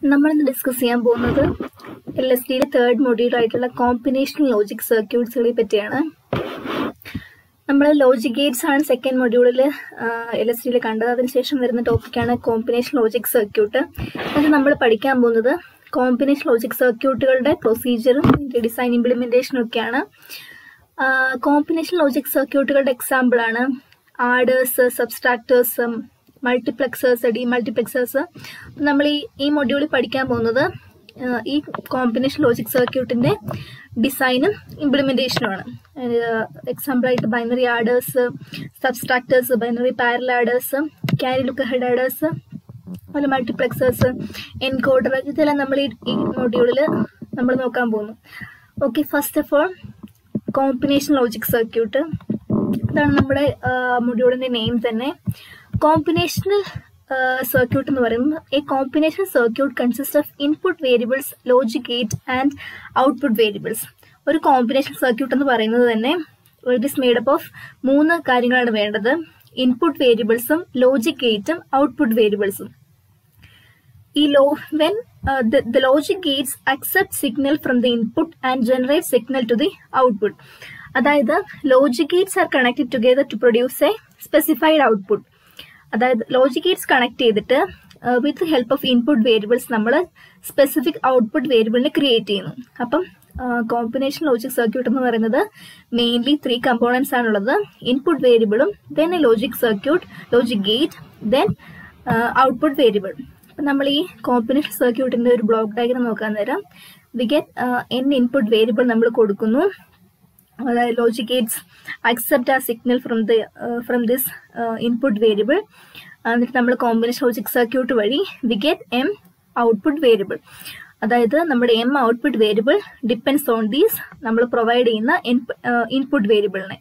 നമ്മളിന്ന് ഡിസ്കസ് ചെയ്യാൻ പോകുന്നത് LSD തേർഡ് മൊഡ്യൂൾ ആയിട്ടുള്ള കോമ്പിനേഷണൽ ലോജിക് സർക്യൂട്ട്സുകളെ പറ്റിയാണ്. നമ്മൾ ലോജിക് ഗേറ്റ്സ് ആണ് സെക്കൻഡ് മൊഡ്യൂളിൽ LSD കണ്ടത്. അതിനുശേഷം വരുന്ന ടോപ്പിക്കാണ് കോമ്പിനേഷൻ ലോജിക് സർക്യൂട്ട്. അത് നമ്മൾ പഠിക്കാൻ പോകുന്നത് കോമ്പിനേഷൻ ലോജിക് സർക്യൂട്ടുകളുടെ പ്രൊസീജിയറും ഡിസൈൻ ഇംപ്ലിമെന്റേഷനും ഒക്കെയാണ്. കോമ്പിനേഷൻ ലോജിക് സർക്യൂട്ടുകളുടെ എക്സാമ്പിളാണ് ആഡേഴ്സ്, സബ്സ്ട്രാക്ടേഴ്സ്, മൾട്ടിപ്ലക്സേഴ്സ്, ഡീമൾട്ടിപ്ലക്സേഴ്സ്. നമ്മൾ ഈ മൊഡ്യൂളിൽ പഠിക്കാൻ പോകുന്നത് ഈ കോമ്പിനേഷൻ ലോജിക് സർക്യൂട്ടിന്റെ ഡിസൈനും ഇംപ്ലിമെന്റേഷനുമാണ്. എക്സാമ്പിളായിട്ട് binary adders, subtractors, binary parallel adders, carry look ahead adders, അതുപോലെ മൾട്ടിപ്ലക്സേഴ്സ്, എൻകോഡർ, ഇതെല്ലാം നമ്മൾ ഈ മൊഡ്യൂളിൽ നമ്മൾ നോക്കാൻ പോകുന്നു. Okay, first of all combination logic circuit, ഇതാണ് നമ്മുടെ മൊഡ്യൂളിന്റെ നെയിം തന്നെ. കോമ്പിനേഷണൽ സർക്യൂട്ട് എന്ന് പറയുമ്പോൾ A combination circuit consist of input variables, logic gate and output variables. ഒരു കോമ്പിനേഷൻ സർക്യൂട്ട് എന്ന് പറയുന്നത് തന്നെ ഇറ്റ് ഈസ് മെയ്ഡപ്പ് ഓഫ് 3 കാര്യങ്ങളാണ് വേണ്ടത്: ഇൻപുട്ട് വേരിയബിൾസും, ലോജിക് ഗേറ്റും, ഔട്ട്പുട്ട് വേരിയബിൾസും. ഈ when the logic gates accept signal from the input and generate signal to the output. അതായത് logic gates are connected together to produce a specified output. അതായത് logic gates connect ചെയ്തിട്ട് with help of input variables നമ്മൾ specific output വേരിയബിളിനെ create ചെയ്യുന്നു. അപ്പം combination logic circuit എന്ന് പറയുന്നത് mainly 3 components ആണുള്ളത്: ഇൻപുട്ട് വേരിയബിളും, then a logic circuit, logic gate, then output variable. അപ്പം നമ്മൾ ഈ കോമ്പിനേഷൻ സർക്യൂട്ടിന്റെ ഒരു ബ്ലോക്ക് ഡയഗ്രം നോക്കാൻ നേരം we get n input variable നമ്മൾ കൊടുക്കുന്നു. അതായത് ലോജിക് ഗേറ്റ്സ് അക്സെപ്റ്റ് ആ signal from this input variable. എന്നിട്ട് നമ്മൾ കോമ്പിനേഷൻ ലോജിക് സർക്യൂട്ട് വഴി we get m output variable. അതായത് നമ്മുടെ m output variable depends on these നമ്മൾ പ്രൊവൈഡ് ചെയ്യുന്ന ഇൻപുട്ട് വേരിയബിളിനെ.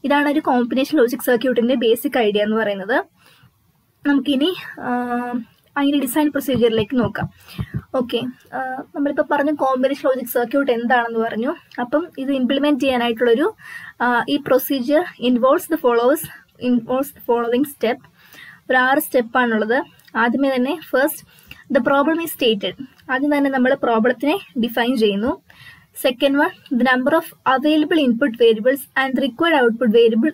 ഇതാണ് ഒരു കോമ്പിനേഷൻ ലോജിക് സർക്യൂട്ടിന്റെ ബേസിക് ഐഡിയ എന്ന് പറയുന്നത്. നമുക്കിനി അതിന്റെ ഡിസൈൻ പ്രൊസീജിയറിലേക്ക് നോക്കാം. ഓക്കെ, നമ്മളിപ്പോൾ പറഞ്ഞ കോമ്പിനേഷൻ ലോജിക് സർക്യൂട്ട് എന്താണെന്ന് പറഞ്ഞു. അപ്പം ഇത് ഇംപ്ലിമെന്റ് ചെയ്യാനായിട്ടുള്ളൊരു ഈ procedure involves the following step. ഒരു 6 സ്റ്റെപ്പാണുള്ളത്. ആദ്യമേ തന്നെ first the problem is stated. ആദ്യം തന്നെ നമ്മൾ പ്രോബ്ലത്തിനെ ഡിഫൈൻ ചെയ്യുന്നു. Second one, the number of available input variables and the required output variable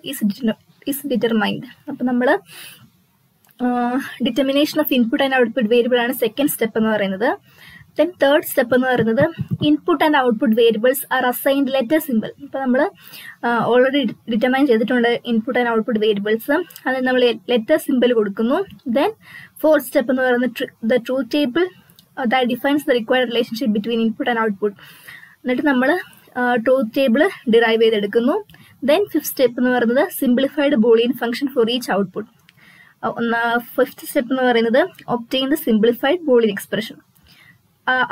is determined. അപ്പം നമ്മൾ determination of input and output variable ആണ് സെക്കൻഡ് സ്റ്റെപ്പ് എന്ന് പറയുന്നത്. ദെൻ തേർഡ് സ്റ്റെപ്പ് എന്ന് പറയുന്നത് input and output variables are assigned letter simple. ഇപ്പൊ നമ്മൾ already determine ചെയ്തിട്ടുണ്ട് ഇൻപുട്ട് ആൻഡ് ഔട്ട്പുട്ട് വേരിയബിൾസ്. അതിന് നമ്മൾ ലെറ്റർ സിമ്പിൾ കൊടുക്കുന്നു. ദെൻ ഫോർത്ത് സ്റ്റെപ്പ് എന്ന് പറയുന്നത് the truth table that defines the required relationship between input and output. എന്നിട്ട് നമ്മൾ ട്രൂത്ത് ടേബിൾ ഡിറൈവ് ചെയ്തെടുക്കുന്നു. ദെൻ ഫിഫ്ത് സ്റ്റെപ്പ് എന്ന് പറയുന്നത് simplified Boolean function for each output. Fifth step എന്ന് പറയുന്നത് obtain the simplified Boolean expression.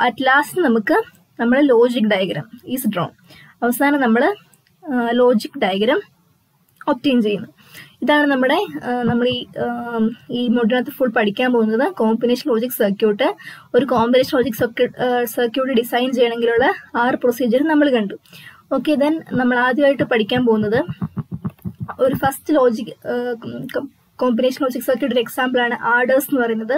At last നമുക്ക് നമ്മൾ logic diagram is drawn. അവസാനം നമ്മൾ ലോജിക് ഡയഗ്രാം ഒബ്റ്റെയിൻ ചെയ്യുന്നു. ഇതാണ് നമ്മൾ ഈ മൊഡ്യൂളിനകത്ത് ഫുൾ പഠിക്കാൻ പോകുന്നത് കോമ്പിനേഷൻ ലോജിക് സർക്യൂട്ട്. ഒരു കോമ്പിനേഷൻ ലോജിക് സർക്യൂട്ട് ഡിസൈൻ ചെയ്യണമെങ്കിലുള്ള 6 പ്രൊസീജിയർ നമ്മൾ കണ്ടു. ഓക്കെ, ദെൻ നമ്മൾ ആദ്യമായിട്ട് പഠിക്കാൻ പോകുന്നത് ഒരു ഫസ്റ്റ് ലോജിക് കോമ്പിനേഷൻ ലോജിക് സർക്യൂട്ടിന്റെ എക്സാമ്പിൾ ആണ് ആഡേഴ്സ് എന്ന് പറയുന്നത്.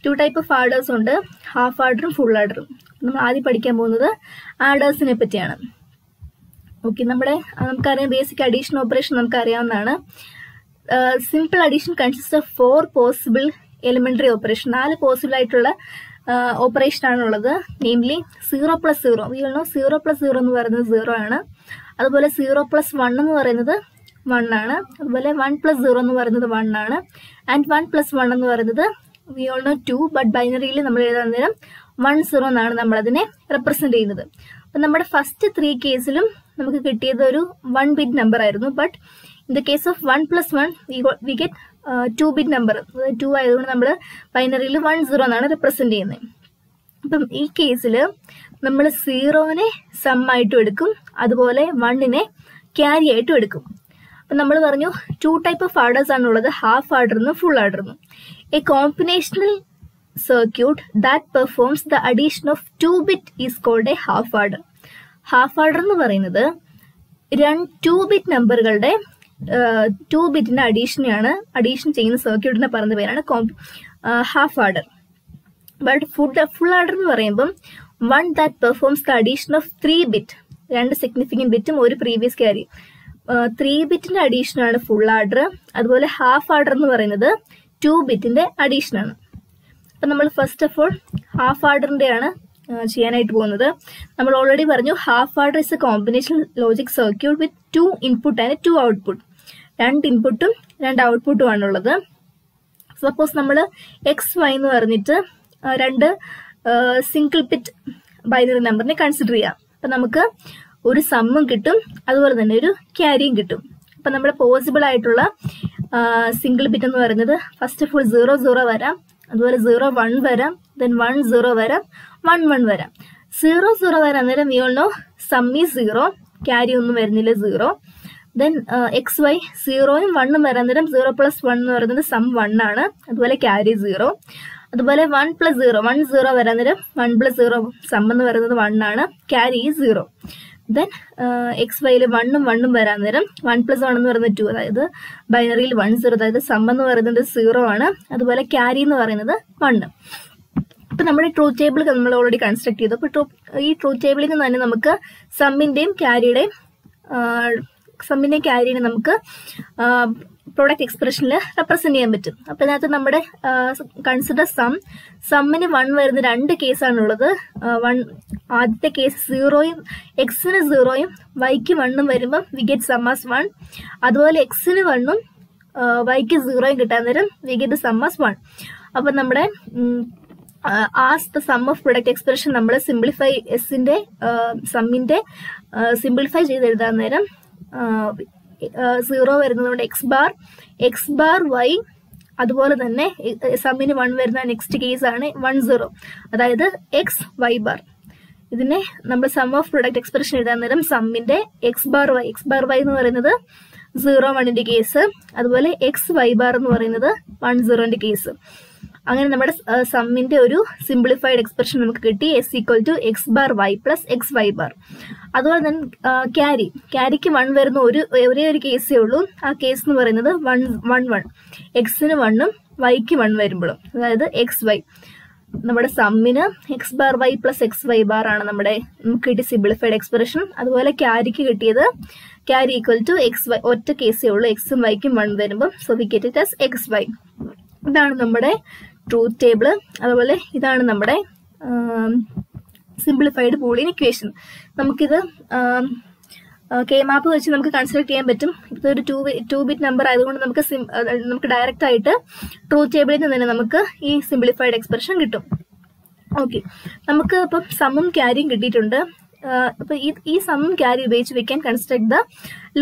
2 ടൈപ്പ് ഓഫ് ആഡേഴ്സ് ഉണ്ട്: ഹാഫ് ആഡറും ഫുൾ ആഡറും. നമ്മൾ ആദ്യം പഠിക്കാൻ പോകുന്നത് ആഡേഴ്സിനെ പറ്റിയാണ്. ഓക്കെ, നമുക്കറിയാം ബേസിക് അഡീഷൻ ഓപ്പറേഷൻ നമുക്ക് അറിയാവുന്നതാണ്. Simple addition consist of 4 possible elementary operation. 4 possible ആയിട്ടുള്ള ഓപ്പറേഷൻ ആണുള്ളത്. നെയിംലി 0 + 0. 0 + 0 എന്ന് പറയുന്നത് 0 ആണ്. അതുപോലെ 0 + 1 എന്ന് പറയുന്നത് 1 ആണ്. അതുപോലെ 1 + 0 എന്ന് പറയുന്നത് 1 ആണ്. ആൻഡ് 1 + 1 എന്ന് പറയുന്നത് വി ഓൾ നോ 2, ബട്ട് ബൈനറിയിൽ നമ്മൾ എഴുതാൻ നേരം 1 0 എന്നാണ് നമ്മൾ അതിനെ റെപ്രസെന്റ് ചെയ്യുന്നത്. അപ്പം നമ്മുടെ ഫസ്റ്റ് 3 കേസിലും നമുക്ക് കിട്ടിയത് ഒരു 1 ബിറ്റ് നമ്പർ ആയിരുന്നു. But in the case of 1 + 1 V get 2 bit number. 2 ആയതുകൊണ്ട് നമ്മൾ ബൈനറിയിൽ 1 0 എന്നാണ് റെപ്രസെന്റ് ചെയ്യുന്നത്. അപ്പം ഈ കേസിൽ നമ്മൾ 0നെ സം ആയിട്ടും എടുക്കും, അതുപോലെ 1നെ ക്യാരി ആയിട്ടും എടുക്കും. അപ്പം നമ്മൾ പറഞ്ഞു 2 ടൈപ്പ് ഓഫ് ആഡേഴ്സ് ആണുള്ളത്: ഹാഫ് ആഡറിനും ഫുൾ ആഡറിനും. A combinational circuit that performs the addition of 2 bit is called a half adder. Half adder എന്ന് പറയുന്നത് 2 ബിറ്റ് നമ്പറുകളുടെ 2 ബിറ്റിന്റെ അഡീഷൻ ചെയ്യുന്ന സർക്യൂട്ടിനെ പറയുന്ന പേരാണ് half adder. But full adder എന്ന് പറയുമ്പം one that performs the addition of 3 bit, 2 significant ബിറ്റും ഒരു പ്രീവിയസ് ക്യാരി. 3 ബിറ്റിന്റെ അഡീഷൻ ആണ് ഫുൾ ആഡർ. അതുപോലെ ഹാഫ് ആഡർ എന്ന് പറയുന്നത് 2 ബിറ്റിന്റെ അഡീഷൻ ആണ്. അപ്പൊ നമ്മൾ ഫസ്റ്റ് ഓഫ് ഓൾ ഹാഫ് ആർഡറിന്റെ ആണ് ചെയ്യാനായിട്ട് പോകുന്നത്. നമ്മൾ ഓൾറെഡി പറഞ്ഞു half adder is a combination logic circuit with 2 input and 2 output. 2 ഇൻപുട്ടും 2 ഔട്ട്പുട്ടും ആണുള്ളത്. സപ്പോസ് നമ്മൾ XY എന്ന് പറഞ്ഞിട്ട് 2 സിംഗിൾ ബിറ്റ് ബൈനറി നമ്പറിനെ കൺസിഡർ ചെയ്യാം. അപ്പൊ നമുക്ക് ഒരു സമ്മും കിട്ടും, അതുപോലെ തന്നെ ഒരു ക്യാരിയും കിട്ടും. അപ്പൊ നമ്മുടെ പോസിബിൾ ആയിട്ടുള്ള സിംഗിൾ ബിറ്റ് എന്ന് പറയുന്നത് ഫസ്റ്റ് ഓഫ് ഓൾ 00 വരാം, അതുപോലെ 01 വരാം, ദെൻ 10 വരാം, 11 വരാം. 00 വരാം, അന്നേരം we all no some is 0, carry ഒന്നും വരുന്നില്ല 0. ദെൻ XY 0യും 1ഉം വരാം, അന്നേരം 0 + 1 എന്ന് പറയുന്നത് സം 1 ആണ്, അതുപോലെ ക്യാരി 0. അതുപോലെ 1 + 0, 10 വരാം, അന്നേരം 1 + 0 സം എന്ന് പറയുന്നത് 1 ആണ്, ക്യാരി 0. ദെൻ XYയിൽ 1ഉം 1ഉം വരാൻ നേരം 1 + 1 എന്ന് പറയുന്നത് 2, അതായത് ബൈനറിയിൽ 1 0, അതായത് സം എന്ന് പറയുന്നത് 0 ആണ്, അതുപോലെ ക്യാരി എന്ന് പറയുന്നത് 1. അപ്പൊ നമ്മുടെ ട്രൂത്ത് ടേബിൾ നമ്മൾ ഓൾറെഡി കൺസ്ട്രക്ട് ചെയ്തു. അപ്പൊ ഈ ട്രൂത്ത് ടേബിളിൽ നിന്ന് തന്നെ നമുക്ക് സമ്മിന്റെയും ക്യാരിയുടെയും നമുക്ക് പ്രോഡക്റ്റ് എക്സ്പ്രഷനിൽ റെപ്രസെന്റ് ചെയ്യാൻ പറ്റും. അപ്പൊ ഇതിനകത്ത് നമ്മുടെ കൺസിഡർ സമ്മിന് 1 വരുന്ന 2 കേസാണുള്ളത്. ആദ്യത്തെ കേസ് 0യും എക്സിന് 0യും വൈക്ക് 1ഉം വരുമ്പം വി ഗെറ്റ് സം ആസ് 1. അതുപോലെ എക്സിന് 1ഉം വൈക്ക് 0യും കിട്ടാൻ നേരം വി ഗെറ്റ് സം ആസ് 1. അപ്പൊ നമ്മുടെ as the sum of product expression നമ്മൾ സിംപ്ലിഫൈ എസിന്റെ സമ്മിന്റെ സിംപ്ലിഫൈ ചെയ്ത് എഴുതാൻ നേരം 0 വരുന്നതുകൊണ്ട് എക്സ് ബാർ വൈ, അതുപോലെ തന്നെ സമ്മിന് 1 വരുന്ന നെക്സ്റ്റ് കേസ് ആണ് 10, അതായത് എക്സ് വൈ ബാർ. ഇതിനെ നമ്മൾ സം ഓഫ് പ്രൊഡക്റ്റ് എക്സ്പ്രഷൻ എഴുതാൻ നേരം സമ്മിന്റെ എക്സ് ബാർ വൈ എന്ന് പറയുന്നത് 0-1ന്റെ കേസ്, അതുപോലെ എക്സ് വൈ ബാർ എന്ന് പറയുന്നത് 10ന്റെ കേസ്. അങ്ങനെ നമ്മുടെ സമ്മിന്റെ ഒരു സിംപ്ലിഫൈഡ് എക്സ്പ്രഷൻ നമുക്ക് കിട്ടി, S = x bar Y plus X Y bar. അതുപോലെ തന്നെ ക്യാരിക്ക് 1 വരുന്ന ഒരേ ഒരു കേസേ ഉള്ളൂ. ആ കേസ് എന്ന് പറയുന്നത് 1 എക്സിന് 1ഉം വൈക്ക് 1 വരുമ്പോഴും, അതായത് എക്സ് വൈ. നമ്മുടെ സമ്മിന് X bar Y plus X Y bar ആണ് നമ്മുടെ നമുക്ക് കിട്ടിയ സിംപ്ലിഫൈഡ് എക്സ്പ്രഷൻ. അതുപോലെ ക്യാരിക്ക് കിട്ടിയത് ക്യാരി = എക്സ് വൈ, ഒറ്റ കേസേ ഉള്ളൂ, എക്സും വൈക്കും 1 വരുമ്പോൾ, so we get it as x y. ഇതാണ് നമ്മുടെ ട്രൂത്ത് ടേബിള്. അതുപോലെ ഇതാണ് നമ്മുടെ സിംപ്ലിഫൈഡ് ബൂളിയൻ ഇക്വേഷൻ. നമുക്കിത് കെ മാപ്പ് വെച്ച് നമുക്ക് കൺസിഡർ ചെയ്യാൻ പറ്റും. ഇതൊരു 2 ബിറ്റ് നമ്പർ ആയതുകൊണ്ട് നമുക്ക് ഡയറക്റ്റ് ആയിട്ട് ട്രൂത്ത് ടേബിളിൽ നിന്ന് തന്നെ നമുക്ക് ഈ സിംപ്ലിഫൈഡ് എക്സ്പ്രഷൻ കിട്ടും. ഓക്കെ, നമുക്ക് ഇപ്പം സമ്മും ക്യാരിയും കിട്ടിയിട്ടുണ്ട്. അപ്പൊ ഈ സമ്മും ക്യാരി ഉപയോഗിച്ച് we can construct the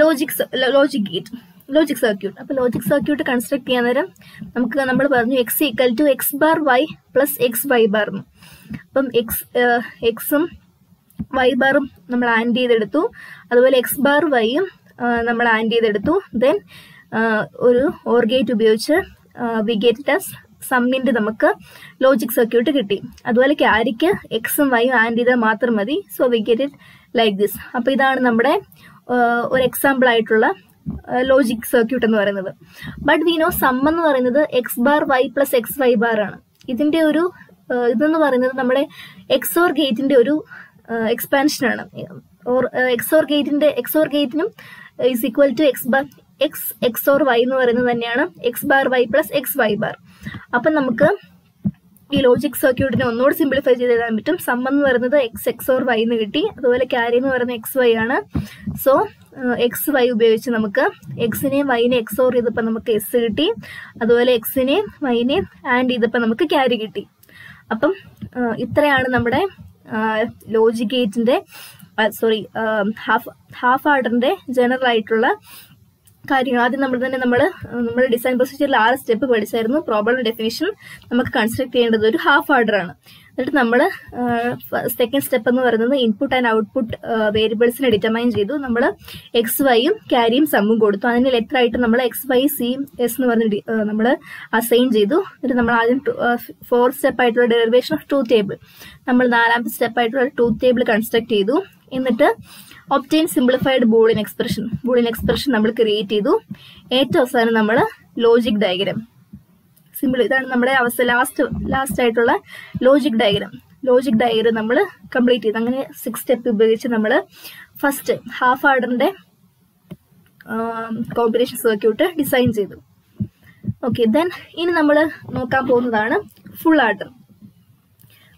logic circuit. അപ്പൊ ലോജിക് സർക്യൂട്ട് കൺസ്ട്രക്ട് ചെയ്യാൻ നേരം നമ്മൾ പറഞ്ഞു X = x bar Y plus X Y bar. അപ്പം എക്സും വൈ ബാറും നമ്മൾ ആൻഡ് ചെയ്തെടുത്തു, അതുപോലെ എക്സ് ബാർ വൈയും നമ്മൾ ആൻഡ് ചെയ്തെടുത്തു. ദെൻ ഒരു ഓർ ഗേറ്റ് ഉപയോഗിച്ച് വി ഗെറ്റ് ഇറ്റ് ആസ് സമ്മിന്റെ നമുക്ക് ലോജിക് സർക്യൂട്ട് കിട്ടി. അതുപോലെ ക്യാരിക്ക് എക്സും വൈയും ആൻഡ് ചെയ്താൽ മാത്രം മതി, so we get it like this. അപ്പൊ ഇതാണ് നമ്മുടെ ഒരു എക്സാമ്പിൾ ആയിട്ടുള്ള ലോജിക് സർക്യൂട്ട് എന്ന് പറയുന്നത്. ബട്ട് വി നോ സം എന്ന് പറയുന്നത് X bar Y plus X Y bar ആണ്. ഇതിന്റെ ഒരു ഇതെന്ന് പറയുന്നത് നമ്മുടെ എക്സോർ ഗേറ്റിന്റെ ഒരു എക്സ്പാൻഷൻ ആണ്. എക്സോർ ഗേറ്റിനും is equal to XOR y എന്ന് പറയുന്നത് തന്നെയാണ് x bar Y plus X Y bar. അപ്പൊ നമുക്ക് ഈ ലോജിക് സർക്യൂട്ടിനെ ഒന്നുകൂടി സിംപ്ലിഫൈ ചെയ്ത് എഴുതാൻ പറ്റും. സം എന്ന് പറയുന്നത് എക്സോർ വൈ എന്ന് കിട്ടി, അതുപോലെ ക്യാരി എന്ന് പറയുന്നത് എക്സ് വൈ ആണ്. സോ എക്സ് വൈ ഉപയോഗിച്ച് നമുക്ക് എക്സിനെയും വൈനെ എക്സോർ ചെയ്തപ്പോൾ നമുക്ക് എസ് കിട്ടി, അതുപോലെ എക്സിനെയും വൈനെയും ആൻഡ് ചെയ്തപ്പോൾ നമുക്ക് ക്യാരി കിട്ടി. അപ്പം ഇത്രയാണ് നമ്മുടെ ലോജിക് ഗേറ്റിന്റെ ഹാഫ് ആർഡറിന്റെ ജനറൽ ആയിട്ടുള്ള കാര്യങ്ങൾ. ആദ്യം നമ്മൾ ഡിസൈൻ പ്രൊസീജിയറിൽ 6 സ്റ്റെപ്പ് പഠിച്ചായിരുന്നു. പ്രോബ്ലം ഡെഫിനിഷൻ നമുക്ക് കൺസ്ട്രക്ട് ചെയ്യേണ്ടത് ഒരു ഹാഫ് ആർഡർ ആണ്. എന്നിട്ട് നമ്മൾ സെക്കൻഡ് സ്റ്റെപ്പ് എന്ന് പറയുന്നത് ഇൻപുട്ട് ആൻഡ് ഔട്ട്പുട്ട് വേരിയബിൾസിനെ ഡിറ്റർമൈൻ ചെയ്തു. നമ്മൾ എക്സ് വൈയും ക്യാരിയും സമ്മും കൊടുത്തു. അതിന് ലെറ്റർ ആയിട്ട് നമ്മൾ എക്സ് വൈ സി എസ് എന്ന് പറഞ്ഞ് നമ്മൾ അസൈൻ ചെയ്തു. എന്നിട്ട് നമ്മൾ ആദ്യം 4th സ്റ്റെപ്പ് ആയിട്ടുള്ള ഡെറിവേഷൻ ഓഫ് ട്രൂത്ത് ടേബിൾ, നമ്മൾ 4ാമത്തെ സ്റ്റെപ്പ് ആയിട്ടുള്ള ട്രൂത്ത് ടേബിൾ കൺസ്ട്രക്ട് ചെയ്തു. എന്നിട്ട് ഒബ്റ്റെയിൻ സിംപ്ലിഫൈഡ് ബൂളിയൻ എക്സ്പ്രഷൻ നമ്മൾ ക്രിയേറ്റ് ചെയ്തു. ഏറ്റവും അവസാനം നമ്മൾ ലോജിക് ഡയഗ്രാം സിമ്പിൾ. ഇതാണ് നമ്മുടെ ലാസ്റ്റ് ആയിട്ടുള്ള ലോജിക് ഡയഗ്രം നമ്മൾ കംപ്ലീറ്റ് ചെയ്തു. അങ്ങനെ 6 സ്റ്റെപ്പ് ഉപയോഗിച്ച് നമ്മൾ ഫസ്റ്റ് ഹാഫ് ആർഡറിന്റെ കോമ്പിനേഷൻ സർക്യൂട്ട് ഡിസൈൻ ചെയ്തു. ഓക്കെ, ദെൻ ഇനി നമ്മൾ നോക്കാൻ പോകുന്നതാണ് ഫുൾ ആർഡർ.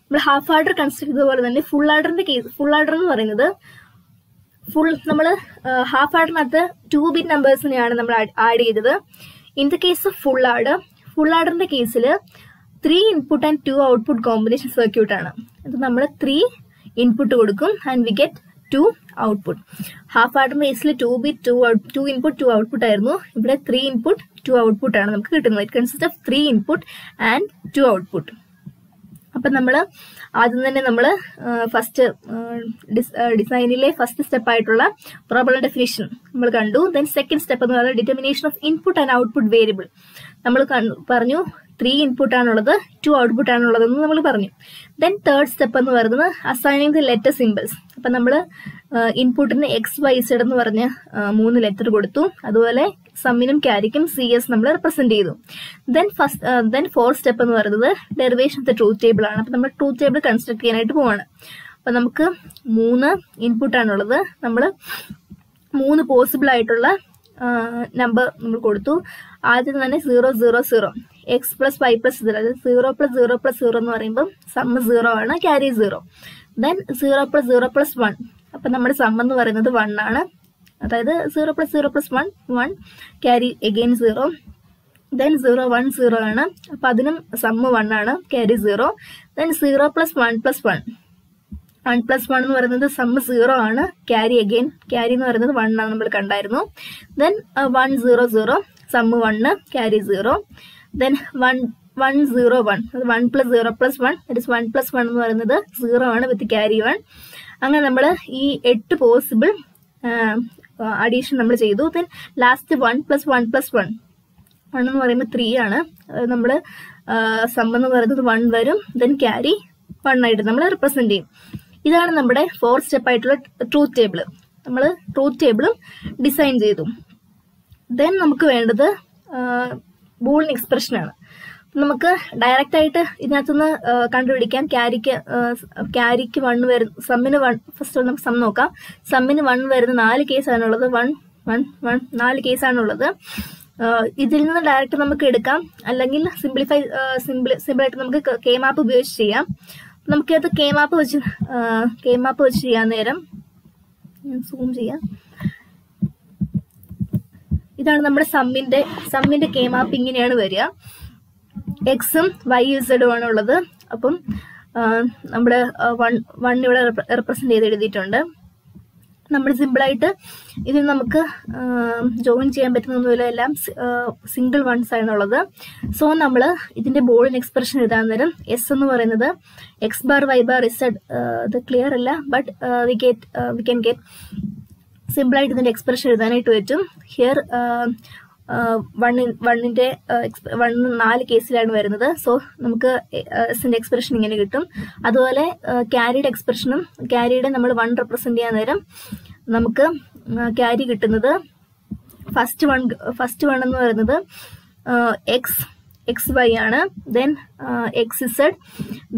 നമ്മൾ ഹാഫ് ആർഡർ കൺസ്ട്രക്ട് ചെയ്തതുപോലെ തന്നെ ഫുൾ ആർഡർ എന്ന് പറയുന്നത് നമ്മൾ ഹാഫ് ആർഡറിനകത്ത് 2 ബിറ്റ് നമ്പേഴ്സിനെയാണ് നമ്മൾ ആഡ് ചെയ്തത്. In the case of full ആർഡറിന്റെ കേസിൽ 3 input and 2 output combination circuit ആണ്. അത് നമ്മൾ 3 ഇൻപുട്ട് കൊടുക്കും and we get 2 output. Half ആർഡറിന്റെ കേസിൽ 2 ബിറ്റ് 2 ഇൻപുട്ട് 2 ഔട്ട്പുട്ട് ആയിരുന്നു. ഇവിടെ 3 ഇൻപുട്ട് 2 ഔട്ട്പുട്ട് ആണ് നമുക്ക് കിട്ടുന്നത്. It consist of 3 input and 2 output. അപ്പം നമ്മൾ ആദ്യം തന്നെ നമ്മൾ ഫസ്റ്റ് ഡിസൈനിലെ ഫസ്റ്റ് സ്റ്റെപ്പ് ആയിട്ടുള്ള പ്രോബ്ലം ഡെഫിനിഷൻ നമ്മൾ കണ്ടു. ദെൻ സെക്കൻഡ് സ്റ്റെപ്പ് എന്ന് പറയുന്നത് determination of input and output variable. നമ്മൾ പറഞ്ഞു 3 ഇൻപുട്ട് ആണുള്ളത്, 2 ഔട്ട്പുട്ട് ആണുള്ളതെന്ന് നമ്മൾ പറഞ്ഞു. ദെൻ തേർഡ് സ്റ്റെപ്പ് എന്ന് പറയുന്നത് അസൈനിങ് ദി ലെറ്റർ സിമ്പിൾസ്. അപ്പം നമ്മൾ ഇൻപുട്ടിന് XYZ എന്ന് പറഞ്ഞ 3 ലെറ്റർ കൊടുത്തു. അതുപോലെ സമ്മിനും ക്യാരിക്കും CS നമ്മൾ റെപ്രസെന്റ് ചെയ്തു. ദെൻ ഫോർത്ത് സ്റ്റെപ്പ് എന്ന് പറയുന്നത് derivation of the truth table ആണ്. അപ്പം നമ്മൾ ട്രൂത്ത് ടേബിൾ കൺസ്ട്രക്ട് ചെയ്യാനായിട്ട് പോവാണ്. അപ്പം നമുക്ക് 3 ഇൻപുട്ട് ആണുള്ളത്. നമ്മൾ 3 പോസിബിൾ ആയിട്ടുള്ള നമ്പർ നമ്മൾ കൊടുത്തു. ആദ്യം തന്നെ 0 0 0 x plus y plus 0, 0 plus 0 plus 0 എന്ന് പറയുമ്പോൾ സമ്മ് 0 ആണ്, ക്യാരി 0. Then 0 plus 0 plus 1. അപ്പം നമ്മുടെ സമ്മ് എന്ന് പറയുന്നത് 1 ആണ്. അതായത് 0 plus 0 plus 1 carry again 0. Then 0 1 0 ആണ്. അപ്പം അതിനും സമ്മ് 1 ആണ്, carry 0. Then 0 plus 1 plus 1 plus 1 എന്ന് പറയുന്നത് സമ്മ് 0 ആണ്, ക്യാരി അഗെയിൻ ക്യാരി എന്ന് പറയുന്നത് 1 ആണ്, നമ്മൾ കണ്ടായിരുന്നു. Then 1 0 0 sum 1 carry 0. ദെൻ 1 1 0 1 അത് 1 plus 0 plus 1 that is 1 plus 1 എന്ന് പറയുന്നത് 0 ആണ് വിത്ത് ക്യാരി 1. അങ്ങനെ നമ്മൾ ഈ 8 പോസിബിൾ അഡീഷൻ നമ്മൾ ചെയ്തു. ദെൻ ലാസ്റ്റ് 1 പ്ലസ് 1 പ്ലസ് 1 എന്ന് പറയുമ്പോൾ 3 ആണ്. നമ്മൾ സമ്മ് എന്ന് പറയുന്നത് 1 വരും. ദെൻ ക്യാരി 1 ആയിട്ട് നമ്മൾ റെപ്രസെന്റ് ചെയ്യും. ഇതാണ് നമ്മുടെ 4 സ്റ്റെപ്പ് ആയിട്ടുള്ള ട്രൂത്ത് ടേബിൾ. നമ്മൾ ട്രൂത്ത് ടേബിളും ഡിസൈൻ ചെയ്തു. ദെൻ നമുക്ക് വേണ്ടത് ബൂളിയൻ എക്സ്പ്രഷൻ ആണ്. നമുക്ക് ഡയറക്റ്റ് ആയിട്ട് ഇതിനകത്തുനിന്ന് കണ്ടുപിടിക്കാം. ക്യാരിക്ക് 1 വരുന്ന സമ്മിന് 1 ഫസ്റ്റ് നമുക്ക് സം നോക്കാം. സമ്മിന് 1 വരുന്ന 4 കേസാണുള്ളത്. 1 1 1 4 കേസാണുള്ളത്. ഇതിൽ നിന്ന് ഡയറക്റ്റ് നമുക്ക് എടുക്കാം, അല്ലെങ്കിൽ സിമ്പിളായിട്ട് നമുക്ക് കെ മാപ്പ് ഉപയോഗിച്ച് ചെയ്യാം. നമുക്കത് കെ മാപ്പ് വെച്ച് ചെയ്യാൻ നേരം ഞാൻ സൂം ചെയ്യാം. ഇതാണ് നമ്മുടെ സമ്മിന്റെ കെ മാപ്പ്. ഇങ്ങനെയാണ് വരിക. എക്സും വൈയും ഇസഡും ആണ് ഉള്ളത്. അപ്പം നമ്മുടെ 1 ഇവിടെ റെപ്രസെന്റ് ചെയ്ത് എഴുതിയിട്ടുണ്ട്. നമ്മൾ സിമ്പിളായിട്ട് ഇതിന് നമുക്ക് ജോയിൻ ചെയ്യാൻ പറ്റുന്നൊന്നുമില്ല, എല്ലാം സിംഗിൾ വൺസ് ആണുള്ളത്. സോ നമ്മൾ ഇതിന്റെ ബോളിയൻ എക്സ്പ്രഷൻ എഴുതാൻ നേരം എസ് എന്ന് പറയുന്നത് X bar Y bar z, ഇത് ക്ലിയർ അല്ല, ബട്ട് വി ക്യാൻ ഗെറ്റ് സിമ്പിളായിട്ട് ഇതിന്റെ എക്സ്പ്രഷൻ എഴുതാനായിട്ട് പറ്റും. ഹിയർ 1 4 കേസിലാണ് വരുന്നത്. സോ നമുക്ക് എസിന്റെ എക്സ്പ്രഷൻ ഇങ്ങനെ കിട്ടും. അതുപോലെ ക്യാരിയുടെ എക്സ്പ്രഷനും, ക്യാരിയുടെ നമ്മൾ 1 റെപ്രസെന്റ് ചെയ്യാൻ നേരം നമുക്ക് ക്യാരി കിട്ടുന്നത് ഫസ്റ്റ് വൺ എന്ന് പറയുന്നത് എക്സ് വൈ ആണ്. Then X Z.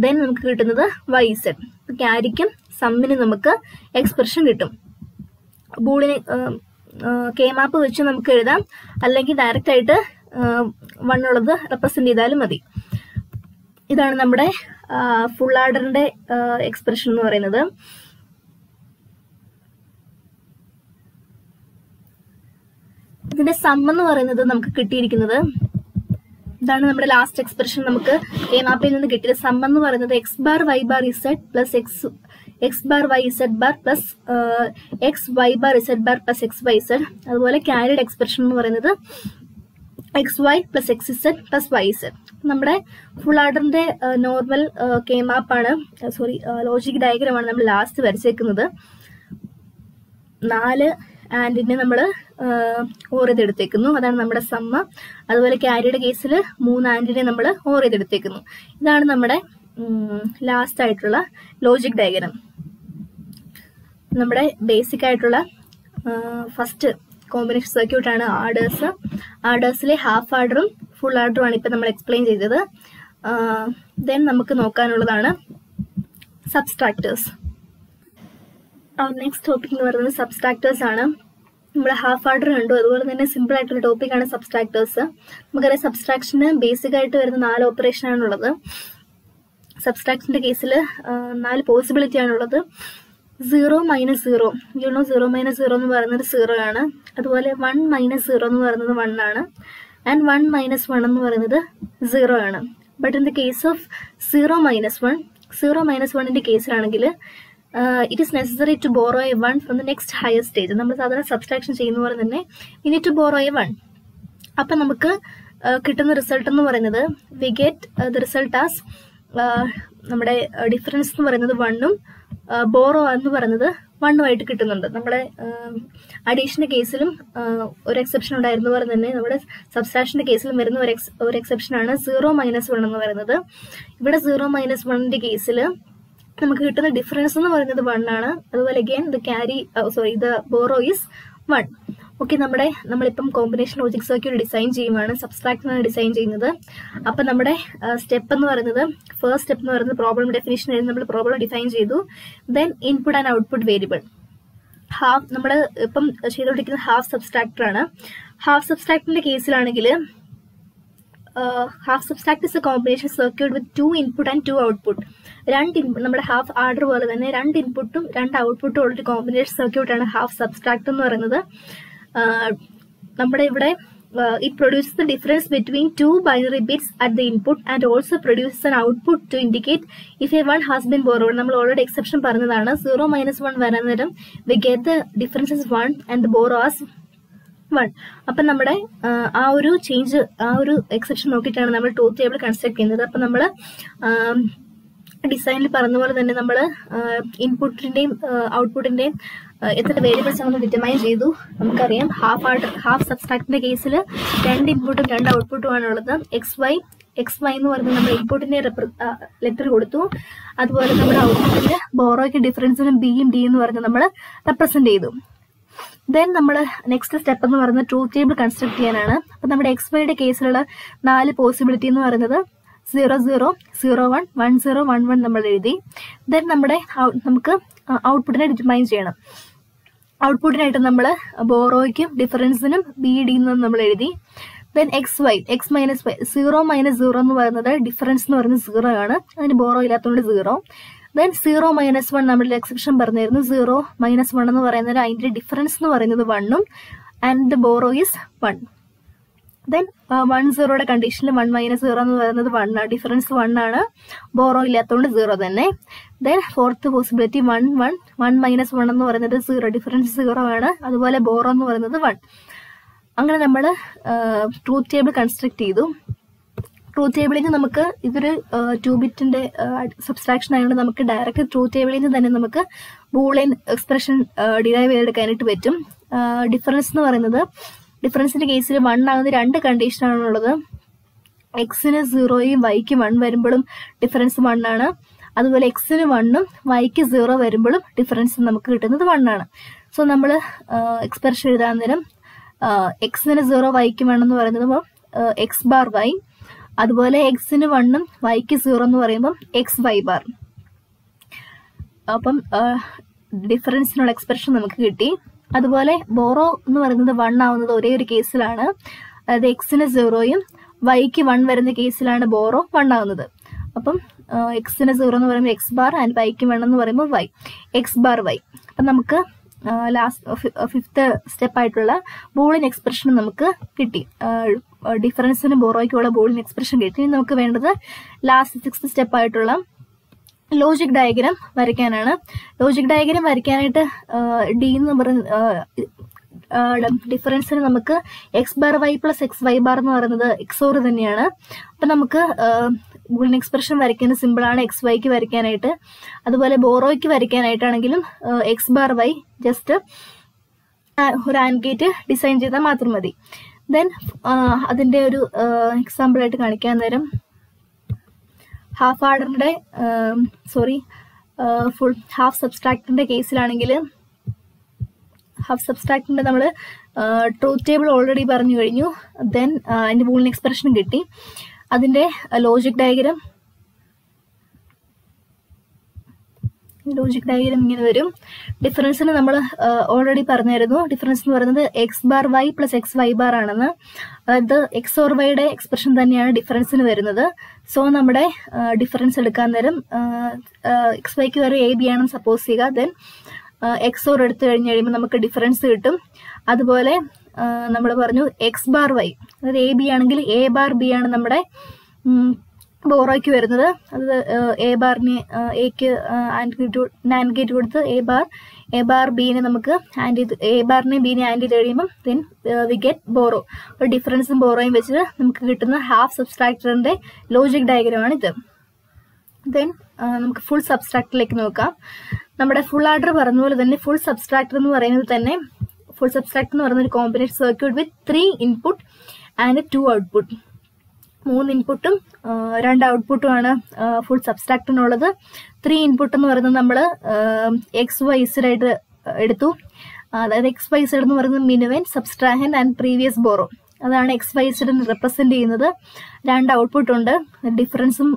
ദെൻ നമുക്ക് കിട്ടുന്നത് വൈ ഇസഡ്. ക്യാരിക്കും സമ്മിനും നമുക്ക് എക്സ്പ്രഷൻ കിട്ടും. ബൂളിന് കെ മാപ്പ് വെച്ച് നമുക്ക് എഴുതാം, അല്ലെങ്കിൽ ഡയറക്റ്റ് ആയിട്ട് 1 ഉള്ളത് റെപ്രസെന്റ് ചെയ്താലും മതി. ഇതാണ് നമ്മുടെ ഫുൾ ആർഡറിന്റെ എക്സ്പ്രഷൻ എന്ന് പറയുന്നത്. ഇതിന്റെ സം എന്ന് പറയുന്നത് നമുക്ക് കിട്ടിയിരിക്കുന്നത് ഇതാണ്. നമ്മുടെ ലാസ്റ്റ് എക്സ്പ്രഷൻ നമുക്ക് കെ മാപ്പിൽ നിന്ന് കിട്ടിയത് സം എന്ന് പറയുന്നത് X bar Y bar Z plus X bar Y z bar plus X Y bar Z bar plus X Y z. അതുപോലെ ക്യാരിഡ് എക്സ്പ്രഷൻ എന്ന് പറയുന്നത് x y plus x z plus Y z. നമ്മുടെ full ആർഡറിന്റെ normal K മാപ്പാണ്, logic ഡയഗ്രമാണ് നമ്മൾ last വരച്ചേക്കുന്നത്. 4 ആൻഡിനെ നമ്മൾ or ചെയ്തെടുത്തേക്കുന്നു, അതാണ് നമ്മുടെ സമ്മ. അതുപോലെ ക്യാരിയുടെ കേസിൽ 3 ആൻഡിനെ നമ്മൾ ഓർ ചെയ്തെടുത്തേക്കുന്നു. ഇതാണ് നമ്മുടെ ലാസ്റ്റ് ആയിട്ടുള്ള ലോജിക് ഡയഗ്രം. നമ്മുടെ ബേസിക് ആയിട്ടുള്ള ഫസ്റ്റ് കോമ്പിനേഷൻ സർക്യൂട്ട് ആണ് ആർഡേഴ്സിലെ ഹാഫ് ആർഡറും ഫുൾ ആർഡറുമാണ് ഇപ്പം നമ്മൾ എക്സ്പ്ലെയിൻ ചെയ്തത്. ദെൻ നമുക്ക് നോക്കാനുള്ളതാണ് സബ്സ്ട്രാക്ടേഴ്സ്. നെക്സ്റ്റ് ടോപ്പിക് എന്ന് പറയുന്നത് സബ്സ്ട്രാക്ടേഴ്സ് ആണ്. നമ്മൾ ഹാഫ് ആർഡർ കണ്ടു, അതുപോലെ തന്നെ സിമ്പിൾ ആയിട്ടുള്ള ടോപ്പിക്കാണ് സബ്സ്ട്രാക്ടേഴ്സ്. നമുക്കറിയാം സബ്സ്ട്രാക്ഷന് ബേസിക് ആയിട്ട് വരുന്ന 4 ഓപ്പറേഷൻ ആണുള്ളത്. സബ്സ്ട്രാക്ഷന്റെ കേസിൽ 4 പോസിബിലിറ്റി ആണുള്ളത്. 0 - 0, 0 - 0 എന്ന് പറയുന്നത് 0 ആണ്. അതുപോലെ 1 - 0 എന്ന് പറയുന്നത് 1 ആണ്. ആൻഡ് 1 - 1 എന്ന് പറയുന്നത് 0 ആണ്. But in the case of 0 - 1, 0 - 1ന്റെ കേസിലാണെങ്കിൽ it is necessary to borrow a 1 from the next higher stage. നമ്മൾ സാധാരണ സബ്സ്ട്രാക്ഷൻ ചെയ്യുന്ന പോലെ തന്നെ we need to borrow a 1. അപ്പം നമുക്ക് കിട്ടുന്ന റിസൾട്ട് എന്ന് പറയുന്നത് we get the result as നമ്മുടെ ഡിഫറൻസ് എന്ന് പറയുന്നത് 1ഉം ബോറോ എന്ന് പറയുന്നത് 1ഉമായിട്ട് കിട്ടുന്നുണ്ട്. നമ്മുടെ അഡീഷന്റെ കേസിലും ഒരു എക്സെപ്ഷൻ ഉണ്ടായിരുന്ന പോലെ തന്നെ നമ്മുടെ സബ്സ്ട്രാക്ഷന്റെ കേസിലും വരുന്ന ഒരു എക്സെപ്ഷനാണ് 0 - 1 എന്ന് പറയുന്നത്. ഇവിടെ 0 - 1ന്റെ കേസിൽ നമുക്ക് കിട്ടുന്ന ഡിഫറൻസ് എന്ന് പറയുന്നത് 1 ആണ്. അതുപോലെ again the borrow is 1. Okay, നമ്മളിപ്പം കോമ്പിനേഷൻ ലോജിക് സർക്യൂട്ട് ഡിസൈൻ ചെയ്യുവാണ്, സബ്സ്ട്രാക്ടറാണ് ഡിസൈൻ ചെയ്യുന്നത്. അപ്പം നമ്മുടെ സ്റ്റെപ്പ് എന്ന് പറയുന്നത് ഫസ്റ്റ് സ്റ്റെപ്പ് എന്ന് പറയുന്നത് പ്രോബ്ലം ഡെഫിനിഷൻ ആയിരുന്നു. നമ്മൾ പ്രോബ്ലം ഡിഫൈൻ ചെയ്തു. Then input and output variable. നമ്മൾ ഇപ്പം ചെയ്തുകൊണ്ടിരിക്കുന്നത് ഹാഫ് സബ്സ്ട്രാക്ടർ ആണ്. ഹാഫ് സബ്സ്ട്രാക്ടറിന്റെ കേസിലാണെങ്കിൽ half subtract is a combination circuit with 2 input and 2 output. 2 input, നമ്മുടെ ഹാഫ് ആർഡർ പോലെ തന്നെ 2 ഇൻപുട്ടും 2 ഔട്ട്പുട്ടും ഉള്ളൊരു കോമ്പിനേഷൻ സർക്യൂട്ടാണ് ഹാഫ് സബ്സ്ട്രാക്ട് എന്ന് പറയുന്നത്. നമ്മുടെ ഇവിടെ it produces the difference between 2 binary bits at the input and also produces an output to indicate if a 1 has been borrowed. നമ്മൾ ഓൾറെഡി എക്സെപ്ഷൻ പറഞ്ഞതാണ്. 0 - 1 വരാൻ നേരം we get the difference as 1 and the borrow as 1. അപ്പം നമ്മുടെ ആ ഒരു change, ആ ഒരു എക്സെപ്ഷൻ നോക്കിയിട്ടാണ് നമ്മൾ ട്രൂത്ത് ടേബിൾ കൺസ്ട്രക്ട് ചെയ്യുന്നത്. അപ്പം നമ്മൾ ഡിസൈനിൽ പറഞ്ഞ പോലെ തന്നെ നമ്മൾ ഇൻപുട്ടിന്റെയും ഔട്ട്പുട്ടിന്റെയും എത്ര വേരിയബിൾസ് നമ്മൾ ഡിറ്റർമൈൻ ചെയ്തു. നമുക്കറിയാം ഹാഫ് സബ്സ്ട്രാക്ടിന്റെ കേസിൽ 2 ഇൻപുട്ടും 2 ഔട്ട്പുട്ടും ആണുള്ളത്. എക്സ് വൈ എന്ന് പറയുന്നത് നമ്മൾ ഇൻപുട്ടിന്റെ ലെറ്റർ കൊടുത്തു. അതുപോലെ നമ്മുടെ ഔട്ട്പുട്ടിന്റെ ബോറോയ്ക്ക് ഡിഫറൻസിനും ബിയും ഡി എന്ന് പറഞ്ഞ് നമ്മൾ റെപ്രസെന്റ് ചെയ്തു. ദെൻ നമ്മൾ നെക്സ്റ്റ് സ്റ്റെപ്പ് എന്ന് പറയുന്നത് ട്രൂത്ത് ടേബിൾ കൺസ്ട്രക്ട് ചെയ്യാനാണ്. അപ്പം നമ്മുടെ എക്സ് വൈയുടെ കേസിലുള്ള 4 പോസിബിലിറ്റി എന്ന് പറയുന്നത് 0 0 0 1 1 0 1 1 നമ്മൾ എഴുതി. ദെൻ നമുക്ക് ഔട്ട്പുട്ടിനെ ഡിറ്റർമൈൻ ചെയ്യണം. ഔട്ട്പുട്ടിനായിട്ട് നമ്മൾ ബോറോയ്ക്കും ഡിഫറൻസിനും ബി ഡി എന്നും നമ്മൾ എഴുതി. ദെൻ എക്സ് വൈ 0 - 0 എന്ന് പറയുന്നത് ഡിഫറൻസ് എന്ന് പറയുന്നത് 0 ആണ്. അതിന് ബോറോ ഇല്ലാത്തതുകൊണ്ട് 0. ദെൻ 0 - 1 നമ്മുടെ എക്സെപ്ഷൻ പറഞ്ഞിരുന്നു. 0 - 1 എന്ന് പറയുന്നത് അതിന്റെ ഡിഫറൻസ് എന്ന് പറയുന്നത് 1ഉം and the borrow is 1. Then 1 0യുടെ കണ്ടീഷനിൽ 1 - 0 എന്ന് പറയുന്നത് 1 ആണ്, ഡിഫറൻസ് 1 ആണ്, ബോറോ ഇല്ലാത്തതുകൊണ്ട് 0 തന്നെ. ദെൻ ഫോർത്ത് പോസിബിലിറ്റി 1 1 1 - 1 എന്ന് പറയുന്നത് 0, ഡിഫറൻസ് 0 ആണ്, അതുപോലെ ബോറോ എന്ന് പറയുന്നത് 1. അങ്ങനെ നമ്മൾ ട്രൂത്ത് ടേബിൾ കൺസ്ട്രക്ട് ചെയ്തു. ട്രൂത്ത് ടേബിളിൽ നിന്ന് നമുക്ക് ഇതൊരു 2 ബിറ്റിന്റെ സബ്സ്ട്രാക്ഷൻ ആയതുകൊണ്ട് നമുക്ക് ഡയറക്റ്റ് ട്രൂത്ത് ടേബിളിൽ നിന്ന് തന്നെ നമുക്ക് ബൂളിയൻ എക്സ്പ്രഷൻ ഡിറൈവ് ചെയ്തെടുക്കാനായിട്ട് പറ്റും. ഡിഫറൻസ് എന്ന് പറയുന്നത്, ഡിഫറൻസിന്റെ കേസിൽ 1 ആകുന്ന 2 കണ്ടീഷനാണുള്ളത്. എക്സിന് 0യും വൈക്ക് 1 വരുമ്പോഴും ഡിഫറൻസ് 1 ആണ്. അതുപോലെ എക്സിന് 1ഉം വൈക്ക് 0 വരുമ്പോഴും ഡിഫറൻസ് നമുക്ക് കിട്ടുന്നത് 1 ആണ്. സോ നമ്മൾ എക്സ്പ്രഷൻ എഴുതാൻ നേരം എക്സിന് 0 വൈക്ക് 1 എന്ന് പറയുന്നത് എക്സ് ബാർ വൈ, അതുപോലെ എക്സിന് 1ഉം വൈക്ക് 0 എന്ന് പറയുമ്പോൾ എക്സ് വൈ ബാർ. അപ്പം ഡിഫറൻസിനുള്ള എക്സ്പ്രഷൻ നമുക്ക് കിട്ടി. അതുപോലെ ബോറോ എന്ന് പറയുന്നത് 1 ആവുന്നത് ഒരേ ഒരു കേസിലാണ്, അതായത് എക്സിന് 0യും വൈക്ക് 1 വരുന്ന കേസിലാണ് ബോറോ 1 ആവുന്നത്. അപ്പം എക്സിന് 0 എന്ന് പറയുമ്പോൾ എക്സ് ബാർ ആൻഡ് വൈക്ക് 1 എന്ന് പറയുമ്പോൾ വൈ, എക്സ് ബാർ വൈ. അപ്പം നമുക്ക് ഫിഫ്ത്ത് സ്റ്റെപ്പ് ആയിട്ടുള്ള ബൂളിയൻ എക്സ്പ്രഷൻ നമുക്ക് കിട്ടി. ഡിഫറൻസിന് ബോറോയ്ക്കുള്ള ബൂളിയൻ എക്സ്പ്രഷൻ കിട്ടി. നമുക്ക് വേണ്ടത് ലാസ്റ്റ് 6th സ്റ്റെപ്പ് ആയിട്ടുള്ള ലോജിക് ഡയഗ്രാം വരയ്ക്കാനാണ്. ലോജിക് ഡയഗ്രാം വരയ്ക്കാനായിട്ട് ഡി എന്ന് പറയുന്ന ഡിഫറൻസിന് നമുക്ക് x bar Y plus X Y bar എന്ന് പറയുന്നത് എക്സോർ തന്നെയാണ്. അപ്പം നമുക്ക് ബൂളിയൻ എക്സ്പ്രഷൻ വരയ്ക്കുന്നത് സിമ്പിളാണ് എക്സ് വൈക്ക് വരയ്ക്കാനായിട്ട്. അതുപോലെ ബോറോയ്ക്ക് വരയ്ക്കാനായിട്ടാണെങ്കിലും എക്സ് ബാർ വൈ ജസ്റ്റ് ഒരു ആൻഡ് ഗേറ്റ് ഡിസൈൻ ചെയ്താൽ മാത്രം മതി. ദെൻ അതിൻ്റെ ഒരു എക്സാമ്പിൾ ആയിട്ട് കാണിക്കാൻ നേരം ഹാഫ് ആർഡറിന്റെ ഫുൾ ഹാഫ് സബ്സ്ട്രാക്ടറിന്റെ കേസിലാണെങ്കിൽ ഹാഫ് സബ്സ്ട്രാക്റ്റിന്റെ നമ്മൾ ട്രൂത്ത് ടേബിൾ ഓൾറെഡി പറഞ്ഞു കഴിഞ്ഞു. ദെൻ അതിന്റെ ബൂളിയൻ എക്സ്പ്രഷൻ കിട്ടി. അതിന്റെ ലോജിക് ഡയഗ്രാം ഇങ്ങനെ വരും. ഡിഫറൻസിന് നമ്മൾ ഓൾറെഡി പറഞ്ഞായിരുന്നു. ഡിഫറൻസ് എന്ന് പറയുന്നത് X bar Y plus X Y bar ആണെന്ന്. അതായത് എക്സ് ഓർ വൈയുടെ എക്സ്പ്രഷൻ തന്നെയാണ് ഡിഫറൻസിന് വരുന്നത്. സോ നമ്മുടെ ഡിഫറൻസ് എടുക്കാൻ നേരം എക്സ് വൈക്ക് വരെ എ ബി ആണെന്ന് സപ്പോസ് ചെയ്യുക. ദെൻ എക്സ് ഓർ എടുത്തു കഴിഞ്ഞ് കഴിയുമ്പോൾ നമുക്ക് ഡിഫറൻസ് കിട്ടും. അതുപോലെ നമ്മൾ പറഞ്ഞു എക്സ് ബാർ വൈ, അതായത് എ ബി ആണെങ്കിൽ എ ബാർ ബി ആണ് നമ്മുടെ ബോറോയ്ക്ക് വരുന്നത്. അത് എ ബാറിന് എക്ക് ആൻഡ് ഗേറ്റ് കൊടുത്ത് എ ബാർ ബിനെ നമുക്ക് എ ബാറിനെ ബിനെ ആൻഡ് ചെയ്ത് കഴിയുമ്പോൾ ദെൻ വി ഗെറ്റ് ബോറോ. അപ്പോൾ ഡിഫറൻസും ബോറോയും വെച്ചിട്ട് നമുക്ക് കിട്ടുന്ന ഹാഫ് സബ്സ്ട്രാക്ടറിന്റെ ലോജിക് ഡയഗ്രാമാണ് ഇത്. ദെൻ നമുക്ക് ഫുൾ സബ്സ്ട്രാക്ടറിലേക്ക് നോക്കാം. നമ്മുടെ ഫുൾ ആർഡർ പറഞ്ഞ പോലെ തന്നെ ഫുൾ സബ്സ്ട്രാക്ടർ എന്ന് പറയുന്നത് ഒരു combination circuit with 3 input and 2 output. 3 ഇൻപുട്ടും 2 ഔട്ട്പുട്ടും ആണ് ഫുൾ സബ്സ്ട്രാക്ടറിനുള്ളത്. 3 ഇൻപുട്ട് എന്ന് പറയുന്നത് നമ്മൾ എക്സ് വൈ സെഡ് ആയിട്ട് എടുത്തു. അതായത് എക്സ് വൈ സെഡ് എന്ന് പറയുന്നത് minuend, subtrahend and previous borrow. അതാണ് എക്സ് വൈ സെഡിന് റെപ്രസെന്റ് ചെയ്യുന്നത്. 2 ഔട്ട്പുട്ട് ഉണ്ട്. ഡിഫറൻസും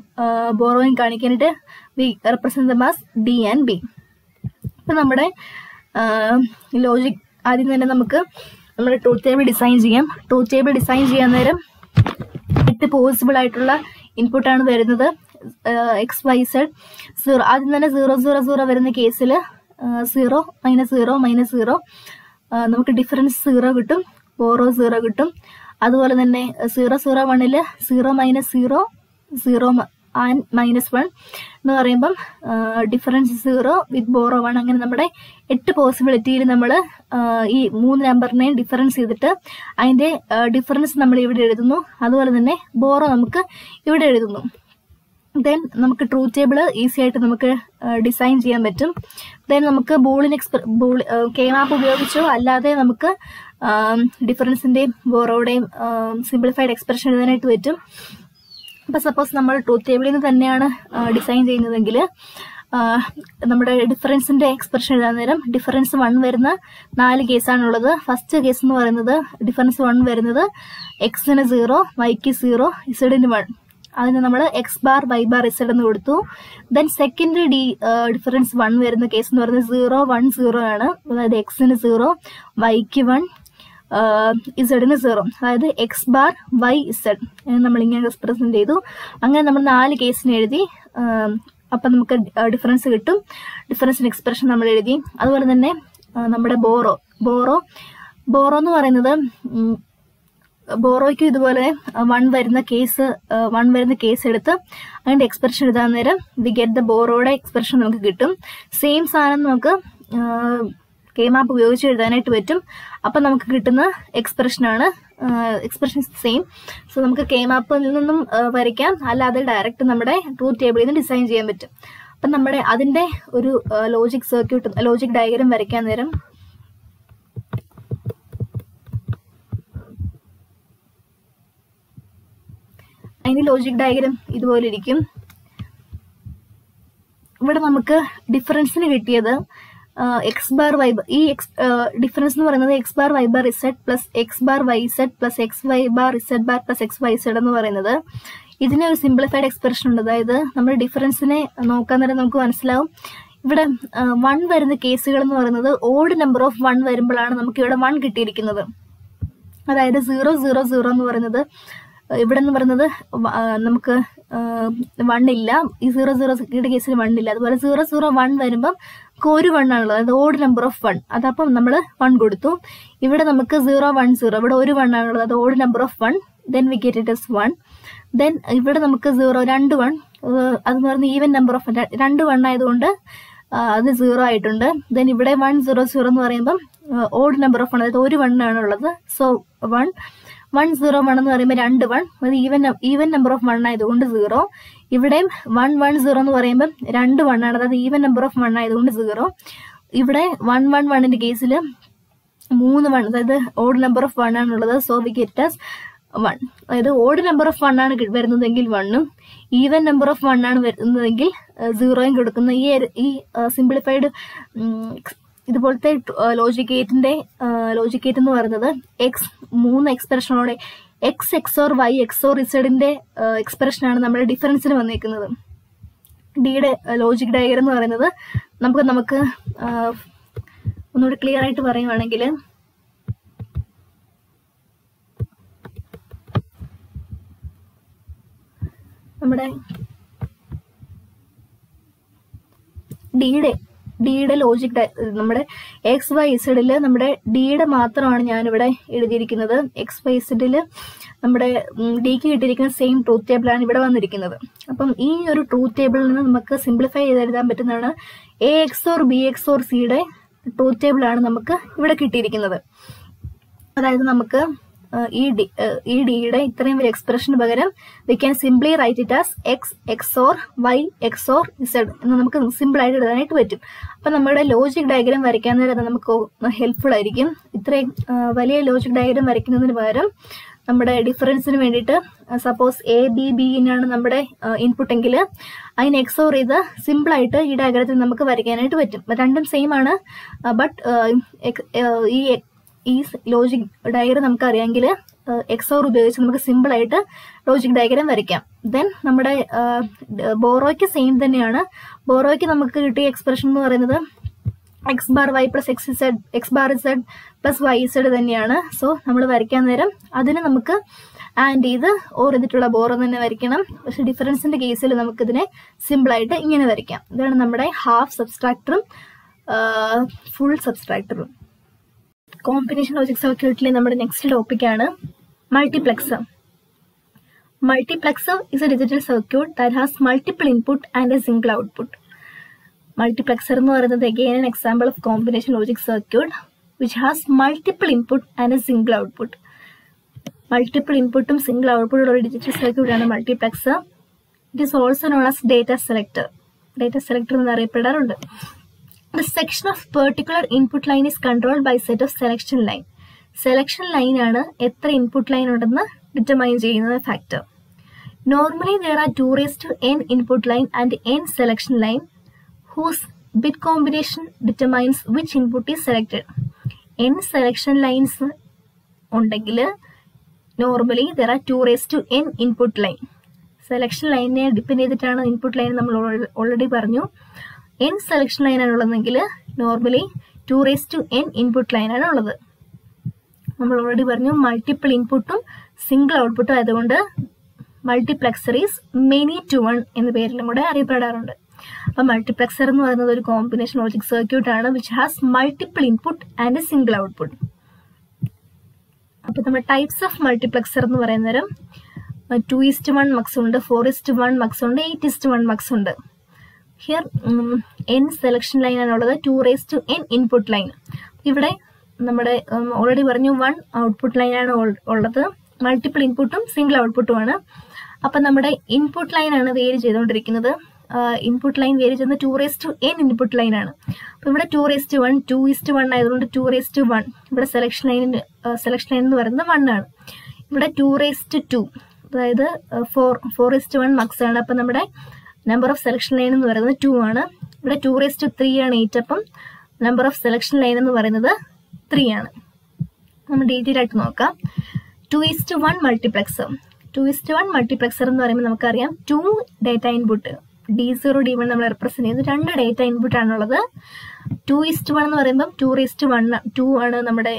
ബോറോയും കാണിക്കാനായിട്ട് we represent them as D and B. അപ്പൊ നമ്മുടെ ലോജിക് ആദ്യം തന്നെ നമുക്ക് നമ്മുടെ ട്രൂത്ത് ടേബിൾ ഡിസൈൻ ചെയ്യാം. ട്രൂത്ത് ടേബിൾ ഡിസൈൻ ചെയ്യാൻ നേരം 8 പോസിബിൾ ആയിട്ടുള്ള ഇൻപുട്ടാണ് വരുന്നത്. X Y Z 0. ആദ്യം തന്നെ 0 0 0 വരുന്ന കേസിൽ 0 -0 -0 നമുക്ക് ഡിഫറൻസ് 0 കിട്ടും, ബോറോ 0 കിട്ടും. അതുപോലെ തന്നെ 0 0 1 0 -0 0 ആൻഡ് -1 എന്ന് പറയുമ്പം ഡിഫറൻസ് 0 വിത്ത് ബോറോ 1. അങ്ങനെ നമ്മുടെ 8 പോസിബിലിറ്റിയിൽ നമ്മൾ ഈ 3 നമ്പറിനെയും ഡിഫറൻസ് ചെയ്തിട്ട് അതിന്റെ ഡിഫറൻസ് നമ്മൾ ഇവിടെ എഴുതുന്നു. അതുപോലെ തന്നെ ബോറോ നമുക്ക് ഇവിടെ എഴുതുന്നു. ദെൻ നമുക്ക് ട്രൂത്ത് ടേബിൾ ഈസി ആയിട്ട് നമുക്ക് ഡിസൈൻ ചെയ്യാൻ പറ്റും. ദെൻ നമുക്ക് കെ മാപ്പ് ഉപയോഗിച്ചോ അല്ലാതെ നമുക്ക് ഡിഫറൻസിന്റെയും ബോറോയുടെയും സിംപ്ലിഫൈഡ് എക്സ്പ്രഷൻ എഴുതാനായിട്ട് പറ്റും. അപ്പൊ സപ്പോസ് നമ്മൾ ട്രൂത്ത് ടേബിളിൽ നിന്ന് തന്നെയാണ് ഡിസൈൻ ചെയ്യുന്നതെങ്കിൽ നമ്മുടെ ഡിഫറൻസിന്റെ എക്സ്പ്രഷൻ എഴുതാൻ നേരം ഡിഫറൻസ് 1 വരുന്ന 4 കേസാണുള്ളത്. ഫസ്റ്റ് കേസ് എന്ന് പറയുന്നത് ഡിഫറൻസ് 1 വരുന്നത് എക്സിന് 0, വൈക്ക് 0, ഇസഡിന് 1. അതിന് നമ്മൾ x bar Y bar z എന്ന് കൊടുത്തു. ദെൻ സെക്കൻഡ് ഡിഫറൻസ് 1 വരുന്ന കേസ് എന്ന് പറയുന്നത് 0 1 0 ആണ്. അതായത് എക്സിന് 0, വൈക്ക് 1, ഇസഡിന് 0. അതായത് എക്സ് ബാർ വൈ ഇസഡ് നമ്മൾ ഇങ്ങനെ റെപ്രസെന്റ് ചെയ്തു. അങ്ങനെ നമ്മൾ 4 കേസിന് എഴുതി. അപ്പൊ നമുക്ക് ഡിഫറൻസ് കിട്ടും. ഡിഫറൻസിന് എക്സ്പ്രഷൻ നമ്മൾ എഴുതി. അതുപോലെ തന്നെ നമ്മുടെ ബോറോ എന്ന് പറയുന്നത് ബോറോയ്ക്ക് ഇതുപോലെ 1 വരുന്ന കേസ് എടുത്ത് അതിന്റെ എക്സ്പ്രഷൻ എഴുതാൻ നേരം വി ഗെറ്റ് ദ ബോറോയുടെ എക്സ്പ്രഷൻ നമുക്ക് കിട്ടും. സെയിം സാധനം നമുക്ക് കെ മാപ്പ് ഉപയോഗിച്ച് എഴുതാനായിട്ട് പറ്റും. അപ്പൊ നമുക്ക് കിട്ടുന്ന എക്സ്പ്രഷൻ സെയിം. സോ നമുക്ക് കെ മാപ്പിൽ നിന്നും വരയ്ക്കാം, അല്ലാതെ ഡയറക്റ്റ് നമ്മുടെ ട്രൂത്ത് ടേബിളിൽ നിന്ന് ഡിസൈൻ ചെയ്യാൻ പറ്റും. അപ്പൊ നമ്മുടെ അതിന്റെ ഒരു ലോജിക് ഡയഗ്രാം വരയ്ക്കാൻ നേരം അതിന്റെ ലോജിക് ഡയഗ്രാം ഇതുപോലെ ഇരിക്കും. ഇവിടെ നമുക്ക് ഡിഫറൻസിന് കിട്ടിയത് എക്സ് ബാർ വൈ, ഈ ഡിഫറൻസ് എന്ന് പറയുന്നത് X bar Y bar Z plus X bar Y Z plus X Y bar Z bar plus X Y Z എന്ന് പറയുന്നത്. ഇതിന് ഒരു സിംപ്ലിഫൈഡ് എക്സ്പ്രഷൻ ഉണ്ട്. അതായത് നമ്മൾ ഡിഫറൻസിനെ നോക്കാൻ നേരം നമുക്ക് മനസ്സിലാവും. ഇവിടെ 1 വരുന്ന കേസുകൾ എന്ന് പറയുന്നത് ഓഡ് നമ്പർ ഓഫ് 1 വരുമ്പോഴാണ് നമുക്ക് ഇവിടെ 1 കിട്ടിയിരിക്കുന്നത്. അതായത് 0 0 0 എന്ന് പറയുന്നത് ഇവിടെ എന്ന് പറയുന്നത് നമുക്ക് 1 ഇല്ല. ഈ 0 0 കേസിൽ 1 ഇല്ല. അതുപോലെ 0 0 1 വരുമ്പം ഒരു 1 ആണുള്ളത്. അതായത് ഓഡ് നമ്പർ ഓഫ് 1. അതപ്പം നമ്മൾ 1 കൊടുത്തു. ഇവിടെ നമുക്ക് 0 1 0 ഇവിടെ ഒരു 1 ആണുള്ളത്. അത് odd number of 1. Then we get it as 1. Then ഇവിടെ നമുക്ക് 0 2 1 അതെന്ന് പറയുന്നത് ഈവൻ നമ്പർ ഓഫ് 2 1 ആയതുകൊണ്ട് അത് 0 ആയിട്ടുണ്ട്. ദെൻ ഇവിടെ 1 0 0 എന്ന് പറയുമ്പം ഓഡ് നമ്പർ ഓഫ് 1, അതായത് ഒരു 1 ആണുള്ളത്. സോ 1 1 0 1 എന്ന് പറയുമ്പോൾ 2 1, അത് ഈവൻ നമ്പർ ഓഫ് 1 ആയതുകൊണ്ട് 0. ഇവിടെയും 1 1 0 എന്ന് പറയുമ്പോൾ 2 1 ആണ്, അതായത് ഈവൻ നമ്പർ ഓഫ് 1 ആയതുകൊണ്ട് 0. ഇവിടെ 1 1 1ന്റെ കേസിൽ 3 1, അതായത് ഓഡ് നമ്പർ ഓഫ് 1 ആണുള്ളത്. So we get as 1. അതായത് ഓഡ് നമ്പർ ഓഫ് 1 ആണ് വരുന്നതെങ്കിൽ 1ഉം ഈവൻ നമ്പർ ഓഫ് 1 ആണ് വരുന്നതെങ്കിൽ 0യും കൊടുക്കുന്ന ഈ സിംപ്ലിഫൈഡ് ഇതുപോലത്തെ ലോജിക് ഗേറ്റ് എന്ന് പറയുന്നത് മൂന്ന് എക്സ്പ്രഷനോടെ എക്സ് എക്സോർ വൈ എക്സോർ ഇസഡിന്റെ എക്സ്പ്രഷനാണ് നമ്മുടെ ഡിഫറൻസിന് വന്നിരിക്കുന്നത്. ഡിയുടെ ലോജിക് ഡയഗ്രം എന്ന് പറയുന്നത് നമുക്ക് ഒന്നുകൂടി ക്ലിയർ ആയിട്ട് പറയുവാണെങ്കിൽ നമ്മുടെ ഡിയുടെ ലോജിക് നമ്മുടെ എക്സ് വൈ ഇസഡില് നമ്മുടെ ഡിയുടെ മാത്രമാണ് ഞാനിവിടെ എഴുതിയിരിക്കുന്നത്. എക്സ് വൈ ഇസഡില് നമ്മുടെ ഡിക്ക് കിട്ടിയിരിക്കുന്ന സെയിം ട്രൂത്ത് ടേബിളാണ് ഇവിടെ വന്നിരിക്കുന്നത്. അപ്പം ഈ ഒരു ട്രൂത്ത് ടേബിളിൽ നിന്ന് നമുക്ക് സിംപ്ലിഫൈ ചെയ്ത് എഴുതാൻ പറ്റുന്നതാണ് എ എക്സോർ ബി എക്സോർ സിയുടെ ട്രൂത്ത് ടേബിളാണ് നമുക്ക് ഇവിടെ കിട്ടിയിരിക്കുന്നത്. അതായത് നമുക്ക് ഈ ഡിയുടെ ഇത്രയും ഒരു എക്സ്പ്രഷന് പകരം we can simply write it as X XOR Y XOR Z എന്ന് നമുക്ക് സിമ്പിൾ ആയിട്ട് എഴുതാനായിട്ട് പറ്റും. അപ്പൊ നമ്മുടെ ലോജിക് ഡയഗ്രം വരയ്ക്കാൻ നേരം നമുക്ക് ഹെൽപ്ഫുൾ ആയിരിക്കും. ഇത്രയും വലിയ ലോജിക് ഡയഗ്രം വരയ്ക്കുന്നതിന് പകരം നമ്മുടെ ഡിഫറൻസിന് വേണ്ടിയിട്ട് സപ്പോസ് എ ബി ബിനാണ് നമ്മുടെ ഇൻപുട്ട് എങ്കിൽ അതിന് എക്സോർ ചെയ്ത് സിമ്പിൾ ആയിട്ട് ഈ ഡയഗ്രത്തിൽ നമുക്ക് വരയ്ക്കാനായിട്ട് പറ്റും. രണ്ടും സെയിം ആണ്. ബട്ട് ഈ ലോജിക് ഡയഗ്രം നമുക്ക് അറിയാമെങ്കിൽ എക്സോർ ഉപയോഗിച്ച് നമുക്ക് സിമ്പിൾ ആയിട്ട് ലോജിക് ഡയഗ്രം വരയ്ക്കാം. ദെൻ നമ്മുടെ ബോറോയ്ക്ക് സെയിം തന്നെയാണ്. ബോറോയ്ക്ക് നമുക്ക് കിട്ടിയ എക്സ്പ്രഷൻ എന്ന് പറയുന്നത് X bar Y plus X bar Z plus Y Z തന്നെയാണ്. സോ നമ്മൾ വരയ്ക്കാൻ നേരം അതിന് നമുക്ക് ആൻഡ് ചെയ്ത് ഓർ ചെയ്തിട്ടുള്ള ബോറോ തന്നെ വരയ്ക്കണം. പക്ഷെ ഡിഫറൻസിന്റെ കേസിൽ നമുക്കിതിനെ സിമ്പിൾ ആയിട്ട് ഇങ്ങനെ വരയ്ക്കാം. ഇതാണ് നമ്മുടെ ഹാഫ് സബ്സ്ട്രാക്ടറും ഫുൾ സബ്സ്ട്രാക്ടറും. കോമ്പിനേഷൻ ലോജിക് സർക്യൂട്ടിലെ നമ്മുടെ നെക്സ്റ്റ് ടോപ്പിക്കാണ് multiplexer. Multiplexer is a digital circuit that has multiple input and a single output. Multiplexer എന്ന് പറയുന്നത് again an example of combination logic circuit which has multiple input and a single output. Multiple inputഉം single output ഉള്ള ഒരു digital circuit ആണ് multiplexer. It is also known as data selector. Data selector എന്ന് അറിയപ്പെടാറുണ്ട്. The section of particular input line is controlled by set of selection line. Selection line ആണ് എത്ര input line ഉണ്ടെന്ന് determine ചെയ്യുന്ന factor. Normally there are 2 raised to n input line and n selection line whose bit combination determines which input is selected. n selection lines ഉണ്ടെങ്കിൽ normally there are 2 raised to n input line. Selection line നെ depend ചെയ്തിട്ടാണ് input line നമ്മൾ already പറഞ്ഞു. n selection line ആണുള്ളതെങ്കിൽ normally 2 raised to n input line ആണ് ഉള്ളത്. നമ്മൾ already പറഞ്ഞു മൾട്ടിപ്പിൾ ഇൻപുട്ടും സിംഗിൾ ഔട്ട്പുട്ടും ആയതുകൊണ്ട് multiplexer is many to one എന്ന പേരിലും കൂടെ അറിയപ്പെടാറുണ്ട്. അപ്പൊ മൾട്ടിപ്ലക്സർ എന്ന് പറയുന്നത് ഒരു കോമ്പിനേഷൻ ലോജിക് സർക്യൂട്ട് ആണ് which has multiple input and a single output. അപ്പൊ നമ്മുടെ ടൈപ്സ് ഓഫ് മൾട്ടിപ്ലക്സർ എന്ന് പറയുന്നേരം 2:1 മക്സ് ഉണ്ട്, 4:1 മക്സ് ഉണ്ട്, 8:1 മക്സ് ഉണ്ട്. ഹിയർ n സെലക്ഷൻ ലൈൻ ആണുള്ളത്, 2 raised to n input line. ഇവിടെ നമ്മുടെ ഓൾറെഡി പറഞ്ഞു 1 ഔട്ട്പുട്ട് ലൈൻ ആണ് ഉള്ളത്, മൾട്ടിപ്പിൾ ഇൻപുട്ടും സിംഗിൾ ഔട്ട്പുട്ടും ആണ്. അപ്പൊ നമ്മുടെ ഇൻപുട്ട് ലൈൻ ആണ് വേരി ചെയ്തുകൊണ്ടിരിക്കുന്നത്. ഇൻപുട്ട് ലൈൻ വേരി ചെയ്യുന്നത് 2 raised to n input line ആണ്. അപ്പൊ ഇവിടെ 2 raised to 1, 2:1 ആയതുകൊണ്ട് 2 raised to 1. ഇവിടെ സെലക്ഷൻ ലൈൻ എന്ന് പറയുന്നത് 1 ആണ്. ഇവിടെ 2 raised to 2, അതായത് 4:1 മക്സ് ആണ്. അപ്പൊ നമ്മുടെ നമ്പർ ഓഫ് സെലക്ഷൻ ലൈൻ എന്ന് പറയുന്നത് 2 ആണ്. ഇവിടെ 2 raised to 3 ആണ് 8. അപ്പം നമ്പർ ഓഫ് സെലക്ഷൻ ലൈൻ എന്ന് പറയുന്നത് 3 ആണ്. നമ്മൾ ഡീറ്റെയിൽ ആയിട്ട് നോക്കാം. 2:1 മൾട്ടിപ്ലക്സർ. 2:1 മൾട്ടിപ്ലക്സർ എന്ന് പറയുമ്പോൾ നമുക്കറിയാം 2 ഡേറ്റ ഇൻപുട്ട് D0 D1 നമ്മൾ റെപ്രസെന്റ് ചെയ്യുന്നത് 2 ഡേറ്റ ഇൻപുട്ട് ആണുള്ളത്. 2:1 എന്ന് പറയുമ്പോൾ 2 raised to 1, 2 ആണ് നമ്മുടെ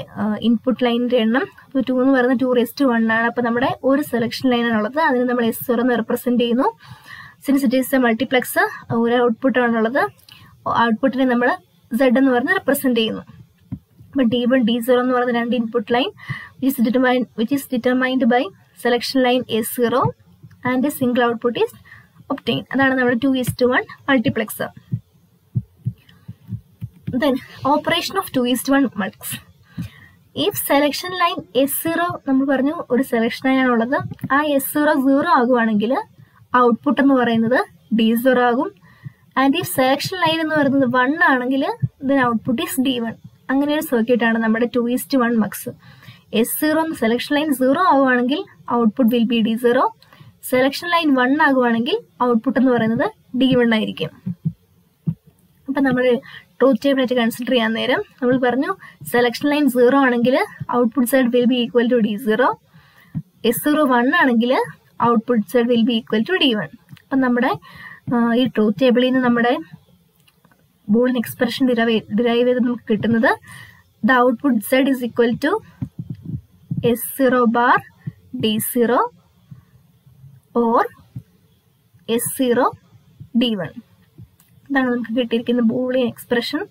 ഇൻപുട്ട് ലൈനിന്റെ എണ്ണം. അപ്പോൾ 2 എന്ന് പറയുന്നത് 2 raised to 1 ആണ്. അപ്പൊ നമ്മുടെ ഒരു സെലക്ഷൻ ലൈൻ ആണുള്ളത്, അതിന് നമ്മൾ S0 എന്ന് റെപ്രസെന്റ് ചെയ്യുന്നു. Since it is A multiplexer, ഒരു ഔട്ട്പുട്ട് ആണുള്ളത്, ഔട്ട്പുട്ടിനെ നമ്മൾ Z എന്ന് പറഞ്ഞ് റെപ്രസെന്റ് ചെയ്യുന്നു. അപ്പൊ D1 D0 എന്ന് പറയുന്ന 2 input line which is determined by selection line S0 and a single output is obtained. അതാണ് നമ്മുടെ 2:1 multiplexer. Then operation of 2:1 multiplexer. If selection line S0 നമ്മൾ പറഞ്ഞു ഒരു സെലക്ഷൻ ലൈൻ ആണുള്ളത്, ആ S0 0 ആകുവാണെങ്കിൽ ഔട്ട്പുട്ട് എന്ന് പറയുന്നത് D0 ആകും. ആൻഡ് ഈ സെലക്ഷൻ ലൈൻ എന്ന് പറയുന്നത് 1 ആണെങ്കിൽ ഇതിന് ഔട്ട്പുട്ട് ഈസ് D1. അങ്ങനെ ഒരു സർക്യൂട്ട് ആണ് നമ്മുടെ 2:1 മക്സ്. S0 സെലക്ഷൻ ലൈൻ 0 ആകുവാണെങ്കിൽ output will be D0. Selection line 1 ആകുവാണെങ്കിൽ ഔട്ട്പുട്ട് എന്ന് പറയുന്നത് D1 ആയിരിക്കും. അപ്പൊ നമ്മൾ ട്രൂത്ത് ടേബിൾ ആയിട്ട് കൺസിഡർ ചെയ്യാൻ നേരം നമ്മൾ പറഞ്ഞു സെലക്ഷൻ ലൈൻ 0 ആണെങ്കിൽ output side will be equal to D0. S0 1 ആണെങ്കിൽ output side will be equal to D1. അപ്പം നമ്മുടെ ഈ ട്രൂത്ത് ടേബിളിൽ നിന്ന് നമ്മുടെ ബൂളിയൻ എക്സ്പ്രഷൻ ഡിറൈവ് ചെയ്ത് നമുക്ക് കിട്ടുന്നത് the output side is equal to S0 bar D0 or S0 D1. ഇതാണ് നമുക്ക് കിട്ടിയിരിക്കുന്ന ബൂളിയൻ എക്സ്പ്രഷൻ.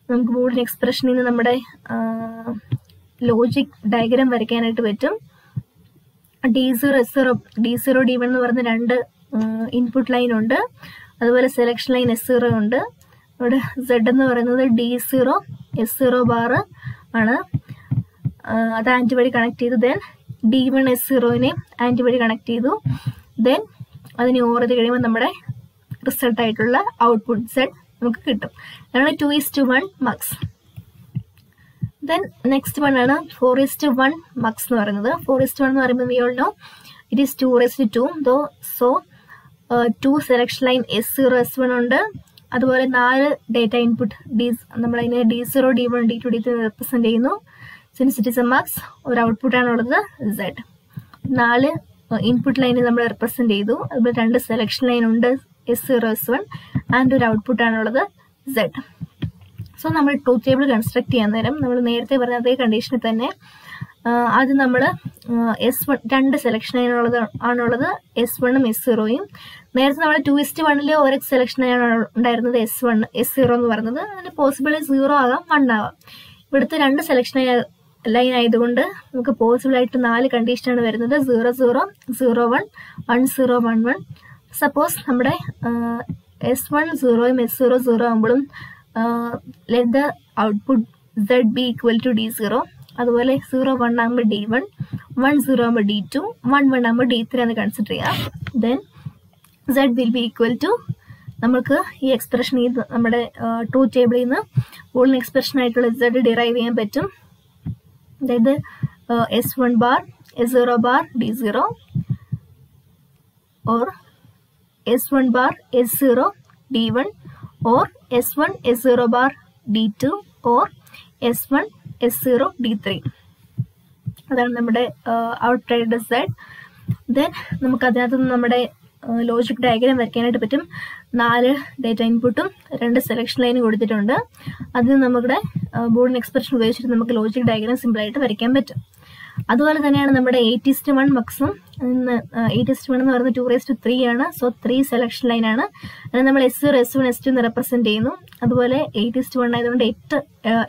നമുക്ക് ബൂളിയൻ എക്സ്പ്രഷനിൽ നിന്ന് നമ്മുടെ ലോജിക് ഡയഗ്രാം വരയ്ക്കാനായിട്ട് പറ്റും. D0 D1 എന്ന് പറയുന്ന 2 ഇൻപുട്ട് ലൈൻ ഉണ്ട്. അതുപോലെ സെലക്ഷൻ ലൈൻ S0 ഉണ്ട്. ഇവിടെ Z എന്ന് പറയുന്നത് D0 S0 ബാർ ആണ്. അത് ആൻറ്റി വഴി കണക്ട് ചെയ്തു. ദെൻ D1 S0നെ ആൻറ്റി വഴി കണക്ട് ചെയ്തു. ദെൻ അതിന് ഓവർ ചെയ്ത് കഴിയുമ്പോൾ നമ്മുടെ റിസൾട്ട് ആയിട്ടുള്ള ഔട്ട്പുട്ട് സെറ്റ് നമുക്ക് കിട്ടും. അതാണ് 2:1 മക്സ്. ദെൻ നെക്സ്റ്റ് വൺ ആണ് 4:1 മക്സ് എന്ന് പറയുന്നത്. 4:1 എന്ന് പറയുമ്പോൾ we all no it is 2:2. So 2 selection line S0 S1 ഉണ്ട്. അതുപോലെ 4 ഡേറ്റ ഇൻപുട്ട് നമ്മളതിനെ D0 D1 D2 D3 represent ചെയ്യുന്നു. Since it is A mugs, ഒരു ഔട്ട്പുട്ട് ആണുള്ളത് Z. 4 ഇൻപുട്ട് ലൈനെ നമ്മൾ റെപ്രസെന്റ് ചെയ്തു. അതുപോലെ 2 സെലക്ഷൻ ലൈൻ ഉണ്ട് S0 S1 ആൻഡ് ഒരു ഔട്ട്പുട്ട് ആണുള്ളത് Z. സോ നമ്മൾ ട്രൂത്ത് ടേബിൾ കൺസ്ട്രക്ട് ചെയ്യാൻ നേരം നമ്മൾ നേരത്തെ പറഞ്ഞ അതേ കണ്ടീഷനിൽ തന്നെ അത് നമ്മൾ S1 2 സെലക്ഷൻ ലൈനുള്ളത് ആണുള്ളത് S1ഉം S0യും. നേരത്തെ നമ്മൾ 2:1 ഒരു സെലക്ഷൻ ലൈൻ ഉണ്ടായിരുന്നത് S0 എന്ന് പറയുന്നത്. അതിന് പോസിബിളി 0 ആകാം 1 ആകാം. ഇവിടുത്തെ 2 സെലക്ഷൻ ലൈൻ ആയതുകൊണ്ട് നമുക്ക് പോസിബിൾ ആയിട്ട് 4 കണ്ടീഷനാണ് വരുന്നത്. 0 0 0 1 1 0 1 1. സപ്പോസ് നമ്മുടെ S1 0യും S0 0 ആകുമ്പോഴും let the output Z be equal to D0. അതുപോലെ 0 1 ആകുമ്പോൾ D1, 1 0 ആകുമ്പോൾ D2, 1 1 ആകുമ്പോൾ D3 എന്ന് കൺസിഡർ ചെയ്യാം. Then Z will be equal to നമുക്ക് ഈ എക്സ്പ്രഷൻ നമ്മുടെ ട്രൂത്ത് ടേബിളിൽ നിന്ന് ബൂളിയൻ എക്സ്പ്രഷൻ ആയിട്ടുള്ള Z ഡിറൈവ് ചെയ്യാൻ പറ്റും. അതായത് S1 bar S0 bar D0 or S1 bar S0 D1 or S1 S0 bar D2 or S1 S0 D3. അതാണ് നമ്മുടെ ഔട്ട്സൈഡ് Z. ദെൻ നമുക്ക് അതിനകത്ത് നിന്ന് നമ്മുടെ ലോജിക് ഡയഗ്രാം വരയ്ക്കാനായിട്ട് പറ്റും. 4 ഡേറ്റ ഇൻപുട്ടും 2 സെലക്ഷൻ ലൈനും കൊടുത്തിട്ടുണ്ട്. അതിന് നമ്മുടെ ബൂളിയൻ എക്സ്പ്രഷൻ ഉപയോഗിച്ചിട്ട് നമുക്ക് ലോജിക് ഡയഗ്രാം സിമ്പിളായിട്ട് വരയ്ക്കാൻ പറ്റും. അതുപോലെ തന്നെയാണ് നമ്മുടെ 8:1 മക്സും. 8:1 എന്ന് പറയുന്നത് 2:3 ആണ്. സോ 3 സെലക്ഷൻ ലൈൻ ആണ്. അത് നമ്മൾ S0 S1 S2 എന്ന് റെപ്രസെന്റ് ചെയ്യുന്നു. അതുപോലെ 8:1 ആയതുകൊണ്ട്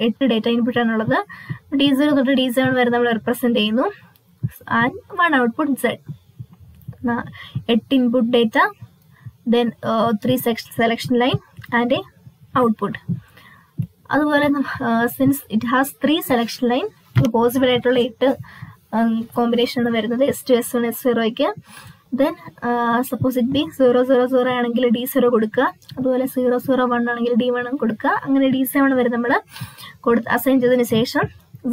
8 ഡേറ്റ ഇൻപുട്ട് ആണുള്ളത്. D0 തൊട്ട് D7 വരെ നമ്മൾ റെപ്രസെന്റ് ചെയ്യുന്നു. And 1 output Z. 8 input data, then 3 selection line and output. അതുപോലെ since it has 3 selection line, possible ആയിട്ടുള്ള 8 കോമ്പിനേഷൻ ആണ് വരുന്നത് S2 S1 S0ക്ക്. ദെൻ സപ്പോസ് ഇറ്റ് ബി 0 0 0 ആണെങ്കിൽ D0 കൊടുക്കുക. അതുപോലെ 0 0 1 ആണെങ്കിൽ D1 കൊടുക്കുക. അങ്ങനെ D7 വരെ നമ്മൾ അസൈൻ ചെയ്തതിന് ശേഷം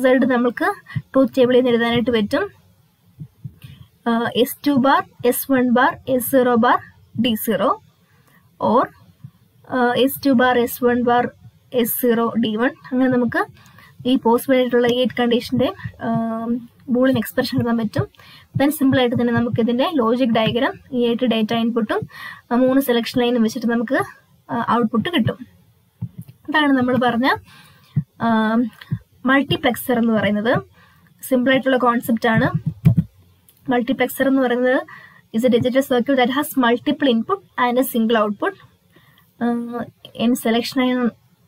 Z നമുക്ക് ട്രൂത്ത് ടേബിളിൽ നിന്ന് എഴുതാനായിട്ട് പറ്റും. S2 bar S1 bar S0 bar D0 or S2 bar S1 bar S0 D1. അങ്ങനെ നമുക്ക് ഈ പോസിബിൾ ആയിട്ടുള്ള 8 കണ്ടീഷന്റെ ബൂളിയൻ എക്സ്പ്രഷൻ എഴുതാൻ പറ്റും. ദെൻ സിമ്പിൾ ആയിട്ട് തന്നെ നമുക്ക് ഇതിന്റെ ലോജിക് ഡയഗ്രാം ഈ 8 ഡേറ്റ ഇൻപുട്ടും 3 സെലക്ഷൻ ലൈനും വെച്ചിട്ട് നമുക്ക് ഔട്ട്പുട്ട് കിട്ടും. അതാണ് നമ്മൾ പറഞ്ഞ മൾട്ടിപ്ലെക്സർ എന്ന് പറയുന്നത്. സിമ്പിൾ ആയിട്ടുള്ള കോൺസെപ്റ്റ് ആണ്. മൾട്ടിപ്ലെക്സർ എന്ന് പറയുന്നത് is a digital circuit that has multiple input and a single output.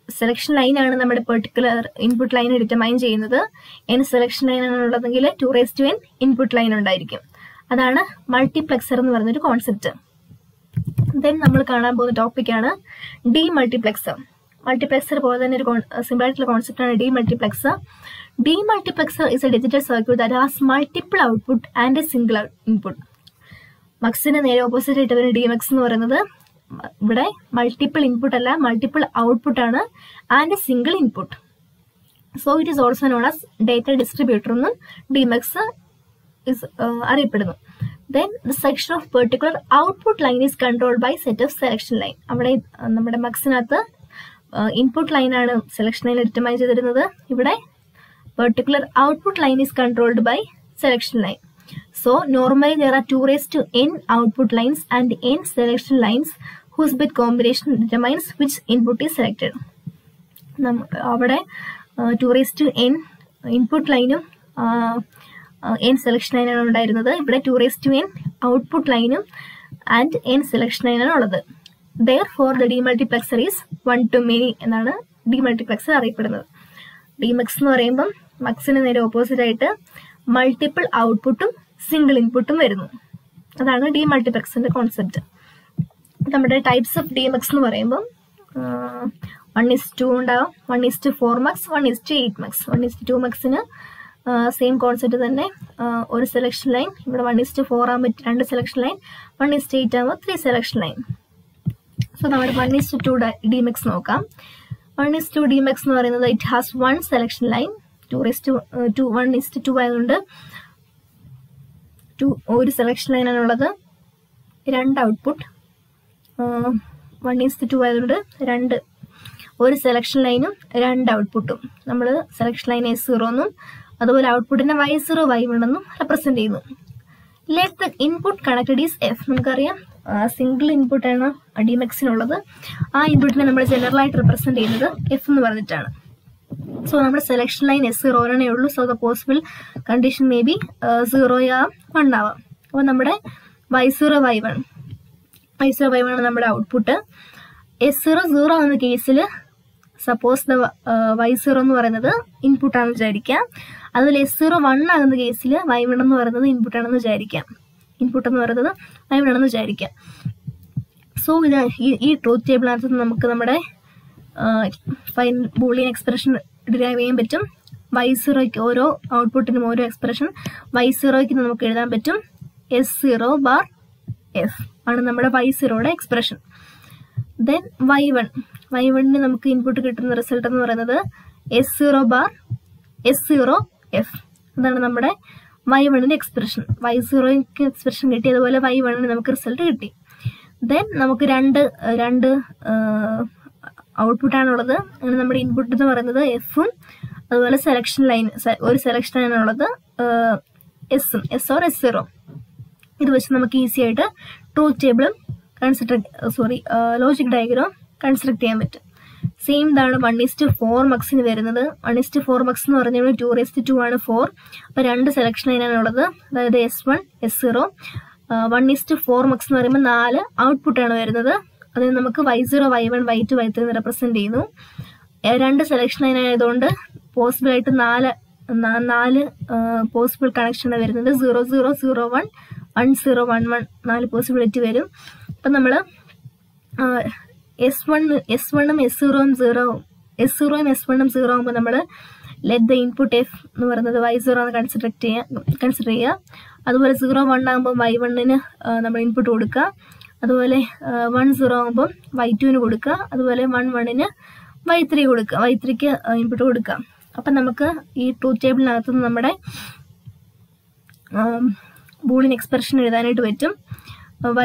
Selection line ആണ് നമ്മുടെ പെർട്ടിക്കുലർ ഇൻപുട്ട് ലൈൻ ഡിറ്റർമൈൻ ചെയ്യുന്നത്. സെലക്ഷൻ ലൈൻ ആണുള്ളതെങ്കിൽ 2:n ഇൻപുട്ട് ലൈൻ ഉണ്ടായിരിക്കും. അതാണ് മൾട്ടിപ്ലെക്സർ എന്ന് പറയുന്നൊരു കോൺസെപ്റ്റ്. ദെൻ നമ്മൾ കാണാൻ പോകുന്ന ടോപ്പിക്കാണ് ഡി മൾട്ടിപ്ലെക്സർ. മൾട്ടിപ്ലെക്സർ പോലെ തന്നെ ഒരു സിമ്പിൾ ആയിട്ടുള്ള കോൺസെപ്റ്റ് ആണ് D multiplexer. Demultiplexer is a digital circuit that has multiple output and a single input. മക്സിന് നേരെ ഓപ്പോസിറ്റ് ആയിട്ട് വരുന്ന DMX എന്ന് പറയുന്നത് ഇവിടെ മൾട്ടിപ്പിൾ ഇൻപുട്ട് അല്ല, മൾട്ടിപ്പിൾ ഔട്ട്പുട്ട് ആണ് and a single input. So it is also known as data distributor എന്നും DMX അറിയപ്പെടുന്നു. Then the section of particular output line is controlled by set of selection line. അവിടെ നമ്മുടെ മക്സിനകത്ത് input ലൈനാണ് selection line determine ചെയ്തിരുന്നത്. ഇവിടെ particular output line is controlled by selection line. So normally there are 2n output lines and n selection lines whose bit combination determines which input is selected. അവിടെ 2n input ലൈനും n selection ലൈനാണ് ഉണ്ടായിരുന്നത്. ഇവിടെ 2n output ലൈനും and n selection ലൈനാണ് ഉള്ളത്. Therefore, the demultiplexer is one to many എന്നാണ് demultiplexer അറിയപ്പെടുന്നത്. ഡിമക്സ് എന്ന് പറയുമ്പം മക്സിന് നേരെ ഓപ്പോസിറ്റ് ആയിട്ട് മൾട്ടിപ്പിൾ ഔട്ട്പുട്ടും സിംഗിൾ ഇൻപുട്ടും വരുന്നു. അതാണ് ഡിമൾട്ടിപ്ലക്സിന്റെ കോൺസെപ്റ്റ്. നമ്മുടെ ടൈപ്സ് ഓഫ് ഡിമക്സ് എന്ന് പറയുമ്പം 1:2 ഉണ്ടാവും, 1:4 മക്സ്, 1:8 മക്സ്. 1:2 മക്സിന് സെയിം കോൺസെപ്റ്റ് തന്നെ, ഒരു സെലക്ഷൻ ലൈൻ. ഇവിടെ 1:4 ആകുമ്പോൾ 2 സെലക്ഷൻ ലൈൻ, 1:8 ആകുമ്പോൾ 3 സെലക്ഷൻ ലൈൻ. സോ നമ്മൾ 1:2 ഡിമക്സ് നോക്കാം. 1:2 ഡിമക്സ് എന്ന് പറയുന്നത് ഇറ്റ് ഹാസ് 1 സെലക്ഷൻ ലൈൻ. 1:2 ആയതുകൊണ്ട് ഒരു സെലക്ഷൻ ലൈനാണ് ഉള്ളത്, 2 ഔട്ട്പുട്ട്. 1:2 ആയതുകൊണ്ട് ഒരു സെലക്ഷൻ ലൈനും 2 ഔട്ട്പുട്ടും. നമ്മൾ സെലക്ഷൻ ലൈൻ S0 എന്നും അതുപോലെ ഔട്ട്പുട്ടിനെ Y0 Y1 എന്നും റെപ്രസെന്റ് ചെയ്യുന്നു. Let the input connected is F. നമുക്കറിയാം സിംഗിൾ ഇൻപുട്ടാണ് ഡിമക്സിനുള്ളത്. ആ ഇൻപുട്ടിനെ നമ്മൾ ജനറൽ ആയിട്ട് റെപ്രസെന്റ് ചെയ്യുന്നത് F എന്ന് പറഞ്ഞിട്ടാണ്. സോ നമ്മുടെ സെലക്ഷൻ ലൈൻ S0 ഒരെണ്ണേ ഉള്ളൂ. So the possible condition may be 0 ആവാം, 1 ആവാം. അപ്പോൾ നമ്മുടെ Y0 Y1 ആണ് നമ്മുടെ ഔട്ട്പുട്ട്. S0 0 എന്ന കേസിൽ സപ്പോസ് ദ Y0 എന്ന് പറയുന്നത് ഇൻപുട്ടാണെന്ന് വിചാരിക്കാം. അതുപോലെ S0 1 ആകുന്ന കേസിൽ Y1 എന്ന് പറയുന്നത് ഇൻപുട്ടാണെന്ന് വിചാരിക്കാം. സോ ഇത് ഈ ട്രൂത്ത് ടേബിളിനകത്ത് നമുക്ക് നമ്മുടെ ബൂളിയൻ എക്സ്പ്രഷൻ ഡിറൈവ് ചെയ്യാൻ പറ്റും. Y0ക്ക് ഓരോ ഔട്ട്പുട്ടിനും ഓരോ എക്സ്പ്രഷൻ Y0ക്ക് നമുക്ക് എഴുതാൻ പറ്റും. S0 ബാർ F ആണ് നമ്മുടെ Y0യുടെ എക്സ്പ്രഷൻ. ദെൻ Y1ന് നമുക്ക് ഇൻപുട്ട് കിട്ടുന്ന റിസൾട്ട് എന്ന് പറയുന്നത് S0 ബാർ S0 F. അതാണ് നമ്മുടെ Y1ന്റെ എക്സ്പ്രഷൻ. Y0ക്ക് എക്സ്പ്രഷൻ കിട്ടി, അതുപോലെ Y1ന് നമുക്ക് റിസൾട്ട് കിട്ടി. ദെൻ നമുക്ക് രണ്ട് ഔട്ട്പുട്ടാണുള്ളത്. അങ്ങനെ നമ്മുടെ ഇൻപുട്ട് എന്ന് പറയുന്നത് Fഉം അതുപോലെ സെലക്ഷൻ ലൈൻ ഒരു സെലക്ഷൻ ലൈനാണുള്ളത് S ഓർ S0. ഇത് വെച്ച് നമുക്ക് ഈസി ആയിട്ട് ട്രൂത്ത് ടേബിളും ലോജിക് ഡയഗ്രാം കൺസ്ട്രക്ട് ചെയ്യാൻ പറ്റും. സെയിം ഇതാണ് 1:4 മക്സിന് വരുന്നത്. 1:4 മക്സ് എന്ന് പറഞ്ഞാൽ 2:2 ആണ് 4. അപ്പോൾ 2 സെലക്ഷൻ ലൈനാണ് ഉള്ളത്, അതായത് S1 S0. 1:4 മക്സ് എന്ന് പറയുമ്പോൾ 4 ഔട്ട്പുട്ടാണ് വരുന്നത്. അതിന് നമുക്ക് Y0 Y1 Y2 Y3 എന്ന് റെപ്രസെന്റ് ചെയ്യുന്നു. 2 സെലക്ഷൻ ലൈൻ ആയതുകൊണ്ട് പോസിബിൾ ആയിട്ട് 4 പോസിബിൾ കണക്ഷനാണ് വരുന്നത്. 0 0 0 1 1 0 1 1 4 പോസിബിലിറ്റി വരും. അപ്പം നമ്മൾ S1ഉം S0ഉം 0 ആകുമ്പോൾ നമ്മൾ ലെറ്റ് ദ ഇൻപുട്ട് F എന്ന് പറയുന്നത് Y0 ആണ് കൺസിഡർ ചെയ്യുക. അതുപോലെ 0 1 ആകുമ്പോൾ Y1ന് നമ്മൾ ഇൻപുട്ട് കൊടുക്കുക. അതുപോലെ 1 0 ആകുമ്പോൾ Y2ന് കൊടുക്കുക. അതുപോലെ 1 1ന് Y3 കൊടുക്കുക, Y3ക്ക് ഇൻപുട്ട് കൊടുക്കുക. അപ്പം നമുക്ക് ഈ ട്രൂത്ത് ടേബിളിനകത്ത് നമ്മുടെ ബൂളിയൻ എക്സ്പ്രഷൻ എഴുതാനായിട്ട് പറ്റും.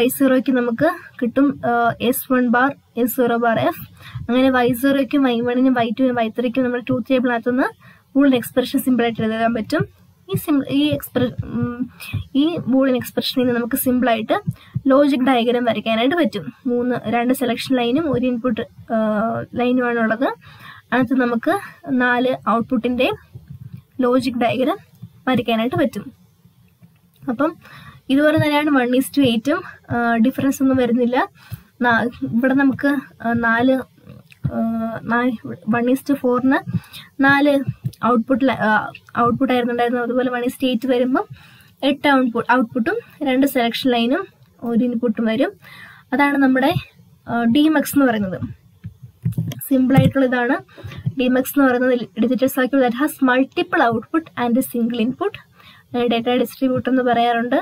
Y0ക്ക് നമുക്ക് കിട്ടും S1 bar S0 bar F. അങ്ങനെ Y0ക്കും Y1നും Y2നും Y3ക്കും നമ്മുടെ ട്രൂത്ത് ടേബിളിനകത്തുനിന്ന് ബൂളിയൻ എക്സ്പ്രഷൻ സിമ്പിളായിട്ട് എഴുതാൻ പറ്റും. ഈ ബൂളിയൻ എക്സ്പ്രഷനിൽ നിന്ന് നമുക്ക് സിമ്പിളായിട്ട് ലോജിക് ഡയഗ്രാം വരയ്ക്കാനായിട്ട് പറ്റും. 2 സെലക്ഷൻ ലൈനും ഒരു ഇൻപുട്ട് ലൈനുമാണ് ഉള്ളത്. അതിനകത്ത് നമുക്ക് 4 ഔട്ട്പുട്ടിൻ്റെ ലോജിക് ഡയഗ്രാം വരയ്ക്കാനായിട്ട് പറ്റും. അപ്പം ഇതുപോലെ തന്നെയാണ് 1:8ഉം ഡിഫറൻസ് ഒന്നും വരുന്നില്ല. ഇവിടെ നമുക്ക് 1:4ന് 4 ഔട്ട്പുട്ടായിരുന്നുണ്ടായിരുന്നു. അതുപോലെ 1:8 വരുമ്പോൾ 8 ഔട്ട്പുട്ടും 2 സെലക്ഷൻ ലൈനും ഒരു ഇൻപുട്ടും വരും. അതാണ് നമ്മുടെ ഡിമക്സ് എന്ന് പറയുന്നത്. സിമ്പിൾ ആയിട്ടുള്ള ഇതാണ് ഡിമക്സ് എന്ന് പറയുന്നത്. Digital circuit that has multiple output and single input. Data distributor എന്ന് പറയാറുണ്ട്.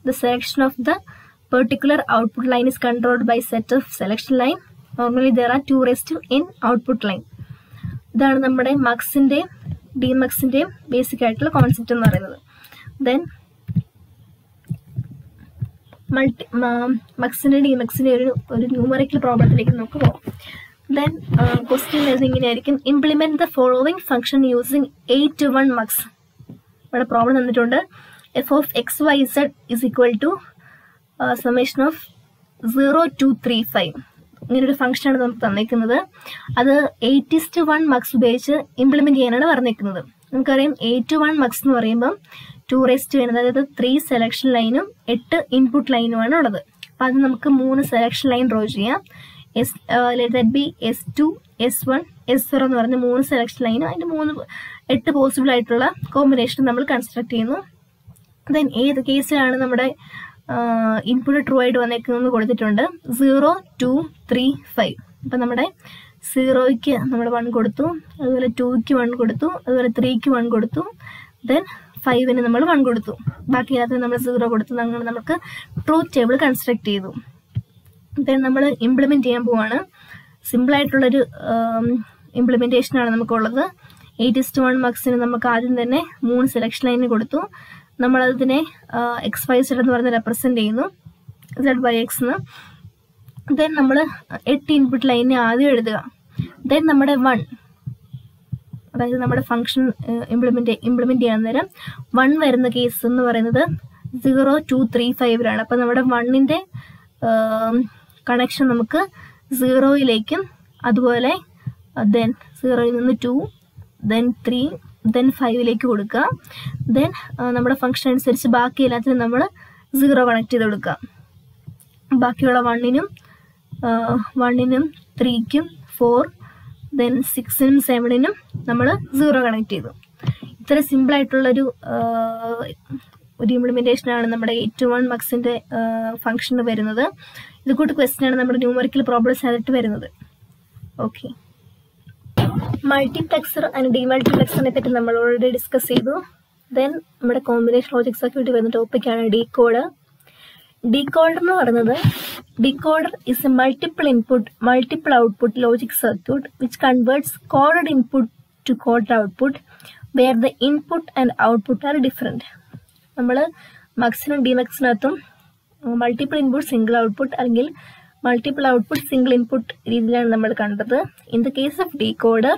The selection of the particular output line is controlled by set of selection line. Normally there are 2n output line. ഇതാണ് നമ്മുടെ മക്സിൻ്റെയും ഡിമക്സിൻ്റെയും basic ആയിട്ടുള്ള concept എന്ന് പറയുന്നത്. Then മക്സിൻ്റെ ഡിമക്സിൻ്റെ ഒരു numerical പ്രോബ്ലത്തിലേക്ക് നമുക്ക് പോകാം. ദെൻ ക്വസ്റ്റ്യൻ ഇങ്ങനെയായിരിക്കും, implement the following function using 8 to 1 mux. ഇവിടെ പ്രോബ്ലം തന്നിട്ടുണ്ട്, F of X Y Z is equal to summation of 0 to 3,5. ഇങ്ങനൊരു ഫംഗ്ഷനാണ് നമുക്ക് തന്നിരിക്കുന്നത്. അത് 8:1 mux ഉപയോഗിച്ച് ഇംപ്ലിമെന്റ് ചെയ്യാനാണ് പറഞ്ഞിരിക്കുന്നത്. നമുക്കറിയാം 8 to 1 mux എന്ന് പറയുമ്പോൾ 2n, അതായത് 3 സെലക്ഷൻ ലൈനും 8 ഇൻപുട്ട് ലൈനുമാണ് ഉള്ളത്. അപ്പം അത് നമുക്ക് 3 സെലക്ഷൻ ലൈൻ ഡ്രോ ചെയ്യാം. S2, S1, S0 എന്ന് പറഞ്ഞ 3 സെലക്ഷൻ ലൈനും അതിൻ്റെ 8 പോസിബിൾ ആയിട്ടുള്ള കോമ്പിനേഷൻ നമ്മൾ കൺസ്ട്രക്ട് ചെയ്യുന്നു. ദെൻ ഏത് കേസിലാണ് നമ്മുടെ ഇൻപുട്ട് ട്രൂ ആയിട്ട് വന്നേക്കുന്നത് കൊടുത്തിട്ടുണ്ട്, 0, 2, 3, 5. അപ്പം നമ്മുടെ 0ക്ക് നമ്മൾ 1 കൊടുത്തു, അതുപോലെ 2ക്ക് 1 കൊടുത്തു, അതുപോലെ 3ക്ക് 1 കൊടുത്തു, ദെൻ 5ന് നമ്മൾ 1 കൊടുത്തു, ബാക്കി എല്ലാത്തിനും നമ്മൾ 0 കൊടുത്തു. അങ്ങനെ നമുക്ക് ട്രൂത്ത് ടേബിൾ കൺസ്ട്രക്ട് ചെയ്തു. ദെൻ നമ്മൾ ഇംപ്ലിമെന്റ് ചെയ്യാൻ പോവാണ്. സിമ്പിളായിട്ടുള്ളൊരു ഇംപ്ലിമെന്റേഷനാണ് നമുക്കുള്ളത്. 8:1 മക്സിന് നമുക്ക് ആദ്യം തന്നെ 3 സെലക്ഷൻ ലൈന് കൊടുത്തു. നമ്മളതിനെ XYZ എന്ന് പറഞ്ഞ് റെപ്രസെന്റ് ചെയ്യുന്നു, ZYX എന്ന്. ദെൻ നമ്മൾ 8 ഇൻപുട്ട് ലൈനിനെ ആദ്യം എഴുതുക. ദെൻ നമ്മുടെ 1, അതായത് നമ്മുടെ ഫംഗ്ഷൻ ഇംപ്ലിമെന്റ് ചെയ്യാൻ നേരം 1 വരുന്ന കേസ് എന്ന് പറയുന്നത് 0, 2, 3, 5 അപ്പം നമ്മുടെ 1ന്റെ കണക്ഷൻ നമുക്ക് 0യിലേക്കും അതുപോലെ ദെൻ 0യിൽ നിന്ന് 2, ദെൻ 3, ദെൻ 5ലേക്ക് കൊടുക്കുക. ദെൻ നമ്മുടെ ഫംഗ്ഷൻ അനുസരിച്ച് ബാക്കി എല്ലാത്തിനും നമ്മൾ 0 കണക്ട് ചെയ്ത് കൊടുക്കുക. ബാക്കിയുള്ള 1നും 3ക്കും 4, ദെൻ 6നും 7നും നമ്മൾ 0 കണക്ട് ചെയ്തു. ഇത്ര സിമ്പിളായിട്ടുള്ളൊരു ഇംപ്ലിമെന്റേഷനാണ് നമ്മുടെ 8 to 1 മക്സിന്റെ ഫംഗ്ഷന് വരുന്നത്. ഇത് കൂട്ട് ക്വസ്റ്റ്യൻ ആണ് നമ്മുടെ ന്യൂമറിക്കൽ പ്രോബ്ലംസ് ആയിട്ട് വരുന്നത്. ഓക്കെ, മൾട്ടിപ്ലെക്സർ ആൻഡ് ഡിമൾട്ടിപ്ലെക്സറിനെ പറ്റി നമ്മൾ ഓൾറെഡി ഡിസ്കസ് ചെയ്തു. ദെൻ നമ്മുടെ കോമ്പിനേഷൻ ലോജിക് സർക്യൂട്ട് വരുന്ന ടോപ്പിക്കാണ് ഡീകോഡർ. ഡീകോഡർ എന്ന് പറയുന്നത്, decoder is a multiple input multiple output logic circuit which converts coded input to coded output where the input and output are different. നമ്മൾ മക്സിനും ഡിമക്സിനകത്തും multiple input single output അല്ലെങ്കിൽ multiple output single input രീതിയിലാണ് നമ്മൾ കണ്ടത്. In the case of decoder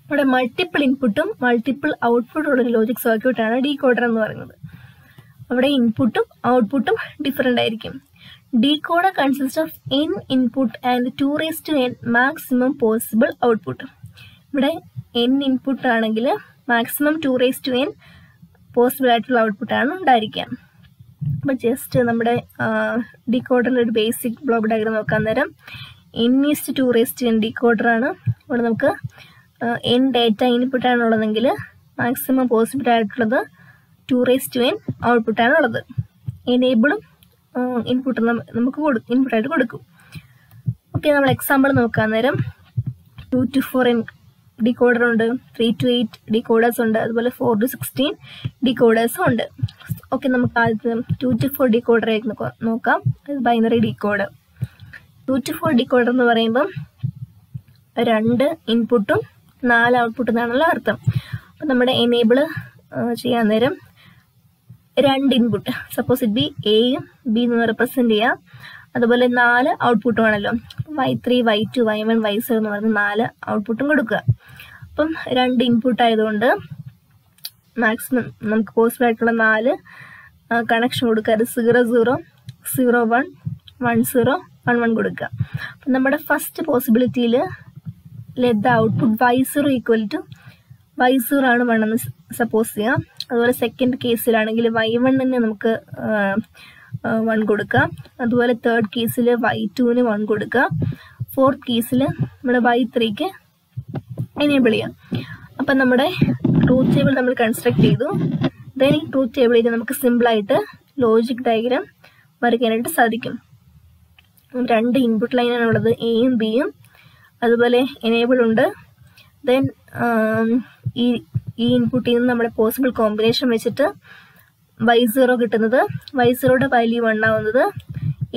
ഇവിടെ multiple ഇൻപുട്ടും multiple ഔട്ട്പുട്ടും ഉള്ള ലോജിക് സർക്യൂട്ടാണ് ഡീകോഡർ എന്ന് പറയുന്നത്. അവിടെ ഇൻപുട്ടും ഔട്ട്പുട്ടും ഡിഫറെൻ്റ് ആയിരിക്കും. Decoder consist of n input and 2n maximum possible output. ഇവിടെ n ഇൻപുട്ട് ആണെങ്കിൽ മാക്സിമം 2n പോസിബിൾ ആയിട്ടുള്ള ഔട്ട്പുട്ടാണ് ഉണ്ടായിരിക്കുക. അപ്പം ജസ്റ്റ് നമ്മുടെ ഡീകോഡറിൻ്റെ ഒരു ബേസിക് ബ്ലോക്ക് ഡയഗ്രാം നോക്കാൻ നേരം n:2n ഡീകോഡറാണ്. ഇവിടെ നമുക്ക് n ഡേറ്റ ഇൻപുട്ടാണ് ഉള്ളതെങ്കിൽ മാക്സിമം പോസിബിൾ ആയിട്ടുള്ളത് 2n ഔട്ട്പുട്ടാണ് ഉള്ളത്. എനേബിളും ഇൻപുട്ട് നമുക്ക് ഇൻപുട്ടായിട്ട് കൊടുക്കും. ഓക്കെ, നമ്മൾ എക്സാമ്പിൾ നോക്കാൻ നേരം 2 to 4n ഡീകോഡർ ഉണ്ട്, 3 to 8 ഡീകോഡേഴ്സ് ഉണ്ട്, അതുപോലെ 4 to 16 ഡീകോഡേഴ്സും ഉണ്ട്. ഓക്കെ, നമുക്ക് ആദ്യം 2 to 4 ഡീകോഡറായിട്ട് നോക്കാം. Binary decoder. 2 to 4 ഡീകോഡർ എന്ന് പറയുമ്പം 2 ഇൻപുട്ടും 4 ഔട്ട്പുട്ടും എന്നാണല്ലോ അർത്ഥം. അപ്പം നമ്മുടെ എനേബിള് ചെയ്യാൻ നേരം 2 ഇൻപുട്ട്, സപ്പോസ് ഇറ്റ് ബി എയും ബി എന്ന് റെപ്രസെന്റ് ചെയ്യാം, അതുപോലെ 4 ഔട്ട്പുട്ടും ആണല്ലോ. Y3, Y2, Y1, Y0 എന്ന് പറഞ്ഞ് 4 ഔട്ട്പുട്ടും കൊടുക്കുക. അപ്പം 2 ഇൻപുട്ട് ആയതുകൊണ്ട് മാക്സിമം നമുക്ക് പോസിബിൾ ആയിട്ടുള്ള 4 കണക്ഷൻ കൊടുക്കുക. അത് 0, 0, 0, 1, 1, 0, 1, 1 കൊടുക്കുക. അപ്പം നമ്മുടെ ഫസ്റ്റ് പോസിബിലിറ്റിയിൽ let the output Y0 equal to Y0 ആണ് 1 എന്ന് സപ്പോസ് ചെയ്യാം. അതുപോലെ സെക്കൻഡ് കേസിലാണെങ്കിൽ Y1ന് നമുക്ക് 1 കൊടുക്കാം. അതുപോലെ തേർഡ് കേസിൽ Y2ന് 1 കൊടുക്കുക. ഫോർത്ത് കേസിൽ നമ്മുടെ Y3ക്ക് എനേബിൾ ചെയ്യാം. അപ്പം നമ്മുടെ ട്രൂത്ത് ടേബിൾ നമ്മൾ കൺസ്ട്രക്ട് ചെയ്തു. ദെൻ ഈ ട്രൂത്ത് ടേബിളിൽ നമുക്ക് സിമ്പിളായിട്ട് ലോജിക് ഡയഗ്രാം വരയ്ക്കാനായിട്ട് സാധിക്കും. 2 ഇൻപുട്ട് ലൈനാണ് ഉള്ളത്, എയും ബിയും, അതുപോലെ എനേബിൾ ഉണ്ട്. ദെൻ ഈ ഇൻപുട്ടിൽ നിന്ന് നമ്മുടെ പോസിബിൾ കോമ്പിനേഷൻ വെച്ചിട്ട് Y0 കിട്ടുന്നത്, Y0യുടെ വാല്യൂ 1 ആവുന്നത്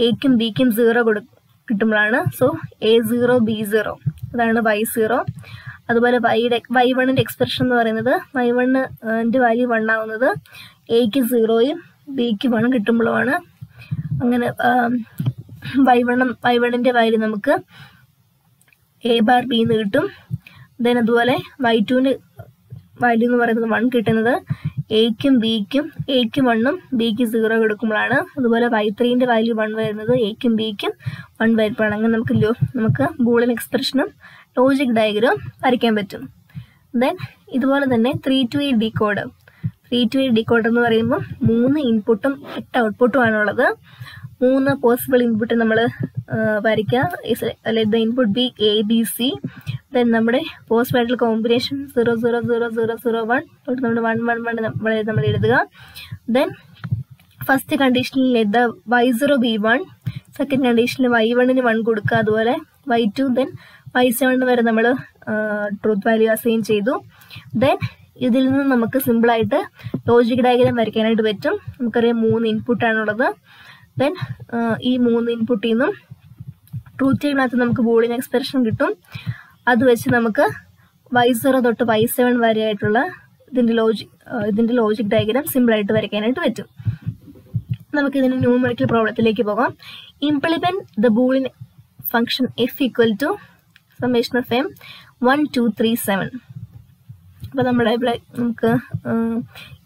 എക്കും ബിക്കും 0 കിട്ടുമ്പോഴാണ്. സോ A0, B0 അതാണ് Y0. അതുപോലെ Y1ന്റെ എക്സ്പ്രഷൻ എന്ന് പറയുന്നത് Y1ന്റെ വാല്യൂ 1 ആവുന്നത് എക്ക് 0യും ബിക്ക് 1 കിട്ടുമ്പോഴുമാണ്. അങ്ങനെ Y1ന്റെ വാല്യൂ നമുക്ക് എ ബാർ ബി എന്ന് കിട്ടും. ദെൻ അതുപോലെ y2ന് വാല്യൂ എന്ന് പറയുന്നത് 1 കിട്ടുന്നത് എയ്ക്കും 1ഉം ബിക്ക് 0 കൊടുക്കുമ്പോഴാണ്. അതുപോലെ y3ന്റെ വാല്യൂ 1 വരുന്നത് എയ്ക്കും ബിക്കും 1 വരുമ്പോഴാണ്. അങ്ങനെ നമുക്ക് ബൂളിയൻ എക്സ്പ്രഷനും ലോജിക് ഡയഗ്രം വരയ്ക്കാൻ പറ്റും. ദെൻ ഇതുപോലെ തന്നെ 3-to-8 ഡീകോഡ്. 3-to-8 ഡീകോഡർ എന്ന് പറയുമ്പോൾ 3 ഇൻപുട്ടും 8 ഔട്ട്പുട്ടും ആണുള്ളത്. 3 പോസിബിൾ ഇൻപുട്ട് നമ്മൾ വരയ്ക്കുക. Let the input B A B C. Then നമ്മുടെ പോസിബിൾ ആയിട്ടുള്ള കോമ്പിനേഷൻ 0 0 0 0 0 1 തൊട്ട് നമ്മൾ 1 1 1 നമ്മൾ എഴുതുക. ദെൻ ഫസ്റ്റ് കണ്ടീഷനിൽ let the y0 B 1. Second കണ്ടീഷനിൽ y1ന് 1 കൊടുക്കുക. അതുപോലെ y2 ദെൻ y7 വരെ നമ്മൾ ട്രൂത്ത് വാല്യൂ അസൈൻ ചെയ്തു. ദെൻ ഇതിൽ നിന്ന് നമുക്ക് സിമ്പിളായിട്ട് ലോജിക് ഡയഗ്രാം വരയ്ക്കാനായിട്ട് പറ്റും. നമുക്കറിയാം 3 ഇൻപുട്ടാണുള്ളത്. ദെൻ ഈ 3 ഇൻപുട്ടിൽ നിന്നും ട്രൂത്ത് ടേബിളിനകത്ത് നമുക്ക് ബൂളിയൻ എക്സ്പ്രഷൻ കിട്ടും. അത് വെച്ച് നമുക്ക് y0 തൊട്ട് y7 വരെ ആയിട്ടുള്ള ഇതിന്റെ ലോജിക് ഡയഗ്രാം സിമ്പിളായിട്ട് വരയ്ക്കാനായിട്ട് പറ്റും. നമുക്ക് ഇതിന്റെ ന്യൂമറിക്കൽ പ്രോബ്ലത്തിലേക്ക് പോകാം. Implement the Boolean function f equal to summation of m 1 2 3 7. അപ്പോൾ നമ്മുടെ ഇവിടെ നമുക്ക്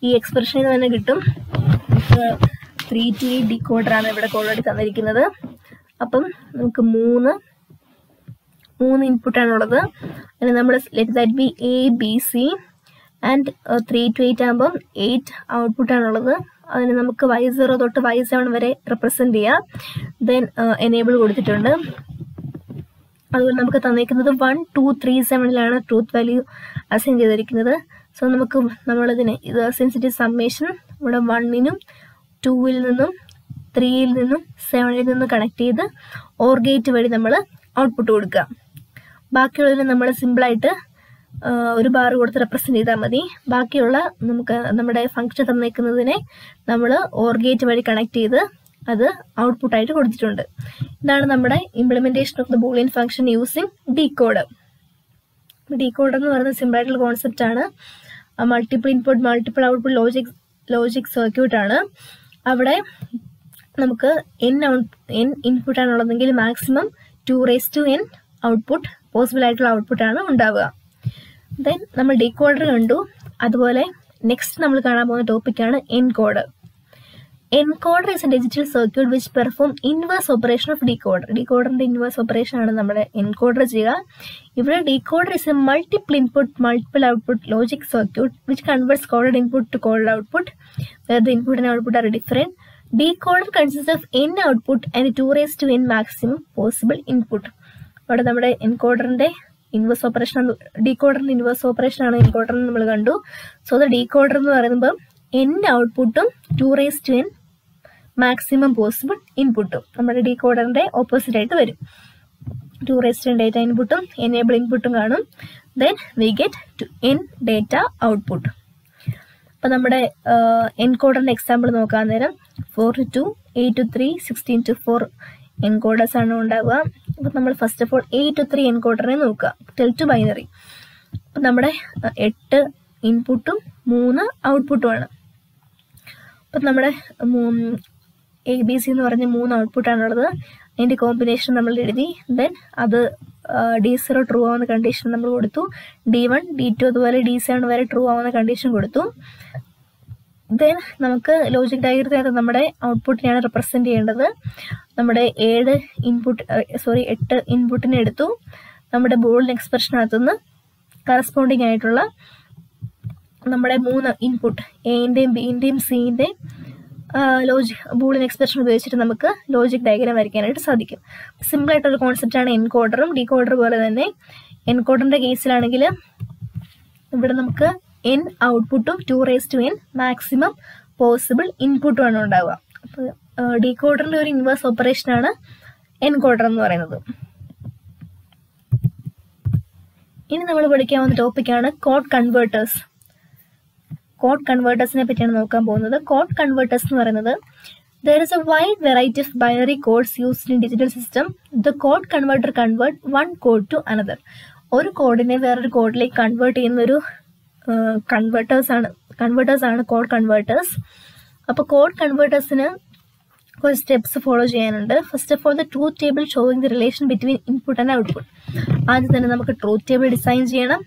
ഈ എക്സ്പ്രഷനിൽ തന്നെ കിട്ടും. 3-to-8 ഡീകോഡറാണ് ഇവിടെ ഓൾറെഡി തന്നിരിക്കുന്നത്. അപ്പം നമുക്ക് 3 ഇൻപുട്ടാണുള്ളത്. അതിന് നമ്മൾ let that be A B C and 3-to-8 ആകുമ്പം 8 ഔട്ട്പുട്ടാണുള്ളത്. അതിന് നമുക്ക് y0 തൊട്ട് y7 വരെ റെപ്രസെൻറ്റ് ചെയ്യാം. ദെൻ എനേബിൾ കൊടുത്തിട്ടുണ്ട്. അതുപോലെ നമുക്ക് തന്നിരിക്കുന്നത് 1 2 3 7ലാണ് ട്രൂത്ത് വാല്യൂ അസൈൻ ചെയ്തിരിക്കുന്നത്. സോ നമ്മളിതിനെ ഇത് സെൻസിറ്റീവ് സമ്മേഷൻ ഇവിടെ 1നും 2ൽ നിന്നും 3ൽ നിന്നും 7ൽ നിന്നും കണക്ട് ചെയ്ത് ഓർ ഗേറ്റ് വഴി നമ്മൾ ഔട്ട്പുട്ട് കൊടുക്കുക. ബാക്കിയുള്ളതിന് നമ്മൾ സിമ്പിളായിട്ട് ഒരു ബാർ കൊടുത്ത് റെപ്രസെൻറ്റ് ചെയ്താൽ മതി. ബാക്കിയുള്ള നമുക്ക് നമ്മുടെ ഫംഗ്ഷൻ തന്നേക്കുന്നതിനെ നമ്മൾ ഓർ ഗേറ്റ് വഴി കണക്ട് ചെയ്ത് അത് ഔട്ട്പുട്ടായിട്ട് കൊടുത്തിട്ടുണ്ട്. ഇതാണ് നമ്മുടെ implementation of the Boolean function using decoder. Decoder എന്ന് പറയുന്നത് സിമ്പിളായിട്ടുള്ള കോൺസെപ്റ്റ് ആണ്. Multiple input multiple output logic circuit ആണ്. അവിടെ നമുക്ക് n ഇൻപുട്ടാണുള്ളതെങ്കിൽ മാക്സിമം 2n ഔട്ട്പുട്ട് പോസിബിൾ ആയിട്ടുള്ള ഔട്ട്പുട്ടാണ് ഉണ്ടാവുക. ദെൻ നമ്മൾ ഡീകോഡർ കണ്ടു. അതുപോലെ നെക്സ്റ്റ് നമ്മൾ കാണാൻ പോകുന്ന ടോപ്പിക്കാണ് encoder. Encoder is a digital circuit which perform inverse operation of decoder. Decoderന്റെ ഇൻവേഴ്സ് ഓപ്പറേഷൻ ആണ് നമ്മുടെ എൻകോഡർ ചെയ്യുക. ഇവിടെ decoder is a multiple input, multiple output logic circuit which converts coded input to coded output, where the input and output are different. Decoder consists of n output and 2n maximum possible input. അവിടെ നമ്മുടെ എൻകോഡറിന്റെ inverse operation, ഡീകോഡറിന്റെ inverse operation ആണ് encoder നമ്മൾ കണ്ടു. So the decoder എന്ന് പറയുമ്പോൾ n ഔട്ട്പുട്ടും 2n maximum possible ഇൻപുട്ടും നമ്മുടെ ഡീകോഡറിന്റെ ഓപ്പോസിറ്റ് ആയിട്ട് വരും. 2n ഡേറ്റ ഇൻപുട്ടും എനേബിൾ ഇൻപുട്ടും കാണും. Then we get n data output. അപ്പം നമ്മുടെ എൻകോഡറിന്റെ എക്സാമ്പിൾ നോക്കാൻ നേരം 4 to 2, 8 to 3, 16 to 4 എൻകോഡേഴ്സ് ആണ് ഉണ്ടാവുക. അപ്പം നമ്മൾ ഫസ്റ്റ് ഓഫ് ഓൾ 8 to 3 എൻകോഡറിനെ നോക്കുക. Tell to binary. അപ്പം നമ്മുടെ 8 ഇൻപുട്ടും 3 ഔട്ട്പുട്ടുമാണ്. അപ്പം നമ്മുടെ ABC എന്ന് പറഞ്ഞ 3 ഔട്ട്പുട്ടാണുള്ളത്. അതിൻ്റെ കോമ്പിനേഷൻ നമ്മൾ എഴുതി. ദെൻ അത് D0 ട്രൂ ആവുന്ന കണ്ടീഷൻ നമ്മൾ കൊടുത്തു. D1 D2 അതുപോലെ D7 വരെ ട്രൂ ആവുന്ന കണ്ടീഷൻ കൊടുത്തു. ദെൻ നമുക്ക് ലോജിക് ഡയഗ്രത്തിനകത്ത് നമ്മുടെ ഔട്ട്പുട്ടിനെയാണ് റെപ്രസെൻറ്റ് ചെയ്യേണ്ടത്. നമ്മുടെ 8 ഇൻപുട്ടിനെ എടുത്തു. നമ്മുടെ ബൂളിയൻ എക്സ്പ്രഷനകത്തുനിന്ന് കറസ്പോണ്ടിങ് ആയിട്ടുള്ള നമ്മുടെ 3 ഇൻപുട്ട് എൻ്റെയും ബിൻ്റെയും സിൻ്റെയും ബൂളിയൻ എക്സ്പ്രഷൻ ഉപയോഗിച്ചിട്ട് നമുക്ക് ലോജിക് ഡയഗ്രാം വരയ്ക്കാനായിട്ട് സാധിക്കും. സിമ്പിളായിട്ടുള്ള കോൺസെപ്റ്റാണ് എൻകോഡറും. ഡീകോഡർ പോലെ തന്നെ എൻകോഡറിൻ്റെ കേസിലാണെങ്കിൽ ഇവിടെ നമുക്ക് n ഔട്ട്പുട്ടും 2n മാക്സിമം പോസിബിൾ ഇൻപുട്ടും ആണ് ഉണ്ടാവുക. അപ്പോൾ ഡീകോഡറിൻ്റെ ഒരു ഇൻവേഴ്സ് ഓപ്പറേഷനാണ് എൻകോഡർ എന്ന് പറയുന്നത്. ഇനി നമ്മൾ പഠിക്കാൻ പോകുന്ന ടോപ്പിക്കാണ് കോഡ് കൺവേർട്ടേഴ്സ്. കോഡ് കൺവേർട്ടേഴ്സിനെ പറ്റിയാണ് നോക്കാൻ പോകുന്നത്. കോഡ് കൺവേർട്ടേഴ്സ് എന്ന് പറയുന്നത് there is a wide variety of binary codes used in digital system. The code converter convert one code to another. ഒരു കോഡിനെ വേറൊരു കോഡിലേക്ക് കൺവേർട്ട് ചെയ്യുന്നൊരു കൺവേർട്ടേഴ്സ് ആണ് കോഡ് കൺവേർട്ടേഴ്സ്. അപ്പോൾ കോഡ് കൺവേർട്ടേഴ്സിന് കുറച്ച് സ്റ്റെപ്സ് ഫോളോ ചെയ്യാനുണ്ട്. First of all the truth table showing the relation between input and output. ആദ്യം തന്നെ നമുക്ക് ട്രൂത്ത് ടേബിൾ ഡിസൈൻ ചെയ്യണം.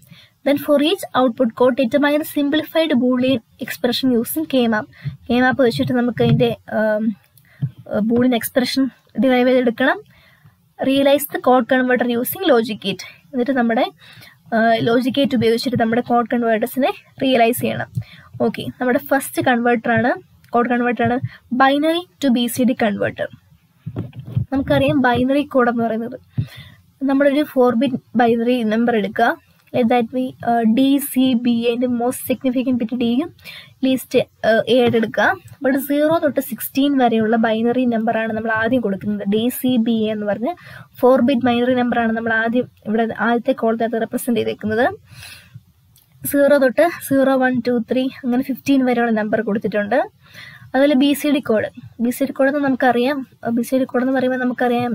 Then for each output code determine a simplified boolean expression using K-map. K-map വെച്ചിട്ട് നമുക്ക് അതിന്റെ Boolean expression derive ചെയ്തെടുക്കണം. Realise the code converter using logic gate. എന്നിട്ട് നമ്മുടെ ലോജിക് ഗേറ്റ് ഉപയോഗിച്ചിട്ട് നമ്മുടെ കോഡ് കൺവേർട്ടേഴ്സിനെ റിയലൈസ് ചെയ്യണം. ഓക്കെ, നമ്മുടെ ഫസ്റ്റ് കോഡ് കൺവേർട്ടറാണ് ബൈനറി ടു BCD കൺവേർട്ടർ. നമുക്കറിയാം ബൈനറി കോഡ് എന്ന് പറയുന്നത് നമ്മളൊരു 4-bit ബൈനറി നമ്പർ എടുക്കുക. Let that be DCBA ന്റെ മോസ്റ്റ് സിഗ്നിഫിക്കൻറ്റ് ബിറ്റ് ഡിയും ലീസ്റ്റ് എ എടുക്കുക. ബട്ട് 0 തൊട്ട് 16 വരെയുള്ള ബൈനറി നമ്പറാണ് നമ്മൾ ആദ്യം കൊടുക്കുന്നത്. DCBA എന്ന് പറഞ്ഞ് 4-bit ബൈനറി നമ്പറാണ് നമ്മൾ ആദ്യം ഇവിടെ ആദ്യത്തെ കോളത്തിനകത്ത് റെപ്രസെന്റ് ചെയ്തേക്കുന്നത്. 0 തൊട്ട് 0, 1, 2, 3 അങ്ങനെ 15 വരെയുള്ള നമ്പർ കൊടുത്തിട്ടുണ്ട്. അതുപോലെ BCD കോഡ് എന്ന് നമുക്കറിയാം. BCD കോഡ് എന്ന് പറയുമ്പോൾ നമുക്കറിയാം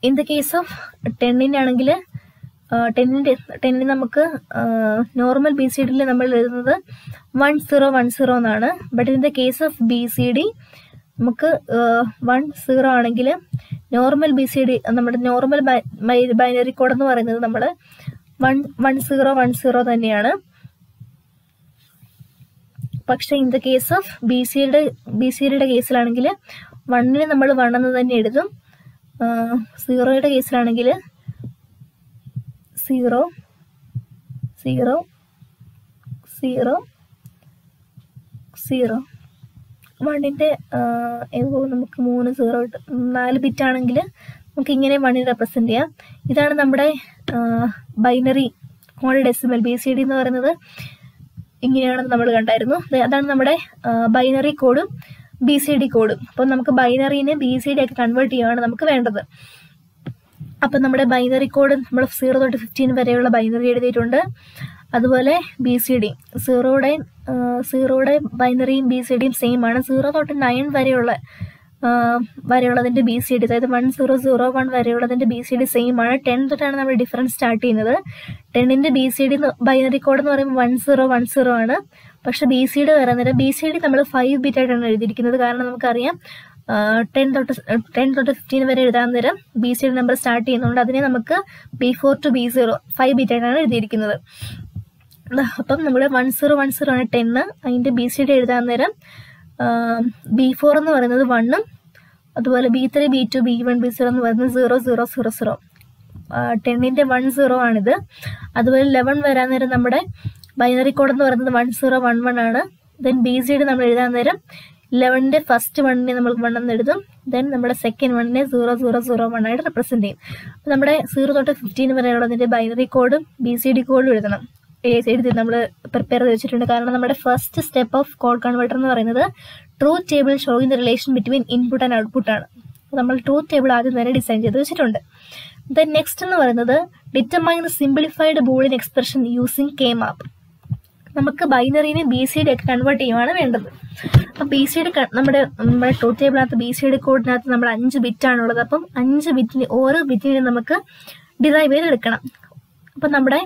ഇൻ ദ കേസ് ഓഫ് 10 ആണെങ്കിൽ 10 നമുക്ക് നോർമൽ BCDയിൽ നമ്മൾ എഴുതുന്നത് 1010 എന്നാണ്. But in the case of BCD നമുക്ക് 10 ആണെങ്കിൽ നോർമൽ BCD നമ്മുടെ നോർമൽ ബൈനറി കോഡ് എന്ന് പറയുന്നത് നമ്മൾ 1010 തന്നെയാണ്. പക്ഷെ ഇൻ ദ കേസ് ഓഫ് BCDയുടെ കേസിലാണെങ്കിൽ 1ന് നമ്മൾ 1 എന്ന് തന്നെ എഴുതും. 0യുടെ കേസിലാണെങ്കിൽ 0 0 0 0 1ന്റെ നമുക്ക് 3 0 4 ബിറ്റ് ആണെങ്കിൽ നമുക്ക് ഇങ്ങനെ 1നെ റെപ്രസെന്റ് ചെയ്യാം. ഇതാണ് നമ്മുടെ ബൈനറി കോഡ് ഡെസിമൽ. BCD എന്ന് പറയുന്നത് ഇങ്ങനെയാണെന്ന് നമ്മൾ കണ്ടായിരുന്നു. അതാണ് നമ്മുടെ ബൈനറി കോഡും BCD കോഡും. അപ്പം നമുക്ക് ബൈനറിനെ BCD ഒക്കെ കൺവേർട്ട് ചെയ്യുകയാണ് നമുക്ക് വേണ്ടത്. അപ്പം നമ്മുടെ ബൈനറി കോഡ് നമ്മൾ 0 തൊട്ട് 15 വരെയുള്ള ബൈനറി എഴുതിയിട്ടുണ്ട്. അതുപോലെ BCD 0യുടെ ബൈനറിയും BCDയും സെയിം ആണ്. 0 തൊട്ട് 9 വരെയുള്ളതിന്റെ BCD, അതായത് 1001 വരെയുള്ളതിന്റെ BCD സെയിം ആണ്. 10 തൊട്ടാണ് നമ്മൾ ഡിഫറൻസ് സ്റ്റാർട്ട് ചെയ്യുന്നത്. 10ന്റെ BCD ബൈനറി കോഡ് എന്ന് പറയുമ്പോൾ 1010 ആണ്. പക്ഷെ BCD പറയുന്നത് BCD നമ്മൾ 5 ബിറ്റ് ആയിട്ടാണ് എഴുതിയിരിക്കുന്നത്. കാരണം നമുക്കറിയാം 10 തൊട്ട് 15 വരെ എഴുതാൻ നേരം BCD നമ്പർ സ്റ്റാർട്ട് ചെയ്യുന്നുണ്ട്. അതിനെ നമുക്ക് B4 to B0 5 ബിറ്റ് ആയിട്ടാണ് എഴുതിയിരിക്കുന്നത്. അപ്പം നമ്മുടെ 1010 ആണ് 10. അതിന്റെ BCD എഴുതാൻ നേരം B4 എന്ന് പറയുന്നത് 1ഉം അതുപോലെ B3, B2, B1, B0 എന്ന് പറയുന്നത് 0000. 10ന്റെ 10 ആണിത്. അതുപോലെ 11 വരാൻ നേരം നമ്മുടെ ബൈനറി കോഡ് എന്ന് പറയുന്നത് 1011 ആണ്. ദെൻ BCD നമ്മൾ എഴുതാൻ നേരം 11ന്റെ ഫസ്റ്റ് 1നെ നമ്മൾ 1 എന്ന് എഴുതും. ദെൻ നമ്മുടെ സെക്കൻഡ് 1നെ 0001 ആയിട്ട് റെപ്രസെന്റ് ചെയ്യും. അപ്പം നമ്മുടെ 0 തൊട്ട് 15 വരെയുള്ളതിന്റെ ബൈനറി കോഡും BCD കോഡും എഴുതി നമ്മൾ പ്രിപ്പയർ ചെയ്ത് വെച്ചിട്ടുണ്ട്. കാരണം നമ്മുടെ first step of code converter എന്ന് പറയുന്നത് truth table showing the relation between input and output ആണ്. നമ്മൾ ട്രൂത്ത് ടേബിൾ ആദ്യം തന്നെ ഡിസൈൻ ചെയ്ത് വെച്ചിട്ടുണ്ട്. ദെൻ നെക്സ്റ്റ് എന്ന് പറയുന്നത് determine the simplified Boolean expression using K-map. നമുക്ക് ബൈനറിനെ BCD ഒക്കെ കൺവേർട്ട് ചെയ്യുകയാണ് വേണ്ടത്. അപ്പം BCD നമ്മുടെ ട്രൂത്ത് ടേബിളിനകത്ത് BCD കോഡിനകത്ത് നമ്മൾ 5 ബിറ്റാണുള്ളത്. അപ്പം 5 ബിറ്റിന് ഓരോ ബിറ്റിനും നമുക്ക് ഡിറൈവ് ചെയ്തെടുക്കണം. അപ്പം നമ്മുടെ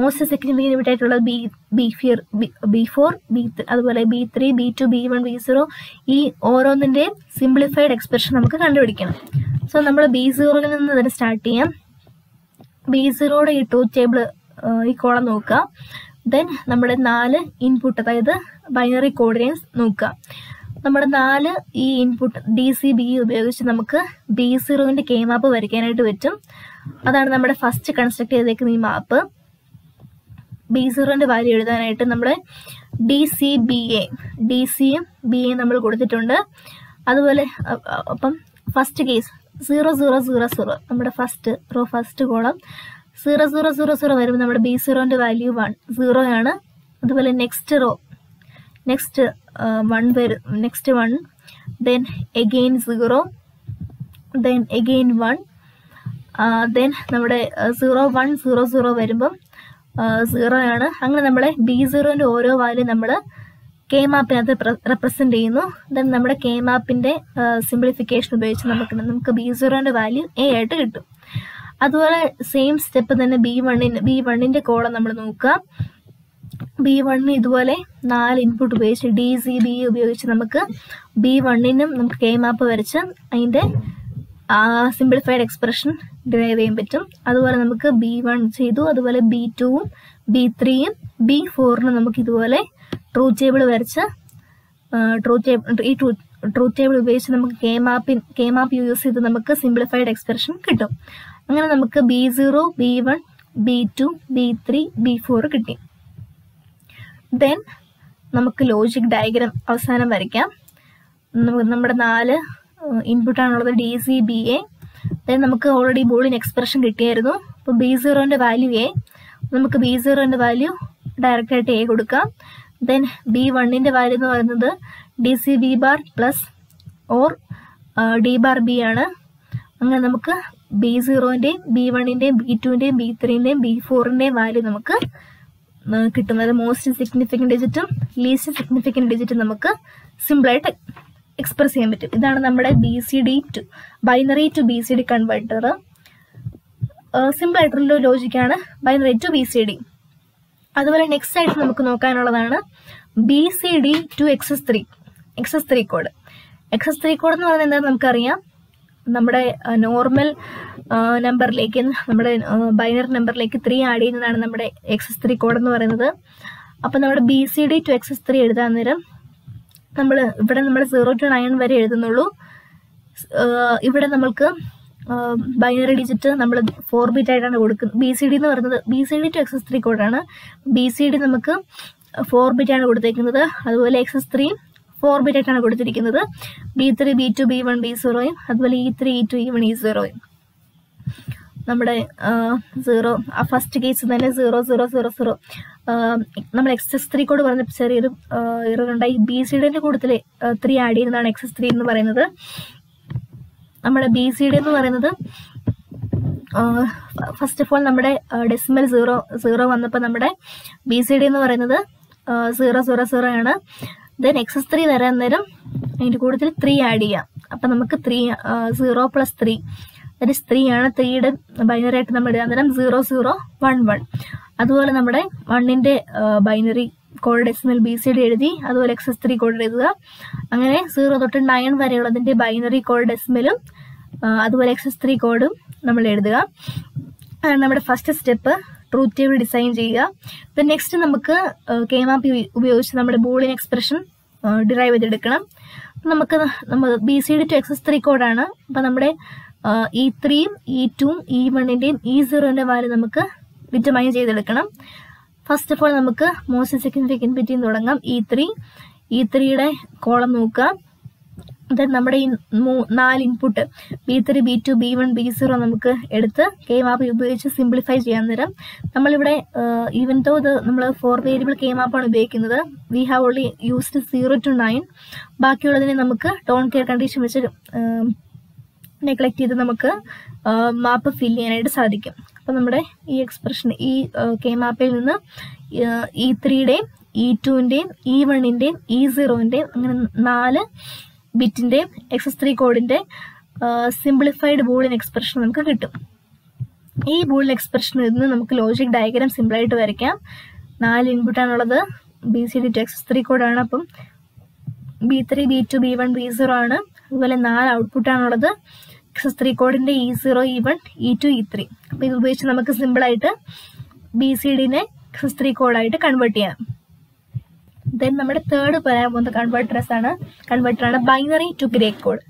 മോസ്റ്റ് സിഗ്നിഫിക്കൻറ്റ് ബിറ്റ് ആയിട്ടുള്ളത് B4, B3, അതുപോലെ B3, B2, B1, B0 ഈ ഓരോന്നിൻ്റെയും സിംപ്ലിഫൈഡ് എക്സ്പ്രഷൻ നമുക്ക് കണ്ടുപിടിക്കണം. സോ നമ്മൾ B0യിൽ നിന്ന് തന്നെ സ്റ്റാർട്ട് ചെയ്യാം. B0യുടെ ഈ ട്രൂത്ത് ടേബിൾ ഈ കോളം നോക്കുക. ദെൻ നമ്മുടെ 4 ഇൻപുട്ട്, അതായത് ബൈനറി കോഡിനെ നോക്കുക. നമ്മുടെ 4 ഈ ഇൻപുട്ട് DCBA ഉപയോഗിച്ച് നമുക്ക് B0ന്റെ K-map വരയ്ക്കാനായിട്ട് പറ്റും. അതാണ് നമ്മുടെ ഫസ്റ്റ് കൺസ്ട്രക്ട് ചെയ്തേക്കുന്ന ഈ മാപ്പ്. B0ന്റെ വാല്യൂ എഴുതാനായിട്ട് നമ്മുടെ DCയും BA നമ്മൾ കൊടുത്തിട്ടുണ്ട്. അതുപോലെ അപ്പം ഫസ്റ്റ് കേസ് 0000 നമ്മുടെ ഫസ്റ്റ് കോളം 0000 വരുമ്പോൾ നമ്മുടെ B0ന്റെ വാല്യൂ 0 ആണ്. അതുപോലെ next 1 then again 0 then again 1 then നമ്മുടെ 0100 വരുമ്പം 0 ആണ്. അങ്ങനെ നമ്മളെ B0ന്റെ ഓരോ വാല്യൂ നമ്മൾ K-mapനകത്ത് റെപ്രസെന്റ് ചെയ്യുന്നു. ദെൻ നമ്മുടെ K-mapന്റെ സിംപ്ലിഫിക്കേഷൻ ഉപയോഗിച്ച് നമുക്ക് B0ന്റെ വാല്യൂ A ആയിട്ട് കിട്ടും. അതുപോലെ സെയിം സ്റ്റെപ്പ് തന്നെ B1ന്റെ കോളം നമ്മൾ നോക്കുക. B1 ഇതുപോലെ 4 ഇൻപുട്ട് ഉപയോഗിച്ച് DCB ഉപയോഗിച്ച് നമുക്ക് B1നും നമുക്ക് കെ മാപ്പ് വരച്ച് അതിൻ്റെ സിംപ്ലിഫൈഡ് എക്സ്പ്രഷൻ ഡിറൈവ് ചെയ്യാൻ പറ്റും. അതുപോലെ നമുക്ക് B1 ചെയ്തു, അതുപോലെ B2ഉം B3യും B4നും നമുക്ക് ഇതുപോലെ ട്രൂത്ത് ടേബിൾ വരച്ച് ട്രൂത്ത് ടേബിൾ ഉപയോഗിച്ച് നമുക്ക് കെ മാപ്പ് യൂസ് ചെയ്ത് നമുക്ക് സിംപ്ലിഫൈഡ് എക്സ്പ്രഷൻ കിട്ടും. അങ്ങനെ നമുക്ക് B0, B1, B2, B3, B4 കിട്ടി. ദെൻ നമുക്ക് ലോജിക് ഡയഗ്രാം അവസാനം വരയ്ക്കാം. നമ്മുടെ 4 ഇൻപുട്ടാണുള്ളത് DCBA. ദെൻ നമുക്ക് ഓൾറെഡി ബൂളിയൻ എക്സ്പ്രഷൻ കിട്ടിയായിരുന്നു. അപ്പോൾ B0ൻ്റെ വാല്യൂ A, നമുക്ക് B0ൻ്റെ വാല്യൂ ഡയറക്റ്റായിട്ട് A കൊടുക്കാം. ദെൻ B1ൻ്റെ വാല്യൂ എന്ന് പറയുന്നത് DCB bar plus or D bar B ആണ്. അങ്ങനെ നമുക്ക് B0ൻ്റെയും B1ൻ്റെയും B2ൻ്റെയും B3ൻ്റെയും B4ൻ്റെയും വാല്യൂ നമുക്ക് കിട്ടുന്നത് മോസ്റ്റ് സിഗ്നിഫിക്കൻറ്റ് ഡിജിറ്റും ലീസ്റ്റ് സിഗ്നിഫിക്കൻറ്റ് ഡിജിറ്റും നമുക്ക് സിമ്പിളായിട്ട് എക്സ്പ്രസ് ചെയ്യാൻ പറ്റും. ഇതാണ് നമ്മുടെ ബൈനറി ടു BCD കൺവേർട്ടർ. സിമ്പിളായിട്ടുള്ള ലോജിക്കാണ് ബൈനറി ടു BCD. അതുപോലെ നെക്സ്റ്റ് ആയിട്ട് നമുക്ക് നോക്കാനുള്ളതാണ് BCD to XS3 code. XS3 code എന്ന് പറയുന്നത് എന്താണെന്ന് നമുക്കറിയാം. നമ്മുടെ നോർമൽ നമ്പറിലേക്ക്, നമ്മുടെ ബൈനറി നമ്പറിലേക്ക് 3 ആഡ് ചെയ്യുന്നതാണ് നമ്മുടെ XS3 കോഡ് എന്ന് പറയുന്നത്. അപ്പം നമ്മുടെ BCD ടു XS3 എഴുതാൻ നേരം ഇവിടെ നമ്മൾ 0 to 9 വരെ എഴുതുന്നുള്ളൂ. ഇവിടെ നമ്മൾക്ക് ബൈനറി ഡിജിറ്റ് നമ്മൾ 4 ബിറ്റ് ആയിട്ടാണ് കൊടുക്കുന്നത്. BCD എന്ന് പറയുന്നത് BCD ടു XS3 കോഡാണ്. BCD നമുക്ക് 4 ബിറ്റ് ആണ് കൊടുത്തേക്കുന്നത്. അതുപോലെ XS3 4 ബിറ്റ് ആയിട്ടാണ് കൊടുത്തിരിക്കുന്നത്. B3, B2, B1, B0യും അതുപോലെ E3, E2, E1, E0യും. നമ്മുടെ 0 ഫസ്റ്റ് കേസ് തന്നെ 0 0 0 0 നമ്മൾ XS3 കോഡ് പറഞ്ഞ ചെറിയൊരു എറർ ഉണ്ടായി. BCDൻ്റെ കൂട്ടത്തിൽ 3 ആഡ് ചെയ്യുന്നതാണ് XS3 എന്ന് പറയുന്നത്. നമ്മുടെ BCD എന്ന് പറയുന്നത് ഫസ്റ്റ് ഓഫ് ഓൾ നമ്മുടെ ഡെസിമൽ 0 വന്നപ്പോൾ നമ്മുടെ BCD എന്ന് പറയുന്നത് 0 0 0 ആണ്. ദെൻ XS3 വരാൻ നേരം അതിൻ്റെ കൂട്ടത്തിൽ 3 ആഡ് ചെയ്യാം. അപ്പം നമുക്ക് 0 + 3 ദാറ്റ് ഈസ് 3 ആണ്. 3യുടെ ബൈനറി ആയിട്ട് നമ്മൾ ഇടാൻ നേരം 0 0 1 1. അതുപോലെ നമ്മുടെ 1ൻ്റെ ബൈനറി കോഡ് ഡെസിമൽ BCD എഴുതി, അതുപോലെ XS3 കോഡ് എഴുതുക. അങ്ങനെ 0 തൊട്ട് 9 വരെയുള്ളതിൻ്റെ ബൈനറി കോഡ് ഡെസിമലും അതുപോലെ XS3 കോഡും നമ്മൾ എഴുതുക. നമ്മുടെ first step truth table design ചെയ്യുക. ദെൻ നെക്സ്റ്റ് നമുക്ക് കെ മാപ്പ് ഉപയോഗിച്ച് നമ്മുടെ ബൂളിയൻ എക്സ്പ്രഷൻ ഡിറൈവ് ചെയ്തെടുക്കണം. നമ്മൾ BCD ടു XS3 കോഡാണ്. അപ്പം നമ്മുടെ E3യും E2ഉം E1ൻ്റെയും E0ൻ്റെ വാല്യൂ നമുക്ക് ഡിറ്റർമൈൻ ചെയ്തെടുക്കണം. ഫസ്റ്റ് ഓഫ് ഓൾ നമുക്ക് മോസ്റ്റ് സിഗ്നിഫിക്കൻറ്റ് ബിറ്റിൽ തുടങ്ങാം. E3യുടെ കോളം നോക്കുക. ദെൻ നമ്മുടെ ഈ 4 input B3, B2, B1, B0 നമുക്ക് എടുത്ത് കെ മാപ്പ് ഉപയോഗിച്ച് സിംപ്ലിഫൈ ചെയ്യാൻ നേരം നമ്മളിവിടെ ഈവൻ ദോ നമ്മൾ 4 വേരിയബിൾ കെ മാപ്പാണ് ഉപയോഗിക്കുന്നത്. We have only used 0 to 9. ബാക്കിയുള്ളതിനെ നമുക്ക് ഡോൺ കെയർ കണ്ടീഷൻ വെച്ച് നെഗ്ലക്ട് ചെയ്ത് നമുക്ക് മാപ്പ് ഫിൽ ചെയ്യാനായിട്ട് സാധിക്കും. അപ്പം നമ്മുടെ ഈ എക്സ്പ്രഷൻ ഈ കെ മാപ്പിൽ നിന്ന് E3യുടെയും E2ൻ്റെയും E1ൻ്റെയും E0ൻ്റെയും അങ്ങനെ 4 ബിറ്റിൻ്റെയും XS3 കോഡിൻ്റെ സിംപ്ലിഫൈഡ് ബൂളിയൻ എക്സ്പ്രഷൻ നമുക്ക് കിട്ടും. ഈ ബൂളിയൻ എക്സ്പ്രഷനിൽ നിന്ന് നമുക്ക് ലോജിക് ഡയഗ്രാം സിമ്പിളായിട്ട് വരയ്ക്കാം. 4 ഇൻപുട്ടാണുള്ളത്. BCD ടു XS3 കോഡാണ്. അപ്പം B3, B2, B1, B0 ആണ്. അതുപോലെ 4 ഔട്ട്പുട്ടാണുള്ളത്. XS3 കോഡിൻ്റെ E0, E1, E2, E3. അപ്പോൾ ഇത് ഉപയോഗിച്ച് നമുക്ക് സിമ്പിളായിട്ട് BCDനെ XS3 കോഡായിട്ട് കൺവേർട്ട് ചെയ്യാം. ദെൻ നമ്മുടെ തേർഡ് പറയാൻ പോകുന്ന കൺവേർട്ടറാണ് ബൈനറി ടു ഗ്രേ കോഡ്.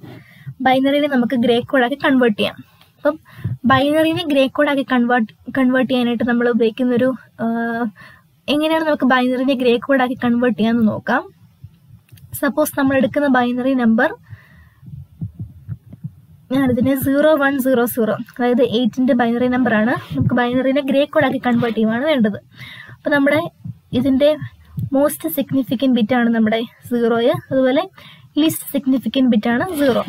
ബൈനറിനെ നമുക്ക് ഗ്രേ കോഡാക്കി കൺവേർട്ട് ചെയ്യാം. അപ്പം ബൈനറിനെ ഗ്രേ കോഡാക്കി കൺവേർട്ട് ചെയ്യാനായിട്ട് നമ്മൾ ഉപയോഗിക്കുന്നൊരു എങ്ങനെയാണ് നമുക്ക് ബൈനറിനെ ഗ്രേ കോഡാക്കി കൺവേർട്ട് ചെയ്യാമെന്ന് നോക്കാം. സപ്പോസ് നമ്മൾ എടുക്കുന്ന ബൈനറി നമ്പർ ഞാനിതിനെ 0100, അതായത് 8ൻ്റെ ബൈനറി നമ്പറാണ്. നമുക്ക് ബൈനറിനെ ഗ്രേ കോഡാക്കി കൺവേർട്ട് ചെയ്യുകയാണ് വേണ്ടത്. അപ്പം നമ്മുടെ ഇതിൻ്റെ മോസ്റ്റ് സിഗ്നിഫിക്കൻറ്റ് ബിറ്റാണ് നമ്മുടെ 0, അതുപോലെ ലീസ്റ്റ് സിഗ്നിഫിക്കൻറ്റ് ബിറ്റാണ് 0.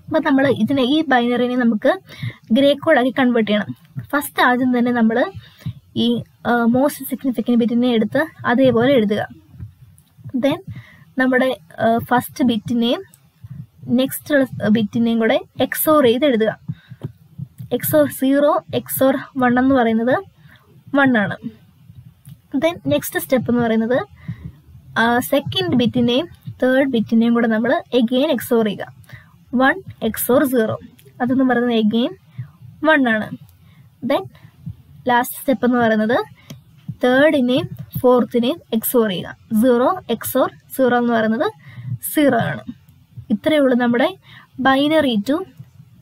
അപ്പം നമ്മൾ ഈ ബൈനറിനെ നമുക്ക് ഗ്രേ കോഡാക്കി കൺവേർട്ട് ചെയ്യണം. ഫസ്റ്റ് ആദ്യം തന്നെ നമ്മൾ ഈ മോസ്റ്റ് സിഗ്നിഫിക്കൻറ്റ് ബിറ്റിനെ എടുത്ത് അതേപോലെ എഴുതുക. ദെൻ നമ്മുടെ ഫസ്റ്റ് ബിറ്റിനെയും നെക്സ്റ്റ് ബിറ്റിനെയും കൂടെ XOR ചെയ്ത് എഴുതുക. XOR 0 XOR 1 എന്ന് പറയുന്നത് 1 ആണ്. ദെൻ നെക്സ്റ്റ് സ്റ്റെപ്പ് എന്ന് പറയുന്നത് സെക്കൻഡ് ബിറ്റിനെയും തേർഡ് ബിറ്റിനെയും കൂടെ നമ്മൾ എഗെയിൻ എക്സോർ ചെയ്യുക. 1 XOR 0 അതെന്ന് പറയുന്നത് എഗെയിൻ 1 ആണ്. ദെൻ ലാസ്റ്റ് സ്റ്റെപ്പ് എന്ന് പറയുന്നത് തേർഡിനെയും ഫോർത്തിനെയും എക്സോർ ചെയ്യുക. 0 XOR 0 എന്ന് പറയുന്നത് 0 ആണ്. ഇത്രയേ ഉള്ളൂ നമ്മുടെ binary to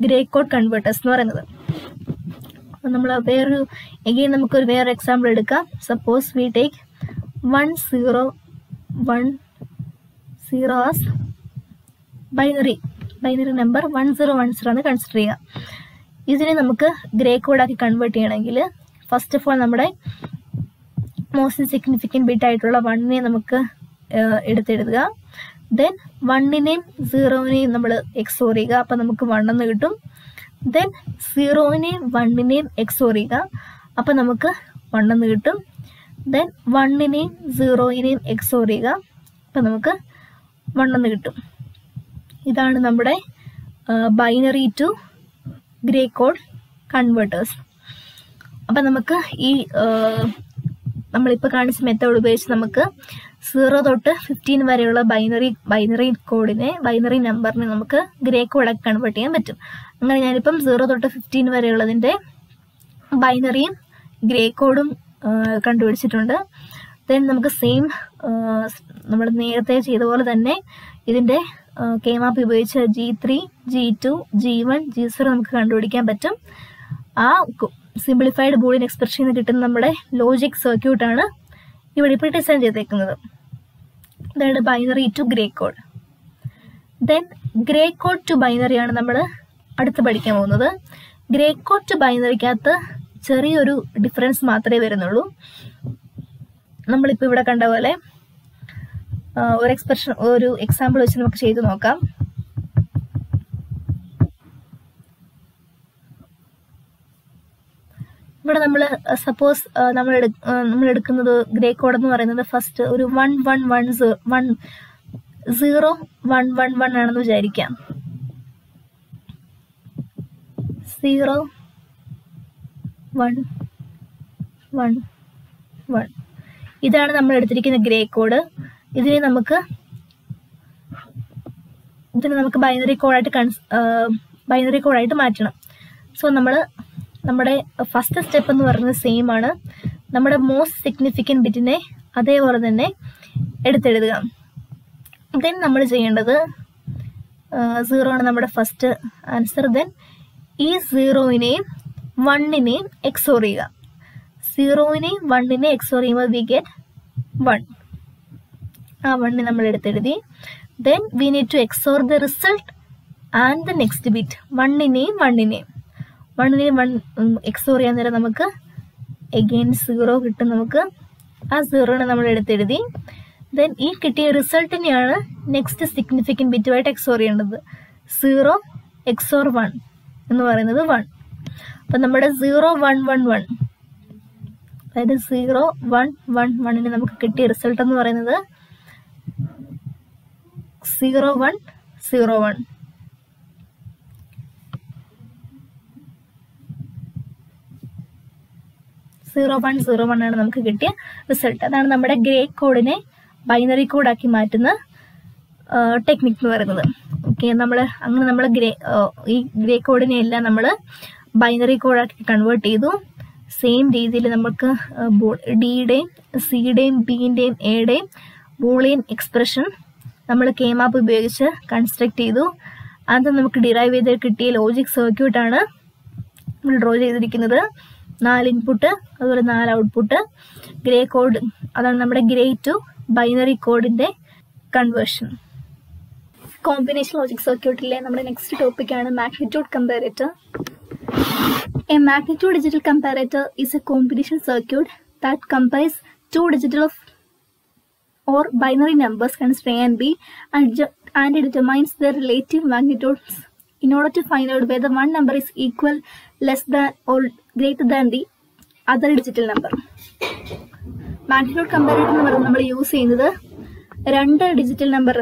Gray code converters എന്ന് പറയുന്നത്. നമ്മൾ വേറൊരു എഗെയിൻ നമുക്കൊരു വേറെ എക്സാമ്പിൾ എടുക്കാം. Suppose we take 1 0 1 0 as binary number 1010 എന്ന് കൺസിഡർ ചെയ്യുക. ഇതിനെ നമുക്ക് ഗ്രേ കോഡാക്കി കൺവേർട്ട് ചെയ്യണമെങ്കിൽ ഫസ്റ്റ് ഓഫ് ഓൾ നമ്മുടെ മോസ്റ്റ് സിഗ്നിഫിക്കൻറ്റ് ബിറ്റ് ആയിട്ടുള്ള 1നെ നമുക്ക് എടുത്തെഴുതുക. ദെൻ 1നെയും 0നെയും നമ്മൾ എക്സോർ ചെയ്യുക. അപ്പം നമുക്ക് 1 എന്ന് കിട്ടും. ദെൻ 0നെയും 1നെയും എക്സോർ ചെയ്യുക. അപ്പം നമുക്ക് 1 എന്ന് കിട്ടും. ദെൻ 1നെയും 0നെയും എക്സോർ ചെയ്യുക. അപ്പം നമുക്ക് 1 എന്ന് കിട്ടും. ഇതാണ് നമ്മുടെ binary to Gray code converters. അപ്പം നമുക്ക് ഈ നമ്മളിപ്പോൾ കാണിച്ച മെത്തേഡ് ഉപയോഗിച്ച് നമുക്ക് 0 തൊട്ട് 15 വരെയുള്ള ബൈനറി നമ്പറിനെ നമുക്ക് ഗ്രേ കോഡാക്കി കൺവേർട്ട് ചെയ്യാൻ പറ്റും. അങ്ങനെ ഞാനിപ്പം 0 തൊട്ട് 15 വരെയുള്ളതിൻ്റെ ബൈനറിയും ഗ്രേ കോഡും കണ്ടുപിടിച്ചിട്ടുണ്ട്. ദെൻ നമുക്ക് സെയിം നമ്മൾ നേരത്തെ ചെയ്ത പോലെ തന്നെ ഇതിൻ്റെ കെ-മാപ്പ് ഉപയോഗിച്ച് G3, G2, G1, G0 നമുക്ക് കണ്ടുപിടിക്കാൻ പറ്റും. ആ സിംപ്ലിഫൈഡ് ബൂളിയൻ എക്സ്പ്രഷനിൽ നിന്ന് കിട്ടുന്ന നമ്മുടെ ലോജിക് സർക്യൂട്ടാണ് ഇവിടെ ഇപ്പോൾ ഡിസൈൻ ചെയ്തേക്കുന്നത്. അതായത് binary to Gray code. Then Gray code to ബൈനറിയാണ് നമ്മൾ അടുത്ത് പഠിക്കാൻ പോകുന്നത്. ഗ്രേ കോഡ് ടു ബൈനറിക്കകത്ത് ചെറിയൊരു ഡിഫറൻസ് മാത്രമേ വരുന്നുള്ളൂ. നമ്മളിപ്പോൾ ഇവിടെ കണ്ട പോലെ ഒരു എക്സാമ്പിൾ വെച്ച് നമുക്ക് ചെയ്ത് നോക്കാം. ഇവിടെ നമ്മൾ സപ്പോസ് നമ്മൾ എടുക്കുന്നത് ഗ്രേ കോഡ് എന്ന് പറയുന്നത് ഫസ്റ്റ് ഒരു 1 1 1 0 1 1 1 ആണെന്ന് വിചാരിക്കാം. 0 1 1 1 ഇതാണ് നമ്മൾ എടുത്തിരിക്കുന്ന ഗ്രേ കോഡ്. ഇതിനെ നമുക്ക് ബൈനറി കോഡായിട്ട് മാറ്റണം. സോ നമ്മുടെ ഫസ്റ്റ് സ്റ്റെപ്പ് എന്ന് പറയുന്നത് സെയിം ആണ്. നമ്മുടെ മോസ്റ്റ് സിഗ്നിഫിക്കൻറ്റ് ബിറ്റിനെ അതേപോലെ തന്നെ എടുത്തെഴുതുക. ദെൻ നമ്മൾ ചെയ്യേണ്ടത് 0 ആണ് നമ്മുടെ ഫസ്റ്റ് ആൻസർ. ദെൻ ഈ 0നെയും 1നെയും എക്സോർ ചെയ്യുക. 0നെയും 1നെയും എക്സോർ ചെയ്യുമ്പോൾ വി ഗെറ്റ് 1. ആ 1നെ നമ്മൾ എടുത്തെഴുതി. Then we need to XOR the result and the next bit. 1നെയും 1 എക്സോർ ചെയ്യാൻ നേരം നമുക്ക് എഗെയിൻ 0 കിട്ടും. നമുക്ക് ആ 0നെ നമ്മൾ എടുത്തെഴുതി. ദെൻ ഈ കിട്ടിയ റിസൾട്ടിനെയാണ് നെക്സ്റ്റ് സിഗ്നിഫിക്കൻറ്റ് ബിറ്റുമായിട്ട് എക്സോർ ചെയ്യേണ്ടത്. 0 XOR 1 എന്ന് പറയുന്നത് 1. അപ്പം നമ്മുടെ 0 1 1 1 അതായത് 0 1 1 1ന് നമുക്ക് കിട്ടിയ റിസൾട്ട് എന്ന് പറയുന്നത് 0 1 0 1. ആണ് നമുക്ക് കിട്ടിയ റിസൾട്ട്. അതാണ് നമ്മുടെ ഗ്രേ കോഡിനെ ബൈനറി കോഡാക്കി മാറ്റുന്ന ടെക്നിക് എന്ന് പറയുന്നത്. ഓക്കെ, നമ്മൾ ഈ ഗ്രേ കോഡിനെ എല്ലാം നമ്മൾ ബൈനറി കോഡാക്കി കൺവേർട്ട് ചെയ്തു. സെയിം രീതിയിൽ നമുക്ക് ഡിയുടെയും സിയുടെയും ബിയുടെയും എയുടെയും ബൂളിയൻ എക്സ്പ്രഷൻ നമ്മൾ കെ-മാപ്പ് ഉപയോഗിച്ച് കൺസ്ട്രക്ട് ചെയ്തു. അത് നമുക്ക് ഡിറൈവ് ചെയ്ത് കിട്ടിയ ലോജിക് സർക്യൂട്ടാണ് നമ്മൾ ഡ്രോ ചെയ്തിരിക്കുന്നത്. 4 ഇൻപുട്ട് അതുപോലെ 4 ഔട്ട്പുട്ട്. ഗ്രേ കോഡ് അതാണ് നമ്മുടെ ഗ്രേ ടു ബൈനറി കോഡിന്റെ കൺവേർഷൻ. കോമ്പിനേഷൻ ലോജിക് സർക്യൂട്ടിലെ നമ്മുടെ നെക്സ്റ്റ് ടോപ്പിക്കാണ് magnitude comparator. A magnitude digital comparator is a combination circuit that compares two digital or binary numbers constrained A and B and determines their relative magnitudes in order to find out whether one number is equal, less than or greater than the other digital number. Magnitude comparator എന്ന് പറയുന്നത് നമ്മൾ use ചെയ്യുന്നത് 2 digital number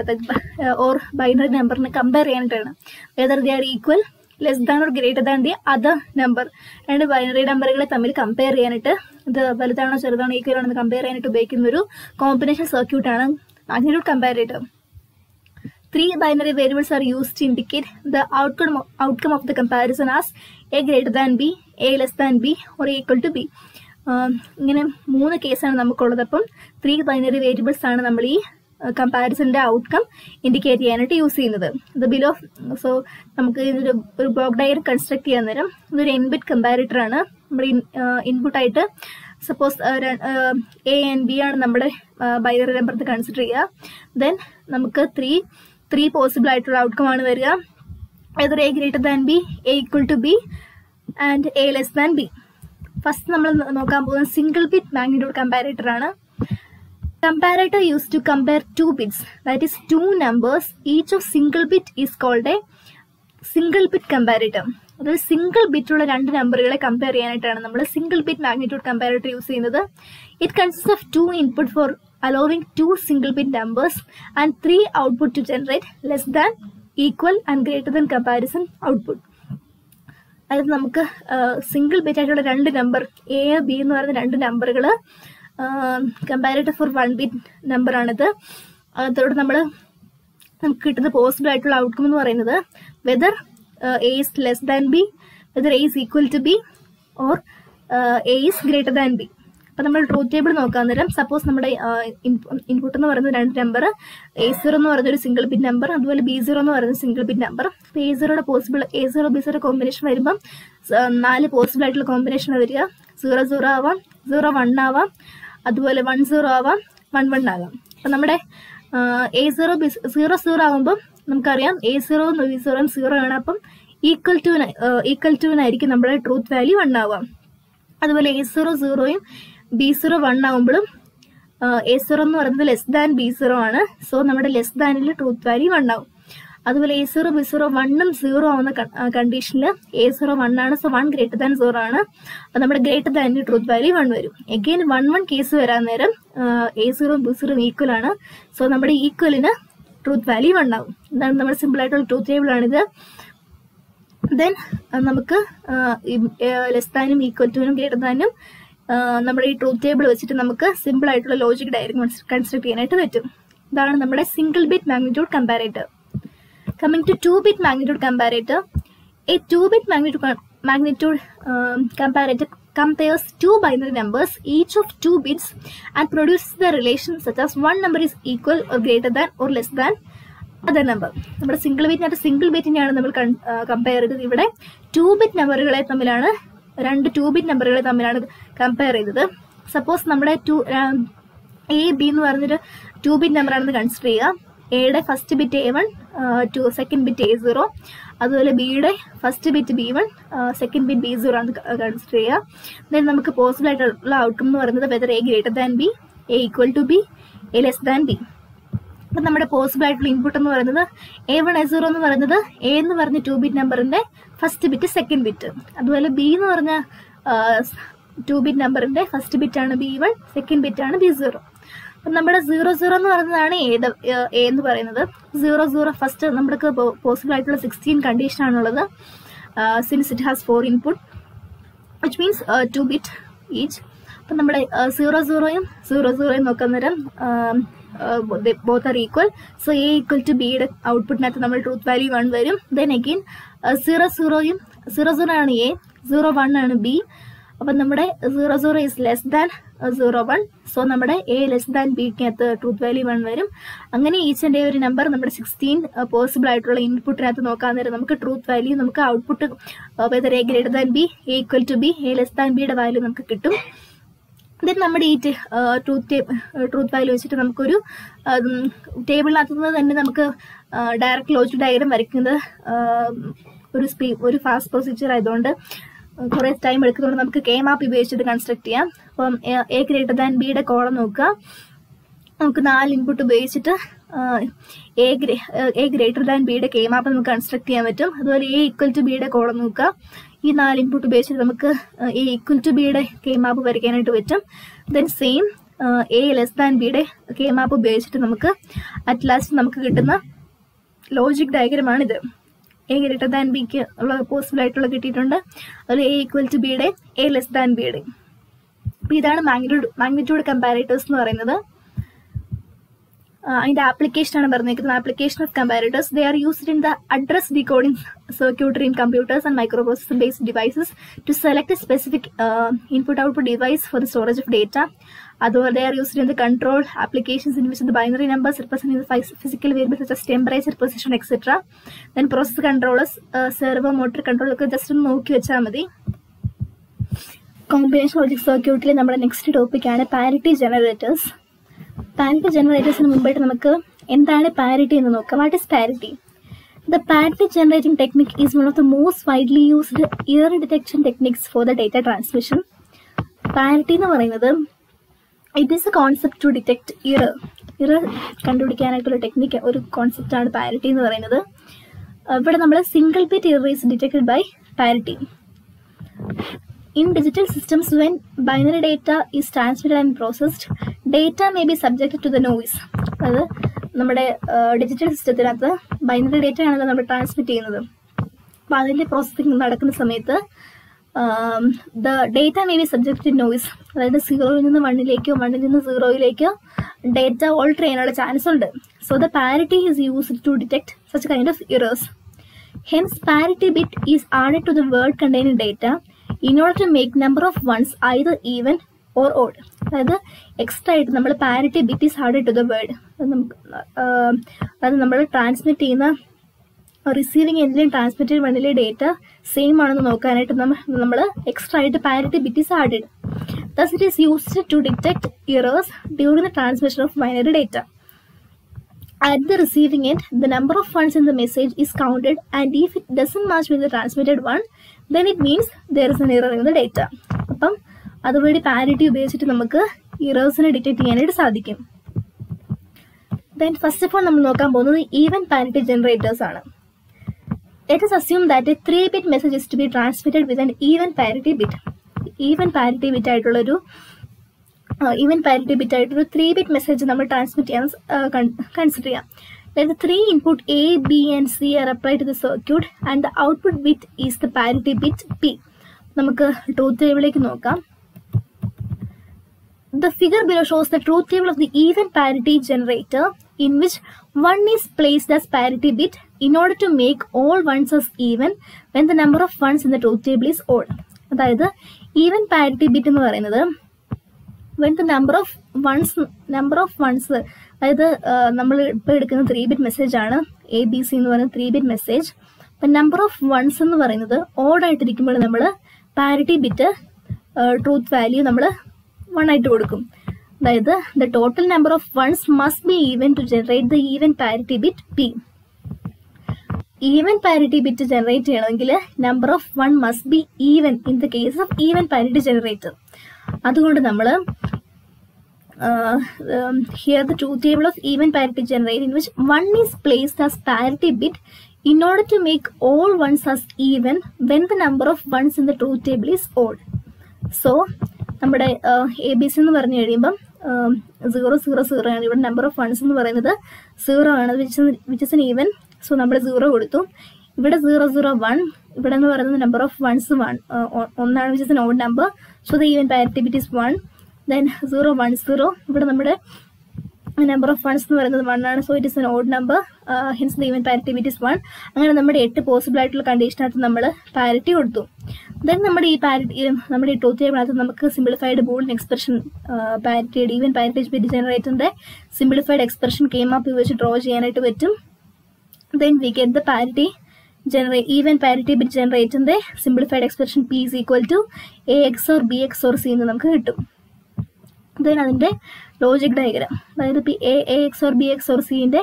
or binary നമ്പറിനെ compare ചെയ്യാനായിട്ടാണ്. Whether they are equal, less than or greater than the other number. രണ്ട് binary നമ്പറുകളെ തമ്മിൽ compare ചെയ്യാനായിട്ട്, ഇത് വലുതാണോ ചെറുതാണോ ഈക്വൽ ആണെന്ന് കമ്പയർ ചെയ്യാനായിട്ട് ഉപയോഗിക്കുന്ന ഒരു കോമ്പിനേഷൻ സർക്യൂട്ടാണ് magnitude comparator. 3 binary variables are used to indicate the outcome of the comparison as a greater than b, a less than b or a equal to b. ഇങ്ങനെ 3 കേസാണ് നമുക്കുള്ളത്. അപ്പം 3 ബൈനറി വേരിയബിൾസ് ആണ് നമ്മൾ ഈ കമ്പാരിസന്റെ ഔട്ട്കം ഇൻഡിക്കേറ്റ് ചെയ്യാനായിട്ട് use ചെയ്യുന്നത്. ഇത് ബിലോ, സോ നമുക്ക് ഇതൊരു ബ്ലോക്ക് ഡയഗ്രം കൺസ്ട്രക്ട് ചെയ്യാൻ നേരം ഇതൊരു n-bit കമ്പാരേറ്റർ ആണ്. നമ്മുടെ ഇൻപുട്ടായിട്ട് സപ്പോസ് എ ആൻഡ് ബി ആണ് നമ്മുടെ ബൈനറി നമ്പർ കൺസിഡർ ചെയ്യുക. ദെൻ നമുക്ക് ത്രീ പോസിബിൾ ആയിട്ടുള്ള ഔട്ട്കം ആണ് വരിക. ഏതൊരു A greater than B, A equal to B and A less than B. First നമ്മൾ നോക്കാൻ പോകുന്നത് സിംഗിൾ ബിറ്റ് മാഗ്നിറ്റ്യൂഡ് കമ്പാരേറ്റർ ആണ്. Comparator used to compare 2 bits, that is 2 numbers. Each of single bit is called a single bit comparator. അതായത് single ബിറ്റുള്ള 2 നമ്പറുകളെ compare ചെയ്യാനായിട്ടാണ് നമ്മൾ single bit magnitude comparator use ചെയ്യുന്നത്. It consist of 2 input for allowing 2 single bit numbers and 3 output to generate less than, equal and greater than comparison output. അതായത് നമുക്ക് single bit ആയിട്ടുള്ള 2 number A B എന്ന് പറയുന്ന 2 നമ്പറുകൾ comparator four 1 bit number ആണിത്. അതോടെ നമുക്ക് കിട്ടുന്ന പോസിബിൾ ആയിട്ടുള്ള ഔട്ട്കം എന്ന് പറയുന്നത് whether A is less than B, whether A is equal to B or A is greater than B. അപ്പം നമ്മൾ ട്രൂത്ത് ടേബിൾ നോക്കാൻ നേരം സപ്പോസ് നമ്മുടെ ഇൻപുട്ട് എന്ന് പറയുന്നത് 2 നമ്പർ, A0 എന്ന് പറയുന്ന ഒരു സിംഗിൾ ബിറ്റ് നമ്പർ, അതുപോലെ B0 എന്ന് പറയുന്ന സിംഗിൾ ബിറ്റ് നമ്പർ. അപ്പോൾ A0 B0 കോമ്പിനേഷൻ വരുമ്പം 4 പോസിബിൾ ആയിട്ടുള്ള കോമ്പിനേഷൻ വരിക. 0 ആവാം, 01 ആവാം, അതുപോലെ 10 ആവാം, 11 ആകാം. അപ്പം നമ്മുടെ A0 0 ആകുമ്പം നമുക്കറിയാം A0 B0 0 ആണ്. അപ്പം ഈക്വൽ ടുവിനായിരിക്കും നമ്മുടെ ട്രൂത്ത് വാല്യൂ 1 ആവാം. അതുപോലെ A0 0യും B0 1 ആകുമ്പോഴും A0 എന്ന് പറയുന്നത് ലെസ് ദാൻ B0 ആണ്. സോ നമ്മുടെ ലെസ് ദാനിൽ ട്രൂത്ത് വാല്യൂ 1 ആവും. അതുപോലെ A0 B0 1ഉം 0 ആവുന്ന കണ്ടീഷനിൽ A0 1 ആണ്, സോ 1 ഗ്രേറ്റർ ദാൻ 0 ആണ്. അപ്പം നമ്മുടെ ഗ്രേറ്റർ ദാനിൽ ട്രൂത്ത് വാല്യൂ 1 വരും. എഗെയിൻ 1 കേസ് വരാൻ നേരം A0 B0 ഈക്വൽ ആണ്. സോ നമ്മുടെ ഈക്വലിന് ട്രൂത്ത് വാല്യൂ 1 ആവും. ഇതാണ് നമ്മുടെ സിമ്പിൾ ആയിട്ടുള്ള ട്രൂത്ത് ടേബിൾ ആണിത്. ദെൻ നമുക്ക് ലെസ് ദാനും ഈക്വൽ ടുവിനും ഗ്രേറ്റർ ദാനും നമ്മുടെ ഈ ട്രൂത്ത് ടേബിൾ വെച്ചിട്ട് നമുക്ക് സിമ്പിൾ ആയിട്ടുള്ള ലോജിക് ഡയഗ്രം കൺസ്ട്രക്ട് ചെയ്യാനായിട്ട് പറ്റും. ഇതാണ് നമ്മുടെ single bit magnitude comparator. Coming to 2-bit magnitude comparator, a 2-bit magnitude comparator compares 2 binary numbers, each of 2 bits, and produces the relation such as one number is equal or greater than or less than other number. നമ്മുടെ single ബിറ്റിനെയാണ് നമ്മൾ compare ചെയ്തത്. ഇവിടെ 2-bit നമ്പറുകളെ തമ്മിലാണ് 2 നമ്പറുകളെ തമ്മിലാണ് compare ചെയ്തത്. Suppose നമ്മുടെ A B എന്ന് പറഞ്ഞൊരു 2-bit നമ്പറാണെന്ന് കൺസിഡർ ചെയ്യുക. എയുടെ first bit A1, second bit A0, അതുപോലെ ബിയുടെ first bit B1, second bit B0 ആണ് കൺസിഡർ ചെയ്യുക. ദെൻ നമുക്ക് പോസിബിൾ ആയിട്ടുള്ള ഔട്ട്കം എന്ന് പറയുന്നത് whether A greater than B, A equal to B, A less than B. അപ്പം നമ്മുടെ പോസിബിൾ ആയിട്ടുള്ള ഇൻപുട്ട് എന്ന് പറയുന്നത് A1 A0 എന്ന് പറയുന്നത് എ എന്ന് പറഞ്ഞ 2-bit നമ്പറിന്റെ ഫസ്റ്റ് ബിറ്റ് സെക്കൻഡ് ബിറ്റ്, അതുപോലെ ബി എന്ന് പറഞ്ഞ 2-bit നമ്പറിന്റെ ഫസ്റ്റ് ബിറ്റ് ആണ് B1, സെക്കൻഡ് ബിറ്റ് ആണ് B0. അപ്പം നമ്മുടെ 00 എന്ന് പറയുന്നതാണ് എ എന്ന് പറയുന്നത്. 00 ഫസ്റ്റ് നമുക്ക് പോസിബിൾ ആയിട്ടുള്ള 16 കണ്ടീഷൻ ആണുള്ളത്. Since it has 4 input which means 2-bit each. അപ്പം നമ്മുടെ 00യും 00യും നോക്കാൻ നേരം both are equal. So A equal to ബിയുടെ ഔട്ട്പുട്ടിനകത്ത് നമ്മൾ ട്രൂത്ത് വാല്യൂ 1 വരും. ദെൻ അഗെയിൻ 00 ആണ് എ, 01 ആണ് ബി. അപ്പം നമ്മുടെ 00 ഈസ് ലെസ് ദാൻ 01. സോ നമ്മുടെ എ ലെസ് ദാൻ ബിക്കകത്ത് ട്രൂത്ത് വാല്യൂ 1 വരും. അങ്ങനെ ഈച്ച് ആൻഡ് ഒരു നമ്പർ നമ്മുടെ 16 പോസിബിൾ ആയിട്ടുള്ള ഇൻപുട്ടിനകത്ത് നോക്കാൻ നേരം നമുക്ക് ട്രൂത്ത് വാല്യൂ, നമുക്ക് output whether A greater than B, A equal to B, A less than ബിയുടെ വാല്യൂ നമുക്ക് കിട്ടും. ദെൻ നമ്മുടെ ഈ ട്രൂത്ത് വാല്യൂ വെച്ചിട്ട് നമുക്കൊരു ടേബിളിനകത്തുനിന്ന് തന്നെ നമുക്ക് ഡയറക്റ്റ് ലോജിക് ഡയഗ്രം വരയ്ക്കുന്നത് ഒരു ഫാസ്റ്റ് പ്രൊസീജിയർ ആയതുകൊണ്ട് കുറെ ടൈം എടുക്കുന്നതുകൊണ്ട് നമുക്ക് കെ മാപ്പ് ഉപയോഗിച്ചിട്ട് കൺസ്ട്രക്ട് ചെയ്യാം. അപ്പം എ ഗ്രേറ്റർ ദാൻ ബിയുടെ കോളം നോക്കുക. നമുക്ക് 4 ഇൻപുട്ട് ഉപയോഗിച്ചിട്ട് എ ഗ്രേറ്റർ ദാൻ ബിയുടെ കെ മാപ്പ് നമുക്ക് കൺസ്ട്രക്ട് ചെയ്യാൻ പറ്റും. അതുപോലെ എ ഈക്വൽ ടു ബിയുടെ കോളം നോക്കുക. ഈ 4 ഇൻപുട്ട് ഉപയോഗിച്ചിട്ട് നമുക്ക് എ ഈക്വൽ ടു ബിയുടെ കെ മാപ്പ് വരയ്ക്കാനായിട്ട് പറ്റും. Then same A less than ബിയുടെ കെ മാപ്പ് ഉപയോഗിച്ചിട്ട് നമുക്ക് അറ്റ് ലാസ്റ്റ് നമുക്ക് കിട്ടുന്ന ലോജിക് ഡയഗ്രമാണിത്. എ ഗ്രേറ്റർ ദാൻ ബിക്ക് ഉള്ള പോസിബിൾ ആയിട്ടുള്ള കിട്ടിയിട്ടുണ്ട്. അതുപോലെ എ ഈക്വൽ ടു ബിയുടെ എ ലെസ് ദാൻ ബിയുടെ. അപ്പോൾ ഇതാണ് മാഗ്നിറ്റ്യൂഡ് കമ്പാരേറ്റേഴ്സ് എന്ന് പറയുന്നത്. അതിന്റെ ആപ്ലിക്കേഷൻ ആണ് പറഞ്ഞിരിക്കുന്നത്. Application of comparators they are used in the address decoding circuitry in computers and microprocessor based devices to select a specific input output device for the storage of data. അതുപോലെ they are used in the control applications in which the binary numbers representing the physical variables such as temperature, position, etc. Then process controllers, servo motor control ഒക്കെ just ഒന്ന് നോക്കി വെച്ചാൽ മതി. Combination logic സർക്യൂട്ടിലെ നമ്മുടെ next ടോപ്പിക്കാണ് parity generators. Parity ജനറേറ്റേഴ്സിന് മുമ്പായിട്ട് നമുക്ക് എന്താണ് പാരിറ്റി എന്ന് നോക്കാം. What is parity? The parity generating technique is one of the most widely used error detection techniques for the data transmission. Parity എന്ന് പറയുന്നത് it is a concept to detect error കണ്ടുപിടിക്കാനായിട്ടുള്ള technique, ഒരു കോൺസെപ്റ്റാണ് parity എന്ന് പറയുന്നത്. ഇവിടെ നമ്മൾ single bit error is detected by parity. In digital systems, when binary data is transmitted and processed, data may be subjected to the noise. അതായത് നമ്മുടെ digital സിസ്റ്റത്തിനകത്ത് binary data ആണല്ലോ നമ്മൾ ട്രാൻസ്മിറ്റ് ചെയ്യുന്നത്. അപ്പോൾ അതിൻ്റെ പ്രോസസ്സിംഗ് നടക്കുന്ന സമയത്ത് the data may be subject to noise. അതായത് 0 നിന്ന് 1 1 നിന്ന് 0 ഡേറ്റ ഓൾട്ടർ ചെയ്യാനുള്ള ചാൻസ് ഉണ്ട്. So the parity is used to detect such kind of errors. Hence parity bit is added to the word containing data in order to make number of ones either even or odd. അതായത് extra ആയിട്ട് നമ്മൾ parity bit is added to the word. അത് നമ്മൾ transmit ചെയ്യുന്ന receiving എൻഡിലും transmitted വണ്ണിലെ data same ആണെന്ന് നോക്കാനായിട്ട് നമ്മൾ എക്സ്ട്രാ ആയിട്ട് parity bit is added. Thus it is used to detect errors during the transmission of binary data. At the receiving end, the number of ones in the message is counted, and if it doesn't match with the transmitted one, then it means there is an error in the data. അപ്പം അതുവഴി parity ഉപയോഗിച്ചിട്ട് നമുക്ക് ഇറേഴ്സിനെ detect ചെയ്യാനായിട്ട് സാധിക്കും. Then first of all നമ്മൾ നോക്കാൻ പോകുന്നത് even parity generators ആണ്. Let us assume that a 3-bit message is to be transmitted with an even parity bit. Even parity bit ആയിട്ടുള്ളൊരു 3-bit മെസ്സേജ് നമ്മൾ ട്രാൻസ്മിറ്റ് ചെയ്യാൻ കൺസിഡർ ചെയ്യാം. Let the 3 input A, B and C are applied to the circuit and the output bit is the parity bit P. നമുക്ക് truth ടേബിളിലേക്ക് നോക്കാം. The figure below shows the truth table of the even parity generator in which 1 is placed as parity bit in order to make all ones as even when the number of ones in the truth table is odd. അതായത് even parity bit എന്ന് പറയുന്നത് when the number of ones അതായത് നമ്മൾ ഇപ്പോൾ എടുക്കുന്ന 3-bit message ആണ് ABC എന്ന് പറയുന്ന 3-bit മെസ്സേജ്. അപ്പം നമ്പർ ഓഫ് വൺസ് എന്ന് പറയുന്നത് ഓഡ് ആയിട്ടിരിക്കുമ്പോൾ നമ്മൾ പാരിറ്റി ബിറ്റ് ട്രൂത്ത് വാല്യൂ നമ്മൾ 1 ആയിട്ട് കൊടുക്കും. അതായത് the total number of ones must be even to generate the even parity bit P. Even parity bit generate ചെയ്യണമെങ്കിൽ number of 1 must be even in the case of even parity generator. അതുകൊണ്ട് നമ്മൾ here the truth table of even parity generator in which 1 is placed as parity bit in order to make all ones as even when the number of ones in the truth table is odd. So നമ്മുടെ ABC എന്ന് പറഞ്ഞു കഴിയുമ്പം 0 0 0 ആണ്. ഇവിടെ number of once എന്ന് പറയുന്നത് 0 ആണ്, which is N even. So നമ്മൾ 0 കൊടുത്തു. ഇവിടെ 0 0 1, ഇവിടെ എന്ന് പറയുന്നത് number of ones 1 which is an odd number. So the even parity bit is 1. Then 0 1 0, ഇവിടെ നമ്മുടെ നമ്പർ ഓഫ് വൺസ് എന്ന് പറയുന്നത് 1 ആണ്. So it is an odd number, hints the even parity bit is 1. അങ്ങനെ നമ്മുടെ 8 പോസിബിൾ ആയിട്ടുള്ള കണ്ടീഷനകത്ത് നമ്മൾ parity കൊടുത്തു. ദെൻ നമ്മുടെ ഈ ട്രൂത്ത് ടേബിളിനകത്ത് നമുക്ക് സിംപ്ലിഫൈഡ് ബൂളിയൻ എക്സ്പ്രഷൻ പാരിറ്റിയുടെ ഈവൻ പാരിറ്റി ബിറ്റ് ജനറേറ്ററിന്റെ സിംപ്ലിഫൈഡ് എക്സ്പ്രഷൻ കെയിമാപ്പ് ഉപയോഗിച്ച് ഡ്രോ ചെയ്യാനായിട്ട് പറ്റും. Then we get the parity even parity bit ജനറേറ്ററിന്റെ simplified expression P is equal to AX or BX or C എന്ന് നമുക്ക് കിട്ടും. ദെൻ അതിന്റെ ലോജിക് ഡയഗ്രാം, അതായത് AX or BX or Cന്റെ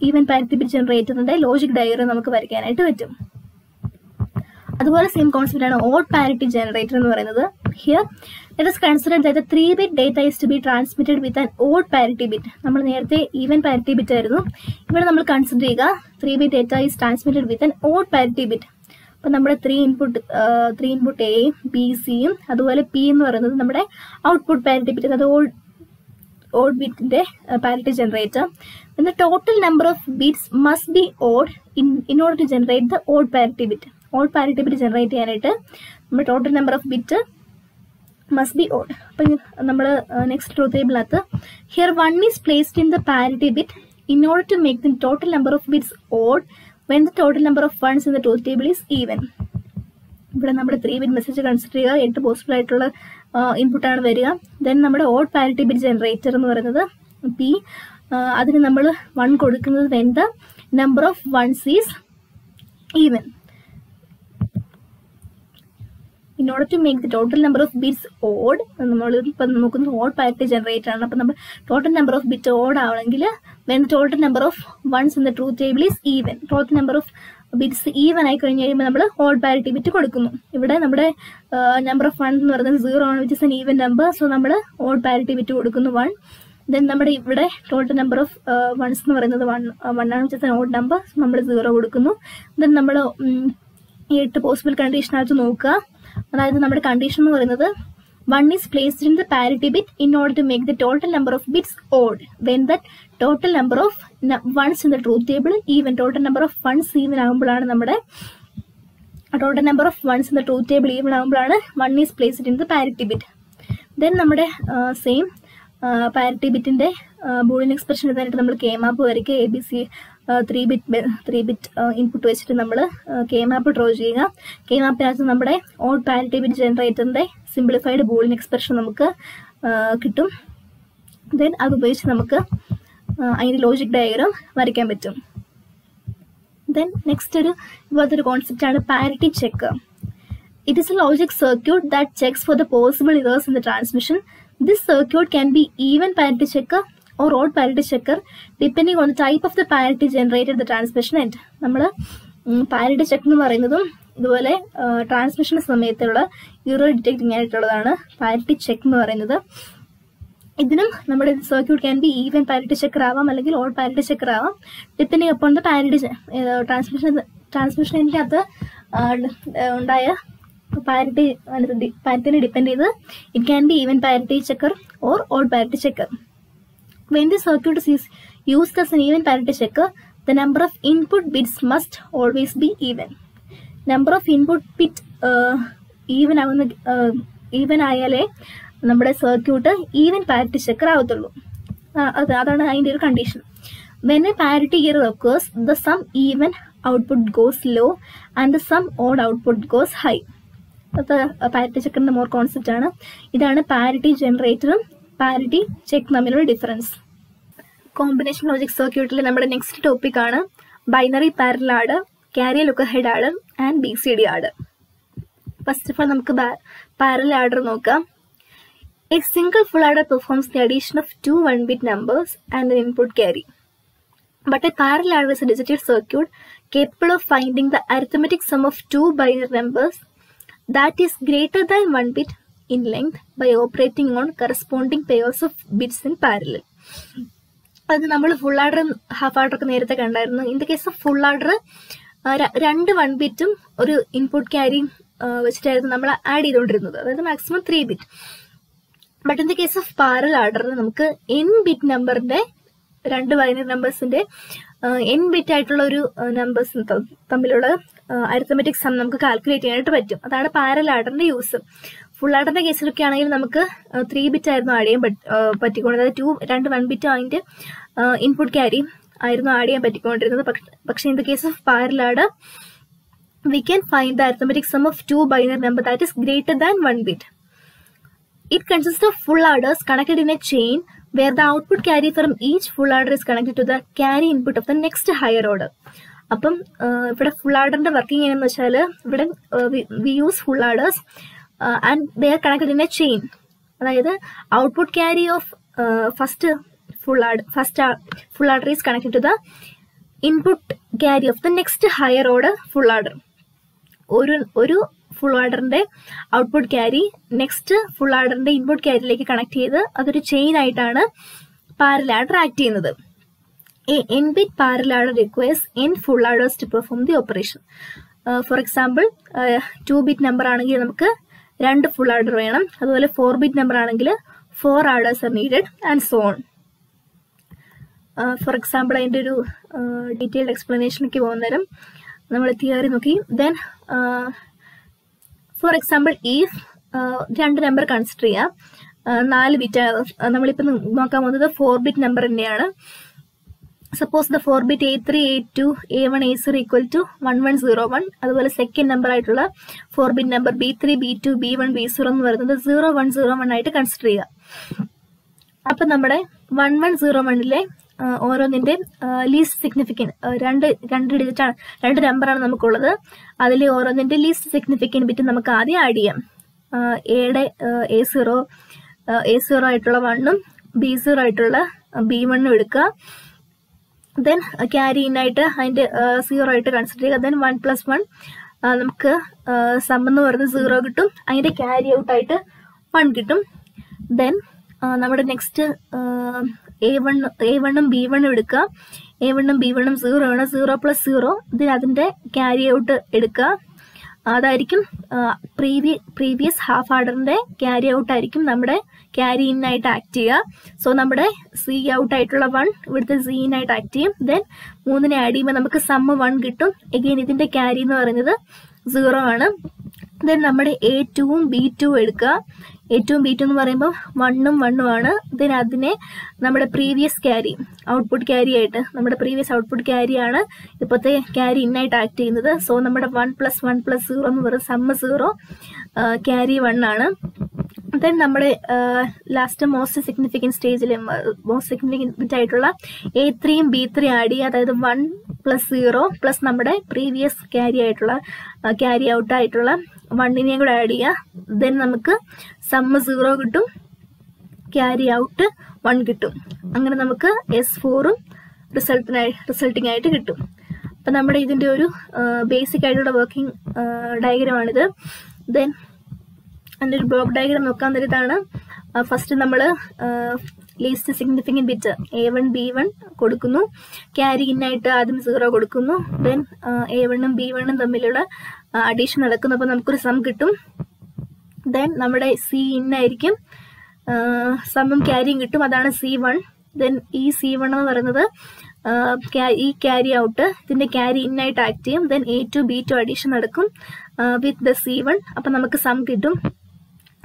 ഈവൻ പാരിറ്റി ബിറ്റ് ജനറേറ്ററിന്റെ ലോജിക് ഡയഗ്രാം നമുക്ക് വരയ്ക്കാനായിട്ട് പറ്റും. അതുപോലെ സെയിം കോൺസെപ്റ്റ് ആണ് ഓഡ് പാരിറ്റി ജനറേറ്റർ എന്ന് പറയുന്നത്. Here let us consider that the 3-bit data is to be transmitted with an odd parity bit. നമ്മൾ നേരത്തെ ഈവൻ പാരിറ്റി ബിറ്റ് ആയിരുന്നു. ഇവിടെ നമ്മൾ കൺസിഡർ ചെയ്യുക 3-bit data is transmitted with an odd parity bit. അപ്പം നമ്മുടെ 3 ഇൻപുട്ട് A, B, C യും അതുപോലെ P എന്ന് പറയുന്നത് നമ്മുടെ ഔട്ട്പുട്ട് പാരിറ്റി ബിറ്റ്, അത് odd bit parity generator. Then the total number of bits must be odd in order to generate the odd parity bit. Odd parity bit generate ചെയ്യാനായിട്ട് നമ്മുടെ total number of bit must be odd. അപ്പം നമ്മൾ next truth ടേബിളിനകത്ത് here 1 is placed in the parity bit in order to make the total number of bits odd when the total number of ones in the truth table is even. ഇവിടെ നമ്മുടെ 3 bit message consider ചെയ്യുക, 8 possible ആയിട്ടുള്ള ഇൻപുട്ടാണ് വരിക. Then നമ്മുടെ odd parity bit generator എന്ന് പറയുന്നത് P, അതിന് നമ്മൾ 1 കൊടുക്കുന്നത് when the number of ones is even. In order to make the total number of bits odd, നമ്മൾ ഇപ്പം നോക്കുന്നത് ഓഡ് പാരിറ്റി ജനറേറ്റർ ആണ്. അപ്പം നമ്മൾ total number of bit odd ആവണമെങ്കിൽ when total number of ones in the truth table is even. Total number of bits even ആയി കഴിഞ്ഞ് കഴിയുമ്പോൾ നമ്മൾ ഓഡ് പാരിറ്റി ബിറ്റ് കൊടുക്കുന്നു. ഇവിടെ നമ്മുടെ നമ്പർ ഓഫ് വൺസ് എന്ന് പറയുന്നത് 0 ആണ്, which is N even number. So നമ്മൾ ഓഡ് പാരിറ്റി ബിറ്റ് കൊടുക്കുന്നു 1. ദെൻ നമ്മുടെ ഇവിടെ ടോട്ടൽ നമ്പർ ഓഫ് വൺസ് എന്ന് പറയുന്നത് 1 ആണ്, which is an odd number. So നമ്മൾ 0 കൊടുക്കുന്നു. ദെൻ നമ്മൾ 8 പോസിബിൾ കണ്ടീഷനകത്ത് നോക്കുക. അതായത് നമ്മുടെ കണ്ടീഷൻ എന്ന് പറയുന്നത് 1 is placed in the parity bit in order to make the total number of bits odd when that total number of ones in the truth table even. Total number of ones even ആകുമ്പോഴാണ് നമ്മുടെ total number of ones in the truth table even ആകുമ്പോഴാണ് 1 is placed in the parity bit. Then നമ്മുടെ same parity ബിറ്റിന്റെ Boolean expression എഴുതാനായിട്ട് നമ്മൾ K മാപ്പ് വരയ്ക്കുക. ABC 3 bit input വെച്ചിട്ട് നമ്മൾ K മാപ്പ് draw ചെയ്യുക. കെ മാപ്പിനകത്ത് നമ്മുടെ ഓഡ് പാരിറ്റി ബിറ്റ് ജനറേറ്ററിന്റെ സിംപ്ലിഫൈഡ് ബൂളിയൻ എക്സ്പ്രഷൻ നമുക്ക് കിട്ടും. ദെൻ അതുപയോഗിച്ച് നമുക്ക് അതിന്റെ ലോജിക് ഡയഗ്രാം വരയ്ക്കാൻ പറ്റും. ദെൻ നെക്സ്റ്റ് ഇതുപോലത്തെ ഒരു കോൺസെപ്റ്റ് ആണ് parity check. It is a logic circuit that checks for the possible errors in the transmission. This circuit can be even parity checker or odd parity checker depending on the type of the parity generated at the transmission end. നമ്മൾ parity check എന്ന് പറയുന്നതും ഇതുപോലെ transmission സമയത്തുള്ള error detecting ആയിട്ടുള്ളതാണ് parity check എന്ന് പറയുന്നത്. ഇതിനും നമ്മുടെ circuit can be even parity checker ആവാം അല്ലെങ്കിൽ ഓഡ് പാരിറ്റി ചെക്കർ ആവാം, ഡിപ്പെൻഡിങ് അപ്പോൺ ദ പാരിറ്റി ട്രാൻസ്മിഷൻ്റെ അകത്ത് ഉണ്ടായ പാരിറ്റിനെ ഡിപ്പെൻഡ് ചെയ്ത് it can be even parity checker or odd parity checker. When the circuit is used as an even parity checker, the number of input bits must always be even. Number of input bit even ആയാലേ നമ്മുടെ circuit even parity checker ആവത്തുള്ളൂ. അതാണ് അതിൻ്റെ ഒരു condition. When a parity error occurs, the sum even output goes low and the sum odd output goes high. അത് parity ചെക്കറിന്റെ more concept ആണ്. ഇതാണ് parity ജനറേറ്ററും parity check തമ്മിലുള്ള ഡിഫറൻസ്. കോമ്പിനേഷൻ ലോജിക് സർക്യൂട്ടിൽ നമ്മുടെ നെക്സ്റ്റ് ടോപ്പിക് ആണ് binary parallel adder, carry look head adder and BCD adder. First of all നമുക്ക് parallel adder നോക്കാം. A single full adder performs the addition of 2 1-bit numbers and an input carry. But a parallel adder is a digital circuit capable of finding the arithmetic sum of 2 binary numbers that is greater than 1 bit in length by operating on corresponding pairs of bits in parallel. അത് നമ്മൾ full ആഡറും half ആഡറൊക്കെ നേരത്തെ കണ്ടായിരുന്നു. In the case of full adder 2 1 ബിറ്റും ഒരു input ക്യാരിയും വെച്ചിട്ടായിരുന്നു നമ്മൾ add ചെയ്തുകൊണ്ടിരുന്നത്, അതായത് maximum 3 bit. But in the case of parallel adder നമുക്ക് n ബിറ്റ് നമ്പറിന്റെ 2 ബൈനറി നമ്പേഴ്സിന്റെ n ബിറ്റ് ആയിട്ടുള്ള ഒരു നമ്പേഴ്സ് തമ്മിലുള്ള അരിത്തമെറ്റിക് സം നമുക്ക് കാൽക്കുലേറ്റ് ചെയ്യാനായിട്ട് പറ്റും. അതാണ് പാരലൽ ആഡറിന്റെ യൂസ്. ഫുൾ ആഡറിന്റെ കേസിലൊക്കെ ആണെങ്കിൽ നമുക്ക് 3 ബിറ്റ് ആയിരുന്നു ആഡ് ചെയ്യാൻ പറ്റിക്കൊണ്ടിരുന്നത്. അതായത് 2 1 ബിറ്റ് അതിന്റെ ഇൻപുട്ട് ക്യാരി ആയിരുന്നു ആഡ് ചെയ്യാൻ പറ്റിക്കൊണ്ടിരുന്നത്. പക്ഷെ in the case of parallel adder we can find the arithmetic sum of 2 binary number that is greater than 1 bit. It consists of full adders connected in a chain where the output carry from each full adder is connected to the carry input of the next higher order. അപ്പം ഇവിടെ full ആഡറിന്റെ working എങ്ങനെയെന്ന് വെച്ചാൽ ഇവിടെ we use full adders and they are connected in a chain. അതായത് output carry of first full adder is connected to the input carry of the next higher order full adder. ഒരു full ആഡറിന്റെ output carry next full ആഡറിന്റെ input ക്യാരിയിലേക്ക് connect ചെയ്ത് അതൊരു chain ആയിട്ടാണ് parallel adder act ചെയ്യുന്നത്. A n-bit parallel adder requires n full adders to perform the operation. For example, 2-bit number ആണെങ്കിൽ നമുക്ക് 2 full adder വേണം. അതുപോലെ 4-bit number ആണെങ്കിൽ 4 adders are needed and so on. For example, അതിൻ്റെ ഒരു detailed എക്സ്പ്ലനേഷനിലേക്ക് പോകുന്ന നേരം നമ്മൾ തിയറി നോക്കി. Then for example if 2 number consider ചെയ്യാം, 4 ബിറ്റ്. നമ്മളിപ്പോൾ നോക്കാൻ പോകുന്നത് 4 ബിറ്റ് നമ്പർ തന്നെയാണ്. Suppose the 4 bit A3, A2, A1, A0 equal to 1101. അതുപോലെ സെക്കൻഡ് നമ്പർ ആയിട്ടുള്ള 4 bit number B3, B2, B1, B0 എന്ന് പറയുന്നത് 0101 ആയിട്ട് കൺസിഡർ ചെയ്യുക. അപ്പം നമ്മുടെ 1101-ലെ ഓരോന്നിന്റെ ലീസ്റ്റ് സിഗ്നിഫിക്കൻറ്റ് രണ്ട് ഡിജിറ്റാണ്, 2 നമ്പറാണ് നമുക്കുള്ളത്. അതിൽ ഓരോന്നിന്റെ ലീസ്റ്റ് സിഗ്നിഫിക്കൻറ്റ് ബിറ്റ് നമുക്ക് ആദ്യം ആഡ് ചെയ്യാം. എയുടെ A0 ആയിട്ടുള്ള 1-ഉം B0 ആയിട്ടുള്ള B1-ഉം എടുക്കുക. ദെൻ ക്യാരി ഇൻ ആയിട്ട് അതിന്റെ 0 ആയിട്ട് കൺസിഡർ ചെയ്യുക. ദെൻ 1+1 നമുക്ക് സം എന്ന് പറയുന്നത് 0 കിട്ടും, അതിന്റെ ക്യാരി ഔട്ട് ആയിട്ട് 1 കിട്ടും. ദെൻ നമ്മുടെ നെക്സ്റ്റ് A1-ഉം B1-ഉം എടുക്കുക. A1-ഉം B1-ഉം 0 ആണ്, 0+0. ഇതിന് അതിന്റെ ക്യാരി ഔട്ട് എടുക്കുക. അതായിരിക്കും പ്രീവിയസ് ഹാഫ് ആർഡറിന്റെ ക്യാരി ഔട്ട് ആയിരിക്കും നമ്മുടെ ക്യാരി ഇൻ ആയിട്ട് ആക്ട് ചെയ്യുക. സോ നമ്മുടെ സി ഔട്ട് ആയിട്ടുള്ള 1 ഇവിടുത്തെ സി ഇൻ ആയിട്ട് ആക്ട് ചെയ്യും. ദെൻ 3-നെ ആഡ് ചെയ്യുമ്പോൾ നമുക്ക് സമ്മ് 1 കിട്ടും. എഗെയിൻ ഇതിന്റെ ക്യാരി എന്ന് പറയുന്നത് 0 ആണ്. ദെൻ നമ്മുടെ A2-ഉം B2-ഉം എടുക്കുക. A2-ഉം B2 എന്ന് പറയുമ്പോൾ 1-ഉം 1-ഉം ആണ്. ദെൻ അതിനെ നമ്മുടെ പ്രീവിയസ് ക്യാരി ഔട്ട്പുട്ട് ക്യാരി ആയിട്ട്, നമ്മുടെ പ്രീവിയസ് ഔട്ട്പുട്ട് ക്യാരി ആണ് ഇപ്പോഴത്തെ ക്യാരി ഇന്നായിട്ട് ആക്ട് ചെയ്യുന്നത്. സോ നമ്മുടെ 1+1+0 എന്ന് പറയുന്നത് സമ്മ് 0, ക്യാരി 1 ആണ്. ദെൻ നമ്മുടെ ലാസ്റ്റ് മോസ്റ്റ് സിഗ്നിഫിക്കൻറ്റ് സ്റ്റേജിൽ മോസ്റ്റ് സിഗ്നിഫിക്കൻറ്റ് ബിറ്റ് ആയിട്ടുള്ള A3-യും B3 ആഡ് ചെയ്യുക. അതായത് 1+0 പ്ലസ് നമ്മുടെ പ്രീവിയസ് ക്യാരി ആയിട്ടുള്ള ക്യാരി ഔട്ട് ആയിട്ടുള്ള 1-നെയും കൂടെ ആഡ് ചെയ്യുക. ദെൻ നമുക്ക് സമ്മ് 0 കിട്ടും, ക്യാരി ഔട്ട് 1 കിട്ടും. അങ്ങനെ നമുക്ക് S4-ഉം റിസൾട്ടിങ് ആയിട്ട് കിട്ടും. അപ്പം നമ്മുടെ ഇതിൻ്റെ ഒരു ബേസിക് ആയിട്ടുള്ള വർക്കിംഗ് ഡയഗ്രമാണിത്. ദെൻ അതിൻ്റെ ഒരു ബ്ലോക്ക് ഡയഗ്രാം നോക്കാൻ നേരത്താണ് ഫസ്റ്റ് നമ്മൾ least significant bit A1, B1 കൊടുക്കുന്നു. ക്യാരി ഇന്നായിട്ട് ആദ്യം 0 കൊടുക്കുന്നു. ദെൻ A1-ഉം B1-ഉം തമ്മിലുള്ള അഡീഷൻ നടക്കുന്നു. അപ്പോൾ നമുക്കൊരു സം കിട്ടും. ദെൻ നമ്മുടെ സി ഇന്നായിരിക്കും, സമ്മും ക്യാരിയും കിട്ടും, അതാണ് C1. ദെൻ ഈ C1 എന്ന് പറയുന്നത് ഈ ക്യാരി ഔട്ട് ഇതിന്റെ ക്യാരി ഇന്നായിട്ട് ആക്ട് ചെയ്യും. ദെൻ A2, B2 അഡീഷൻ നടക്കും വിത്ത് ദ C1. അപ്പം നമുക്ക് സം കിട്ടും,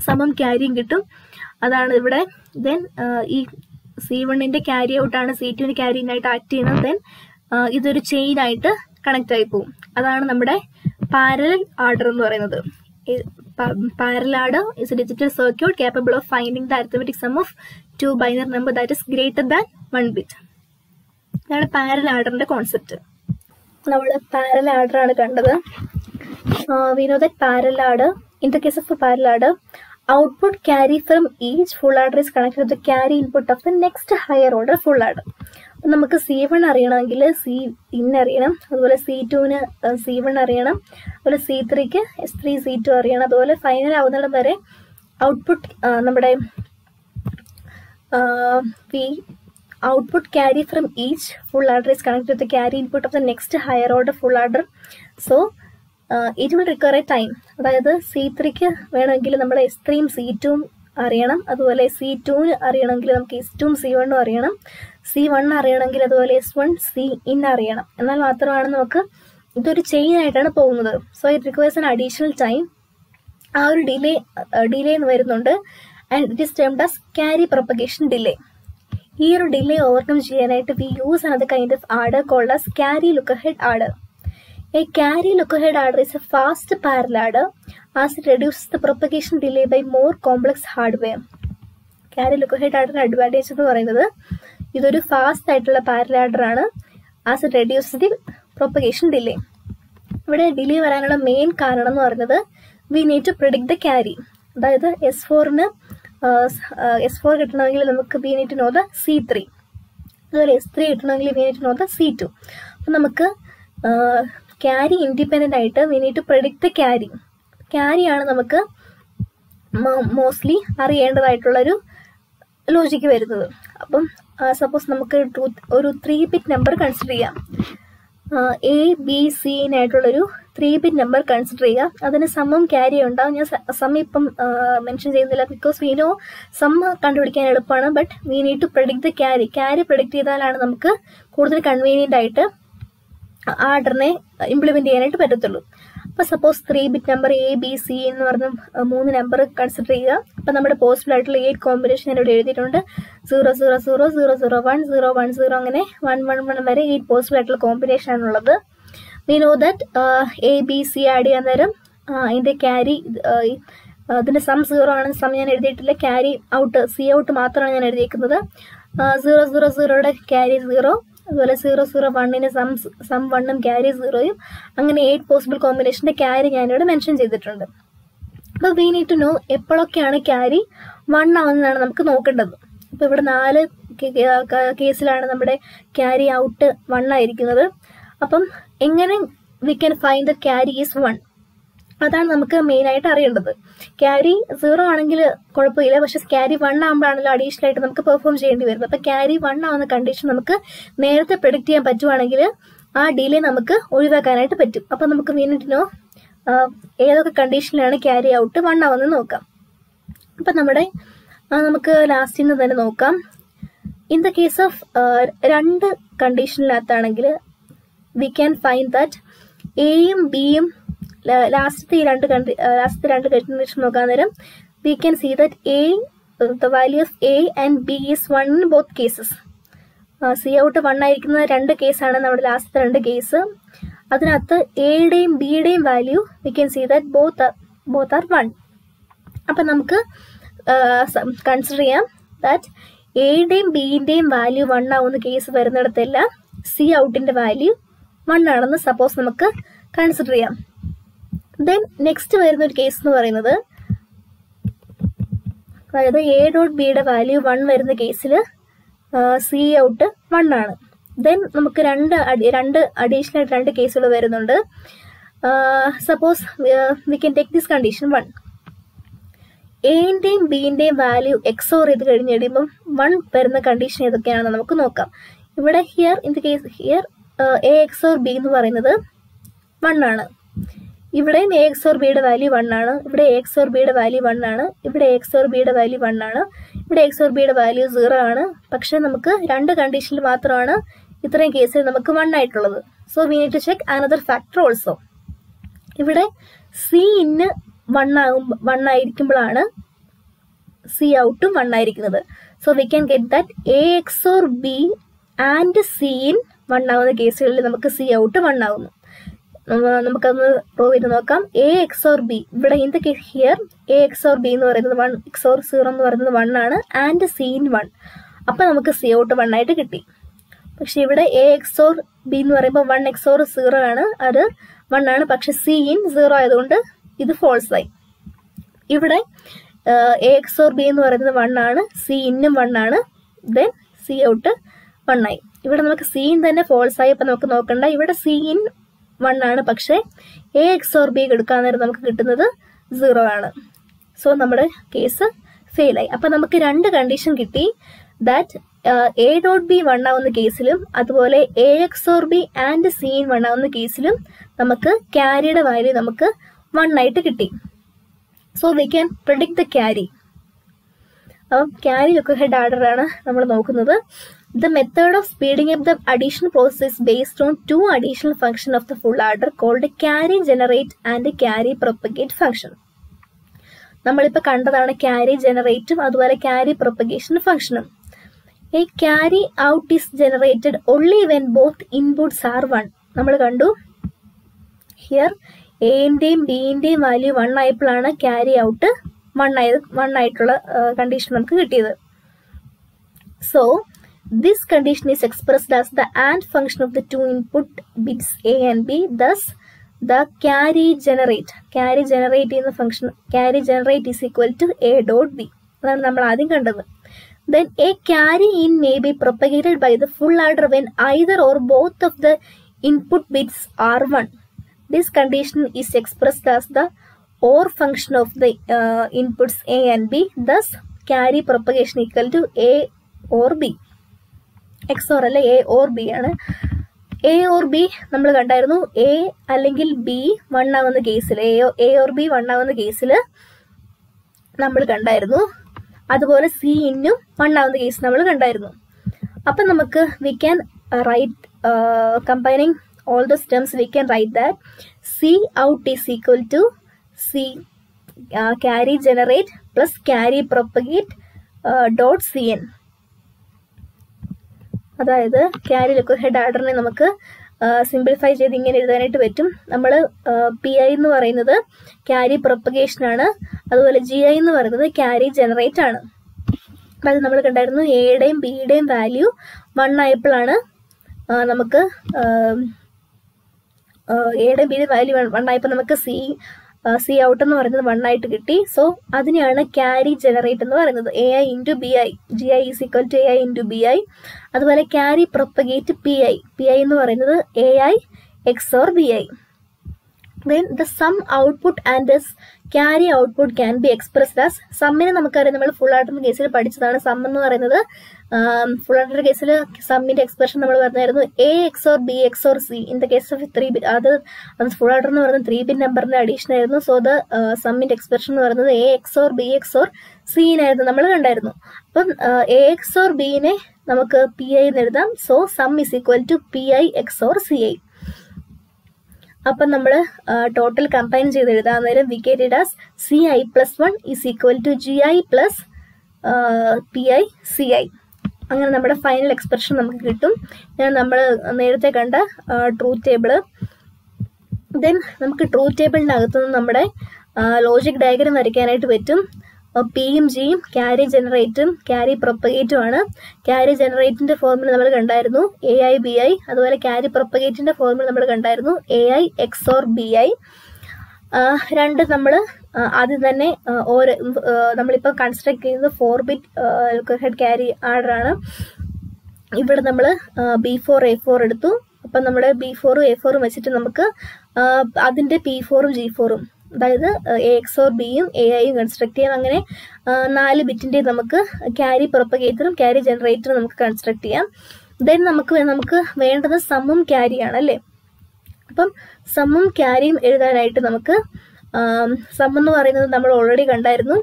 സമം ക്യാരിയും കിട്ടും, അതാണ് ഇവിടെ. ദെൻ ഈ C1-ന്റെ ക്യാരി ഔട്ടാണ് C2-ന്റെ ക്യാരി ഇന്നായിട്ട് ആക്ട് ചെയ്യുന്നത്. ദെൻ ഇതൊരു ചെയിൻ ആയിട്ട് കണക്ട് ആയി പോകും. അതാണ് നമ്മുടെ പാരലൽ ആർഡർ എന്ന് പറയുന്നത്. Parallel adder is a digital circuit capable of finding the arithmetic sum of 2 binary number that is greater than 1 bit. ഇതാണ് പാരലൽ ആർഡറിന്റെ കോൺസെപ്റ്റ്. നമ്മൾ പാരലൽ ആർഡർ ആണ് കണ്ടത്. We know that parallel adder, in the case of a parallel adder, output carry from each full adder is connected to the carry input of the next higher order full adder. അപ്പം നമുക്ക് C1 അറിയണമെങ്കിൽ C in അറിയണം, അതുപോലെ C2-ന് C1 അറിയണം, അതുപോലെ C3-ക്ക് S3 C2 അറിയണം. അതുപോലെ final ആവുന്നിടം വരെ ഔട്ട്പുട്ട് നമ്മുടെ output carry from each full adder is connected to the carry input of the next higher order full adder. So it will require a time. അതായത് C3-ക്ക് വേണമെങ്കിൽ നമ്മൾ S3-യും C2-യും അറിയണം, അതുപോലെ C2-ന് അറിയണമെങ്കിൽ നമുക്ക് S2-യും C1-ഉം അറിയണം, C1 അറിയണമെങ്കിൽ അതുപോലെ S1 C in അറിയണം. എന്നാൽ മാത്രമാണ് നമുക്ക് ഇതൊരു ചെയിൻ ആയിട്ടാണ് പോകുന്നത്. So it requires an additional time. ആ ഒരു ഡിലേ എന്ന് വരുന്നുണ്ട്. And it is termed as carry propagation delay. ഈ ഒരു ഡിലേ ഓവർകം ചെയ്യാനായിട്ട് we use another kind of adder called as carry look ahead adder. A carry look-ahead adder is a fast parallel adder as it reduces the propagation delay by more complex hardware. Carry look-ahead adder advantage എന്ന് പറയുന്നത് ഇതൊരു fast ആയിട്ടുള്ള parallel adder ആണ്. As it reduce the propagation delay. ഇവിടെ delay വരാനുള്ള main കാരണം എന്ന് പറയുന്നത് we need to predict the carry. അതായത് S4-ന് S4 കിട്ടണമെങ്കിൽ നമുക്ക് we need to know the C3, അതുപോലെ S3 കിട്ടണമെങ്കിൽ we need to know the C2. അപ്പം നമുക്ക് ക്യാരി ഇൻഡിപെൻഡൻ്റ് ആയിട്ട് we need to predict the ക്യാരിയാണ് നമുക്ക് മോസ്റ്റ്ലി അറിയേണ്ടതായിട്ടുള്ളൊരു ലോജിക്ക് വരുന്നത്. അപ്പം സപ്പോസ് നമുക്ക് ഒരു 3 ബിറ്റ് നമ്പർ കൺസിഡർ ചെയ്യാം. എ ബി സിനായിട്ടുള്ളൊരു 3-bit നമ്പർ കൺസിഡർ ചെയ്യുക. അതിന് സമ്മും ക്യാരി ഉണ്ടാവും. ഞാൻ സം ഇപ്പം മെൻഷൻ ചെയ്യുന്നില്ല, ബിക്കോസ് വി നോ സം കണ്ടുപിടിക്കാൻ എളുപ്പമാണ്. But we need to predict the carry predict ചെയ്താലാണ് നമുക്ക് കൂടുതൽ കൺവീനിയൻ്റ് ആയിട്ട് ആർഡറിനെ ഇംപ്ലിമെൻറ്റ് ചെയ്യാനായിട്ട് പറ്റത്തുള്ളൂ. അപ്പോൾ suppose 3-bit number A B C എന്ന് പറഞ്ഞ 3 നമ്പർ കൺസിഡർ ചെയ്യുക. അപ്പം നമ്മുടെ പോസിബിൾ ആയിട്ടുള്ള 8 കോമ്പിനേഷൻ ഞാനിവിടെ എഴുതിയിട്ടുണ്ട്. 0 0 0 0 0 1 0 1 0 അങ്ങനെ 1 1 1 വരെ 8 പോസിബിൾ ആയിട്ടുള്ള കോമ്പിനേഷൻ ആണുള്ളത്. V know that A B C add ചെയ്യാൻ നേരം അതിൻ്റെ ക്യാരി അതിൻ്റെ സം 0 ആണ്. സം ഞാൻ എഴുതിയിട്ടില്ല. ക്യാരി ഔട്ട് സി ഔട്ട് മാത്രമാണ് ഞാൻ എഴുതിയിരിക്കുന്നത്. 0 0 0യുടെ ക്യാരി 0, അതുപോലെ 0 0 1ന് സം 1ഉം ക്യാരി 0യും, അങ്ങനെ 8 പോസിബിൾ കോമ്പിനേഷൻ്റെ ക്യാരി ഞാനിവിടെ മെൻഷൻ ചെയ്തിട്ടുണ്ട്. അപ്പോൾ വി നീഡ് ടു നോ എപ്പോഴൊക്കെയാണ് ക്യാരി 1 ആവുന്നതാണ് നമുക്ക് നോക്കേണ്ടത്. അപ്പോൾ ഇവിടെ 4 കേസിലാണ് നമ്മുടെ ക്യാരി ഔട്ട് 1 ആയിരിക്കുന്നത്. അപ്പം എങ്ങനെ V can find the carry is 1, അതാണ് നമുക്ക് മെയിനായിട്ട് അറിയേണ്ടത്. ക്യാരി 0 ആണെങ്കിൽ കുഴപ്പമില്ല, പക്ഷെ ക്യാരി 1 ആകുമ്പോഴാണല്ലോ അഡീഷണൽ ആയിട്ട് നമുക്ക് പെർഫോം ചെയ്യേണ്ടി വരുന്നത്. അപ്പോൾ ക്യാരി 1 ആവുന്ന കണ്ടീഷൻ നമുക്ക് നേരത്തെ പ്രെഡിക്റ്റ് ചെയ്യാൻ പറ്റുവാണെങ്കിൽ ആ ഡിലേ നമുക്ക് ഒഴിവാക്കാനായിട്ട് പറ്റും. അപ്പോൾ നമുക്ക് വീണിട്ടിനോ ഏതൊക്കെ കണ്ടീഷനിലാണ് ക്യാരി ഔട്ട് 1 ആവുന്നത് നോക്കാം. അപ്പം നമുക്ക് ലാസ്റ്റിൽ നിന്ന് തന്നെ നോക്കാം. ഇൻ ദ കേസ് ഓഫ് 2 കണ്ടീഷനിനകത്താണെങ്കിൽ വി ക്യാൻ ഫൈൻഡ് ദാറ്റ് എയും ബിയും ലാസ്റ്റത്തെ 2 കണ്ടീഷൻ നോക്കാൻ നേരം we can see that the value of A and B is 1 in both cases. C out 1 ആയിരിക്കുന്ന 2 കേസാണ് നമ്മുടെ ലാസ്റ്റത്തെ 2 കേസ്. അതിനകത്ത് എയുടെയും ബിയുടെയും value we can see that both are 1. അപ്പം നമുക്ക് കൺസിഡർ ചെയ്യാം ദാറ്റ് എയുടെയും ബിയുടെയും വാല്യൂ 1 ആവുന്ന കേസ് വരുന്നിടത്തെല്ലാം സി ഔട്ടിൻ്റെ വാല്യൂ 1 ആണെന്ന് സപ്പോസ് നമുക്ക് കൺസിഡർ ചെയ്യാം. ദെൻ നെക്സ്റ്റ് വരുന്ന ഒരു കേസ് എന്ന് പറയുന്നത്, അതായത് എ ഡോട്ട് ബിയുടെ വാല്യൂ 1 വരുന്ന കേസിൽ സി ഔട്ട് 1 ആണ്. ദെൻ നമുക്ക് രണ്ട് അഡീഷണൽ ആയിട്ട് 2 കേസുകൾ വരുന്നുണ്ട്. Suppose we can take this condition 1. എൻ്റെയും ബിൻ്റെയും വാല്യൂ എക്സോർ ചെയ്ത് കഴിഞ്ഞ് കഴിയുമ്പം 1 വരുന്ന കണ്ടീഷൻ ഏതൊക്കെയാണെന്ന് നമുക്ക് നോക്കാം. ഇവിടെ in the case A XOR B എന്ന് പറയുന്നത് 1 ആണ്. ഇവിടെയും എ എക്സോർ ബിയുടെ വാല്യൂ 1 ആണ്. ഇവിടെ എ എക്സോർ ബിയുടെ വാല്യൂ 1 ആണ്. ഇവിടെ എ എക്സോർ ബിയുടെ വാല്യൂ 1 ആണ്. ഇവിടെ എ എക്സോർ ബിയുടെ വാല്യൂ 0 ആണ്. പക്ഷെ നമുക്ക് 2 കണ്ടീഷനിൽ മാത്രമാണ് ഇത്രയും കേസിൽ നമുക്ക് 1 ആയിട്ടുള്ളത്. So we need to check another factor also. ഇവിടെ സി ഇന്ന് 1 ആയിരിക്കുമ്പോഴാണ് സി ഔട്ടും 1 ആയിരിക്കുന്നത്. So we can get that A XOR B and C in 1 ആവുന്ന കേസുകളിൽ നമുക്ക് സി ഔട്ട് 1 ആവുന്നു. നമുക്കതൊന്ന് പ്രൂവ് ചെയ്ത് നോക്കാം. എ എക്സോർ ബി, ഇവിടെ in the case here A XOR B എന്ന് പറയുന്നത് 1 എക്സോർ 0 എന്ന് പറയുന്നത് 1 ആണ്, ആൻഡ് സി ഇൻ 1. അപ്പം നമുക്ക് സി ഔട്ട് 1 ആയിട്ട് കിട്ടി. പക്ഷെ ഇവിടെ എ എക്സോർ ബി എന്ന് പറയുമ്പോൾ 1 എക്സോർ 0 ആണ്, അത് 1 ആണ്. പക്ഷെ സി ഇൻ 0 ആയതുകൊണ്ട് ഇത് ഫോൾസ് ആയി. ഇവിടെ എ എക്സോർ ബി എന്ന് പറയുന്നത് 1 ആണ്, സി ഇന്നും 1 ആണ്. ദെൻ സി ഔട്ട് 1 ആയി. ഇവിടെ നമുക്ക് സി ഇൻ തന്നെ ഫോൾസ് ആയി. അപ്പം നമുക്ക് നോക്കണ്ട, ഇവിടെ സി ഇൻ 1 ആണ്, പക്ഷേ എ എക്സോർ ബി എടുക്കാൻ നേരം നമുക്ക് കിട്ടുന്നത് 0 ആണ്. സോ നമ്മുടെ കേസ് ഫെയിലായി. അപ്പം നമുക്ക് 2 കണ്ടീഷൻ കിട്ടി. ദാറ്റ് എ ഡോട്ട് ബി 1 ആവുന്ന കേസിലും അതുപോലെ A XOR B and C in 1 ആവുന്ന കേസിലും നമുക്ക് ക്യാരിയുടെ വാല്യൂ നമുക്ക് 1 ആയിട്ട് കിട്ടി. So we can predict the carry. അപ്പം ക്യാരി ലുക്ക് ഹെഡ് ആർഡർ ആണ് നമ്മൾ നോക്കുന്നത്. The method of speeding up the addition process is based on 2 additional functions of the full adder called carry generate and carry propagate function. നമ്മളിപ്പോൾ കണ്ടതാണ് carry ജനറേറ്റും അതുപോലെ carry propagation ഫംഗ്ഷനും. A carry out is generated only when both inputs are 1. നമ്മൾ കണ്ടു here എൻ്റെയും ബിൻ്റെയും value 1 ആയപ്പോഴാണ് carry out 1 ആയിട്ടുള്ള condition നമുക്ക് കിട്ടിയത്. So this condition is expressed as the AND function of the 2 input bits A and B. Thus, the carry generate ചെയ്യുന്ന function carry generate is equal to A dot B. അതാണ് നമ്മൾ ആദ്യം കണ്ടത്. Then a carry in may be propagated by the full adder when either or both of the input bits are 1. This condition is expressed as the OR function of the inputs A and B. Thus, carry propagation equal to A or B. XOR അല്ല, A or B ആണ്. A or B നമ്മൾ കണ്ടായിരുന്നു. A അല്ലെങ്കിൽ B 1 ആവുന്ന കേസിൽ, A or B 1 ആവുന്ന കേസിൽ നമ്മൾ കണ്ടായിരുന്നു. അതുപോലെ സി ഇന്നും 1 ആവുന്ന കേസ് നമ്മൾ കണ്ടായിരുന്നു. അപ്പം നമുക്ക് we can write combining all those terms, we can write that C out is equal to C carry generate plus carry propagate dot Cn. അതായത് ക്യാരി ലിക്വിഡ് ഹെഡ് ആർഡറിനെ നമുക്ക് സിംപ്ലിഫൈ ചെയ്ത് ഇങ്ങനെ എഴുതാനായിട്ട് പറ്റും. നമ്മൾ പി ഐ എന്ന് പറയുന്നത് ക്യാരി പ്രൊപ്പഗേഷൻ ആണ്. അതുപോലെ ജി ഐ എന്ന് പറയുന്നത് ക്യാരി ജനറേറ്റ് ആണ്. അത് നമ്മൾ കണ്ടായിരുന്നു. എയുടെയും ബിയുടെയും വാല്യൂ 1 ആയപ്പോഴാണ് നമുക്ക് എയുടെയും ബിയുടെ വാല്യൂ 1 ആയപ്പോൾ നമുക്ക് സി ഔട്ട് എന്ന് പറയുന്നത് 1 ആയിട്ട് കിട്ടി. സോ അതിനെയാണ് ക്യാരി ജനറേറ്റ് എന്ന് പറയുന്നത്. A I into B I, G I is equal to A I into B I. അതുപോലെ ക്യാരി പ്രൊപ്പഗേറ്റ് പി ഐ എന്ന് പറയുന്നത് A I XOR B I. Then the sum output and this carry output can be expressed as സമ്മിനെ നമുക്കറിയാം. നമ്മൾ full ആർട്ടർ കേസിൽ പഠിച്ചതാണ്. Some എന്ന് പറയുന്നത് full ആർട്ടർ കേസിൽ സമ്മിന്റെ എക്സ്പ്രഷൻ നമ്മൾ പറഞ്ഞായിരുന്നു A XOR B XOR C. In the case of 3 bit, അത് ഫുൾ ആർട്ടർ എന്ന് പറയുന്നത് 3 ബിറ്റ് നമ്പറിന്റെ അഡീഷൻ ആയിരുന്നു. സോ ദ സമ്മിന്റെ എക്സ്പ്രഷൻ എന്ന് പറയുന്നത് A XOR B XOR സിനായിരുന്നു നമ്മൾ കണ്ടായിരുന്നു. അപ്പം എ എക്സ് ഓർ ബിനെ നമുക്ക് പി ഐ എന്ന് എഴുതാം. So sum is equal to P I XOR C I. അപ്പം നമ്മൾ ടോട്ടൽ കമ്പൈൻ ചെയ്ത് എഴുതാൻ നേരം we get it as C I plus 1 is equal to G I plus P I C I. അങ്ങനെ നമ്മുടെ final expression നമുക്ക് കിട്ടും. ഞാൻ നമ്മൾ നേരത്തെ കണ്ട ട്രൂത്ത് ടേബിള്. ദെൻ നമുക്ക് ട്രൂത്ത് ടേബിളിനകത്തുനിന്ന് നമ്മുടെ ലോജിക് ഡയഗ്രം വരയ്ക്കാനായിട്ട് പറ്റും. പിയും ജിയും ക്യാരി ജനറേറ്റും ക്യാരി പ്രൊപ്പഗേറ്റും ആണ്. ക്യാരി ജനറേറ്റിന്റെ ഫോർമുല നമ്മൾ കണ്ടായിരുന്നു എ ഐ ബി ഐ. അതുപോലെ ക്യാരി പ്രൊപ്പഗേറ്റിന്റെ ഫോർമുല നമ്മൾ കണ്ടായിരുന്നു A I XOR B I. രണ്ട് നമ്മൾ ആദ്യം തന്നെ ഓരോ നമ്മളിപ്പോൾ കൺസ്ട്രക്ട് ചെയ്യുന്നത് 4 ബിറ്റ് ഹെഡ് ക്യാരി ആർഡർ ആണ്. ഇവിടെ നമ്മൾ B4 A4 എടുത്തു. അപ്പം നമ്മുടെ B4 A4 വെച്ചിട്ട് നമുക്ക് അതിൻ്റെ P4 G4, അതായത് എ എക്സ് ഓർ ബിയും എ ഐയും കൺസ്ട്രക്ട് ചെയ്യാം. അങ്ങനെ 4 ബിറ്റിൻ്റെ നമുക്ക് ക്യാരി പ്രൊപ്പഗേറ്ററും ക്യാരി ജനറേറ്ററും നമുക്ക് കൺസ്ട്രക്ട് ചെയ്യാം. ദെൻ നമുക്ക് വേണ്ടത് സമ്മും ക്യാരിയാണ് അല്ലേ. അപ്പം സമ്മും ക്യാരിയും എഴുതാനായിട്ട് നമുക്ക് സം എന്ന് പറയുന്നത് നമ്മൾ ഓൾറെഡി കണ്ടായിരുന്നു.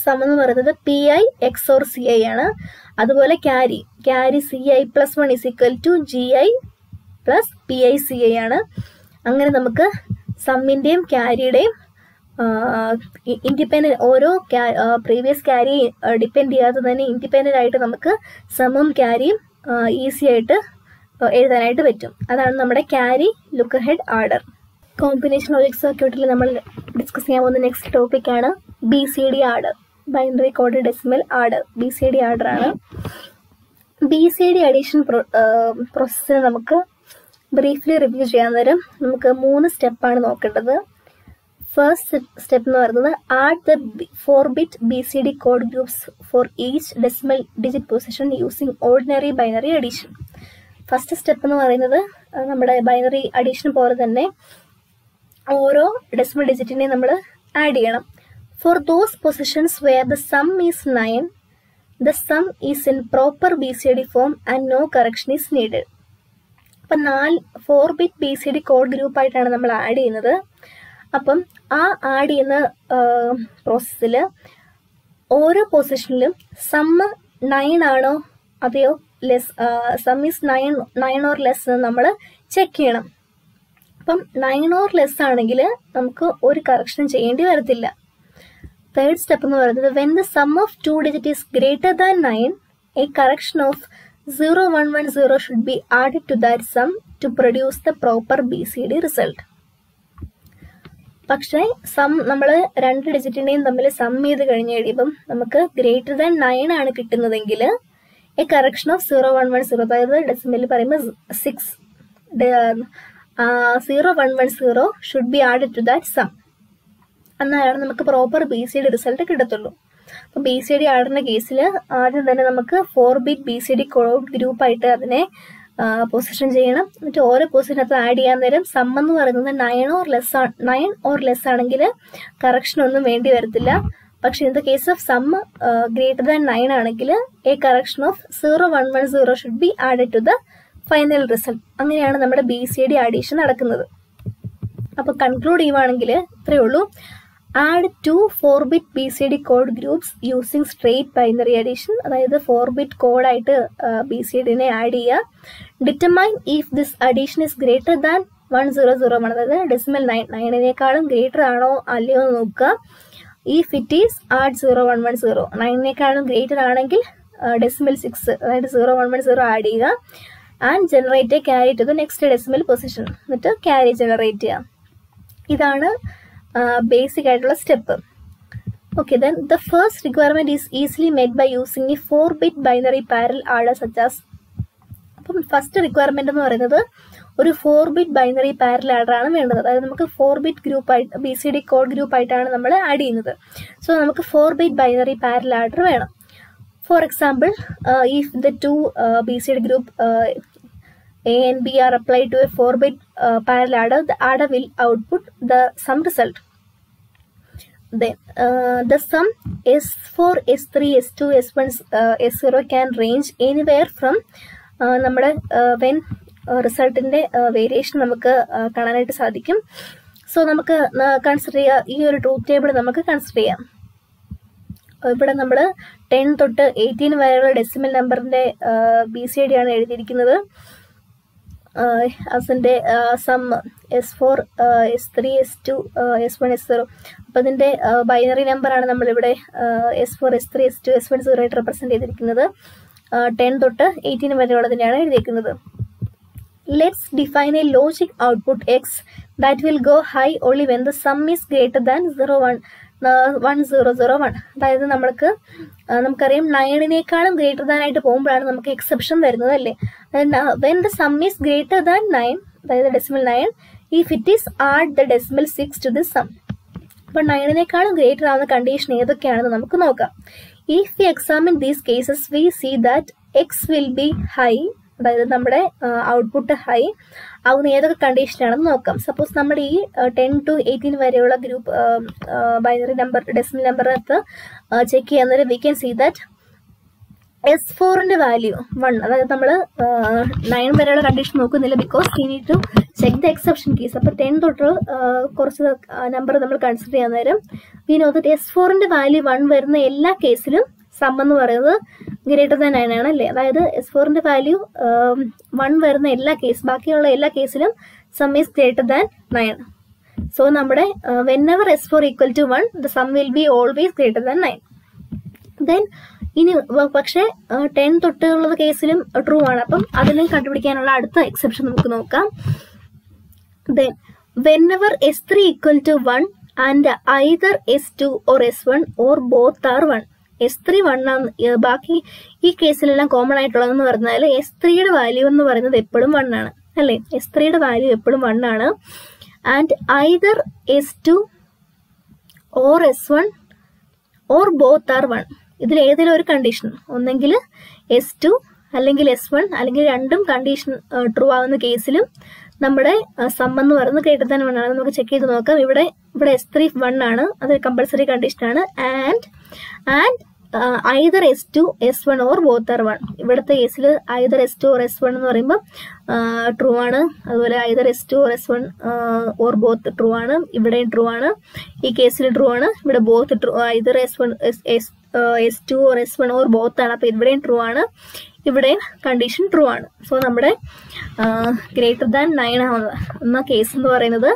സം എന്ന് പറയുന്നത് P I XOR C I ആണ്. അതുപോലെ carry C I plus 1 is equal to G I plus P I C I ആണ്. അങ്ങനെ നമുക്ക് സമ്മിൻ്റെയും ക്യാരിയുടെയും ഇൻഡിപെൻഡൻറ്റ് ഓരോ പ്രീവിയസ് ക്യാരി ഡിപ്പെൻഡ് ചെയ്യാതെ തന്നെ ഇൻഡിപെൻഡൻ്റ് ആയിട്ട് നമുക്ക് സമ്മും ക്യാരിയും ഈസി ആയിട്ട് എഴുതാനായിട്ട് പറ്റും. അതാണ് നമ്മുടെ carry look head order. Combination logic സർക്യൂട്ടിൽ നമ്മൾ ഡിസ്കസ് ചെയ്യാൻ പോകുന്ന നെക്സ്റ്റ് ടോപ്പിക്കാണ് BCD order, binary code decimal order. BCD order ആണ്. BCD അഡീഷൻ പ്രോസസ്സിന് നമുക്ക് ബ്രീഫ്ലി റിവ്യൂ ചെയ്യാൻ നേരം നമുക്ക് 3 സ്റ്റെപ്പാണ് നോക്കേണ്ടത്. ഫസ്റ്റ് സ്റ്റെപ്പ് എന്ന് പറയുന്നത് add the 4 bit BCD code groups for each decimal digit position using ordinary binary addition. First step എന്ന് പറയുന്നത് നമ്മുടെ ബൈനറി അഡീഷൻ പോലെ തന്നെ ഓരോ ഡെസിമൽ ഡിജിറ്റിനെയും നമ്മൾ ആഡ് ചെയ്യണം. For those positions where the sum is 9, the sum is in proper BCD form and no correction is needed. അപ്പം 4 bit BCD code ഗ്രൂപ്പായിട്ടാണ് നമ്മൾ ആഡ് ചെയ്യുന്നത്. അപ്പം ആ ആഡ് ചെയ്യുന്ന പ്രോസസ്സിൽ ഓരോ പൊസിഷനിലും സമ്മ് 9 ആണോ അതെയോ less, some is 9 or less എന്ന് നമ്മൾ ചെക്ക് ചെയ്യണം. അപ്പം 9 ഓർ ലെസ് ആണെങ്കിൽ നമുക്ക് ഒരു കറക്ഷനും ചെയ്യേണ്ടി വരത്തില്ല. തേർഡ് സ്റ്റെപ്പ് എന്ന് പറയുന്നത് when the some of 2 digit is greater than 9, A correction of 0110 should be added to that sum to produce the proper BCD result. പക്ഷേ സം നമ്മൾ 2 ഡിജിറ്റിനെയും തമ്മിൽ സം ചെയ്ത് കഴിഞ്ഞ് കഴിയുമ്പം നമുക്ക് ഗ്രേറ്റർ ദാൻ 9 ആണ് കിട്ടുന്നതെങ്കിൽ എ കറക്ഷൻ ഓഫ് 0110, അതായത് ഡെസിമലിൽ പറയുമ്പോൾ 6, 0110 should be added to that sum. എന്നാലാണ് നമുക്ക് പ്രോപ്പർ BCD റിസൾട്ട് കിട്ടത്തുള്ളൂ. അപ്പം BCD ആർഡറിന്റെ കേസിൽ ആദ്യം തന്നെ നമുക്ക് 4 ബിറ്റ് BCD കോഡ് ഗ്രൂപ്പായിട്ട് അതിനെ പൊസിഷൻ ചെയ്യണം. എന്നിട്ട് ഓരോ പൊസിഷനകത്ത് ആഡ് ചെയ്യാൻ നേരം സം എന്ന് പറയുന്നത് 9 ഓർ ലെസ് ആണെങ്കിൽ കറക്ഷൻ ഒന്നും വേണ്ടി വരത്തില്ല. പക്ഷെ in the case of sum greater than 9 ആണെങ്കിൽ a correction of 0110 should be added to the final result. അങ്ങനെയാണ് നമ്മുടെ BCD അഡീഷൻ നടക്കുന്നത്. അപ്പോൾ കൺക്ലൂഡ് ചെയ്യുവാണെങ്കിൽ ഇത്രയേ ഉള്ളൂ. Add 2 4-bit BCD code groups using straight binary addition. അതായത് 4-bit കോഡായിട്ട് BCDനെ ആഡ് ചെയ്യുക. Determine if this addition is greater than 1001, അതായത് ഡെസിമൽ 9 ഗ്രേറ്റർ ആണോ അല്ലയോ എന്ന് നോക്കുക. If it is add 0110, 9 greater ആണെങ്കിൽ ഡെസിമൽ 6, അതായത് 0110 ആഡ് ചെയ്യുക. And generate carry to the next decimal position. എന്നിട്ട് ക്യാരി ജനറേറ്റ് ചെയ്യുക. ഇതാണ് ബേസിക് ആയിട്ടുള്ള step. Okay, then the first requirement is easily met by using a 4-bit binary parallel adder such as. അപ്പം first requirement എന്ന് പറയുന്നത് ഒരു 4-bit binary parallel adder ആണ് വേണ്ടത്. അതായത് നമുക്ക് 4-bit ഗ്രൂപ്പായിട്ട് BCD കോഡ് ഗ്രൂപ്പായിട്ടാണ് നമ്മൾ ആഡ് ചെയ്യുന്നത്. സോ നമുക്ക് 4-bit ബൈനറി പാരൽ ആഡർ വേണം. For example, if the two BCD group A and B are applied to a 4-bit parallel adder, the adder will output the sum result. Then the sum S4, S3, S2, S1, S0 can range anywhere from നമ്മുടെ when റിസൾട്ടിൻ്റെ variation നമുക്ക് കാണാനായിട്ട് സാധിക്കും. So നമുക്ക് consider ചെയ്യുക, ഈ ഒരു truth table നമുക്ക് consider ചെയ്യാം. ഇവിടെ നമ്മൾ 10 തൊട്ട് 18 വരെയുള്ള ഡെസിമൽ നമ്പറിൻ്റെ BCD ആണ് എഴുതിയിരിക്കുന്നത്. അതിൻ്റെ some S4, S3, S2, S1, S0. അപ്പോൾ അതിൻ്റെ ബൈനറി നമ്പറാണ് നമ്മളിവിടെ S4, S3, S2, S1, 0 ആയിട്ട് റെപ്രസെൻറ്റ് ചെയ്തിരിക്കുന്നത്. 10 തൊട്ട് 18 വരെയുള്ളതിനെയാണ് എഴുതിയിരിക്കുന്നത്. Let's define A logic output X that will go high only when the sum is greater than 1001. അതായത് നമുക്കറിയാം 9 ഗ്രേറ്റർ ദാൻ ആയിട്ട് പോകുമ്പോഴാണ് നമുക്ക് എക്സെപ്ഷൻ വരുന്നത് അല്ലേ. When the sum is greater than 9, അതായത് decimal 9, if it is add the decimal 6 to the sum. അപ്പോൾ 9 greater ആവുന്ന കണ്ടീഷൻ ഏതൊക്കെയാണെന്ന് നമുക്ക് നോക്കാം. If we examine these cases we see that X will be high, അതായത് നമ്മുടെ ഔട്ട്പുട്ട് ഹൈ ആവുന്ന ഏതൊക്കെ കണ്ടീഷനാണെന്ന് നോക്കാം. സപ്പോസ് നമ്മുടെ ഈ 10 to 18 വരെയുള്ള ഗ്രൂപ്പ് ബൈനറി നമ്പർ ഡെസിമൽ നമ്പറിനകത്ത് ചെക്ക് ചെയ്യുന്നതിന് വി ക്യാൻ സീ ദാറ്റ് S4ന്റെ വാല്യൂ 1, അതായത് നമ്മൾ 9 വരെയുള്ള കണ്ടീഷൻ നോക്കുന്നില്ല, because we need to check the exception case. അപ്പോൾ 10 തൊട്ട് കുറച്ച് നമ്പർ നമ്മൾ കൺസിഡർ ചെയ്യാൻ നേരം വി നോ ദാറ്റ് S4ന്റെ വാല്യൂ 1 വരുന്ന എല്ലാ കേസിലും സം എന്ന് പറയുന്നത് ഗ്രേറ്റർ ദാൻ 9 ആണ് അല്ലേ. അതായത് S4ന്റെ വാല്യൂ 1 വരുന്ന എല്ലാ ബാക്കിയുള്ള എല്ലാ കേസിലും sum is greater than 9. So നമ്മുടെ whenever S4 equal to 1 the sum will be always greater than 9. Then ഇനി പക്ഷേ 10 തൊട്ടുള്ള കേസിലും ട്രൂ ആണ്. അപ്പം അതിന് കണ്ടുപിടിക്കാനുള്ള അടുത്ത എക്സെപ്ഷൻ നമുക്ക് നോക്കാം. Then whenever S3 equal to 1 and either S2 or S1 or both are 1. S3 1 ആണ്. ബാക്കി ഈ കേസിലെല്ലാം കോമൺ ആയിട്ടുള്ളതെന്ന് പറഞ്ഞാൽ S3യുടെ വാല്യൂ എന്ന് പറയുന്നത് എപ്പോഴും 1 ആണ് അല്ലേ. S3യുടെ വാല്യൂ എപ്പോഴും 1 ആണ്. And either S2 or S1 or both are 1. ഇതിൽ ഏതെങ്കിലും ഒരു കണ്ടീഷൻ, ഒന്നെങ്കിൽ S2 അല്ലെങ്കിൽ S1 അല്ലെങ്കിൽ രണ്ടും കണ്ടീഷൻ ട്രൂ ആവുന്ന കേസിലും നമ്മുടെ സം എന്ന് പറയുന്നത് ഗ്രേറ്റർ ദാൻ 1 ആണ്. നമുക്ക് ചെക്ക് ചെയ്ത് നോക്കാം. ഇവിടെ S3 1 ആണ്, അത് കമ്പൾസറി കണ്ടീഷനാണ്. And either S2, S1 or both are 1. ഇവിടുത്തെ കേസിൽ ഐദർ S2 or S1 എന്ന് പറയുമ്പോൾ ട്രൂ ആണ്. അതുപോലെ either S2 or S1 or both true ആണ്. ഇവിടെയും ട്രൂ ആണ്. ഈ കേസിൽ ട്രൂ ആണ്. ഇവിടെ both true, either S2 or S1 or both ആണ്. അപ്പോൾ ഇവിടെയും ട്രൂ ആണ്. ഇവിടെ കണ്ടീഷൻ ട്രൂ ആണ്. സോ നമ്മുടെ ഗ്രേറ്റർ ദാൻ 9 എന്ന കേസ് എന്ന് പറയുന്നത്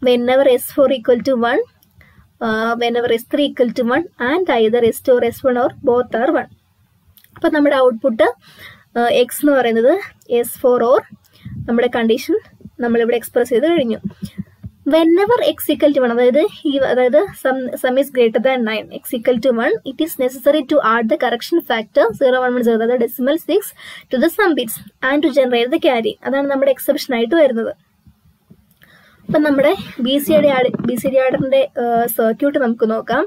whenever S4 equal to 1, whenever S3 equal to 1 and either S2 or S1 or both are 1. അപ്പോൾ നമ്മുടെ ഔട്ട്പുട്ട് X എന്ന് പറയുന്നത് S4 or നമ്മുടെ കണ്ടീഷൻ നമ്മളിവിടെ എക്സ്പ്രസ് ചെയ്ത് കഴിഞ്ഞു. whenever X equal to 1, അതായത് sum is greater than 9, X equal to 1, it is necessary to add the correction factor 0110, അതായത് decimal 6 to the sum bits and to generate the carry. അതാണ് നമ്മുടെ exception ആയിട്ട് വരുന്നത്. അപ്പം നമ്മുടെ BCD ആഡറിന്റെ സർക്യൂട്ട് നമുക്ക് നോക്കാം.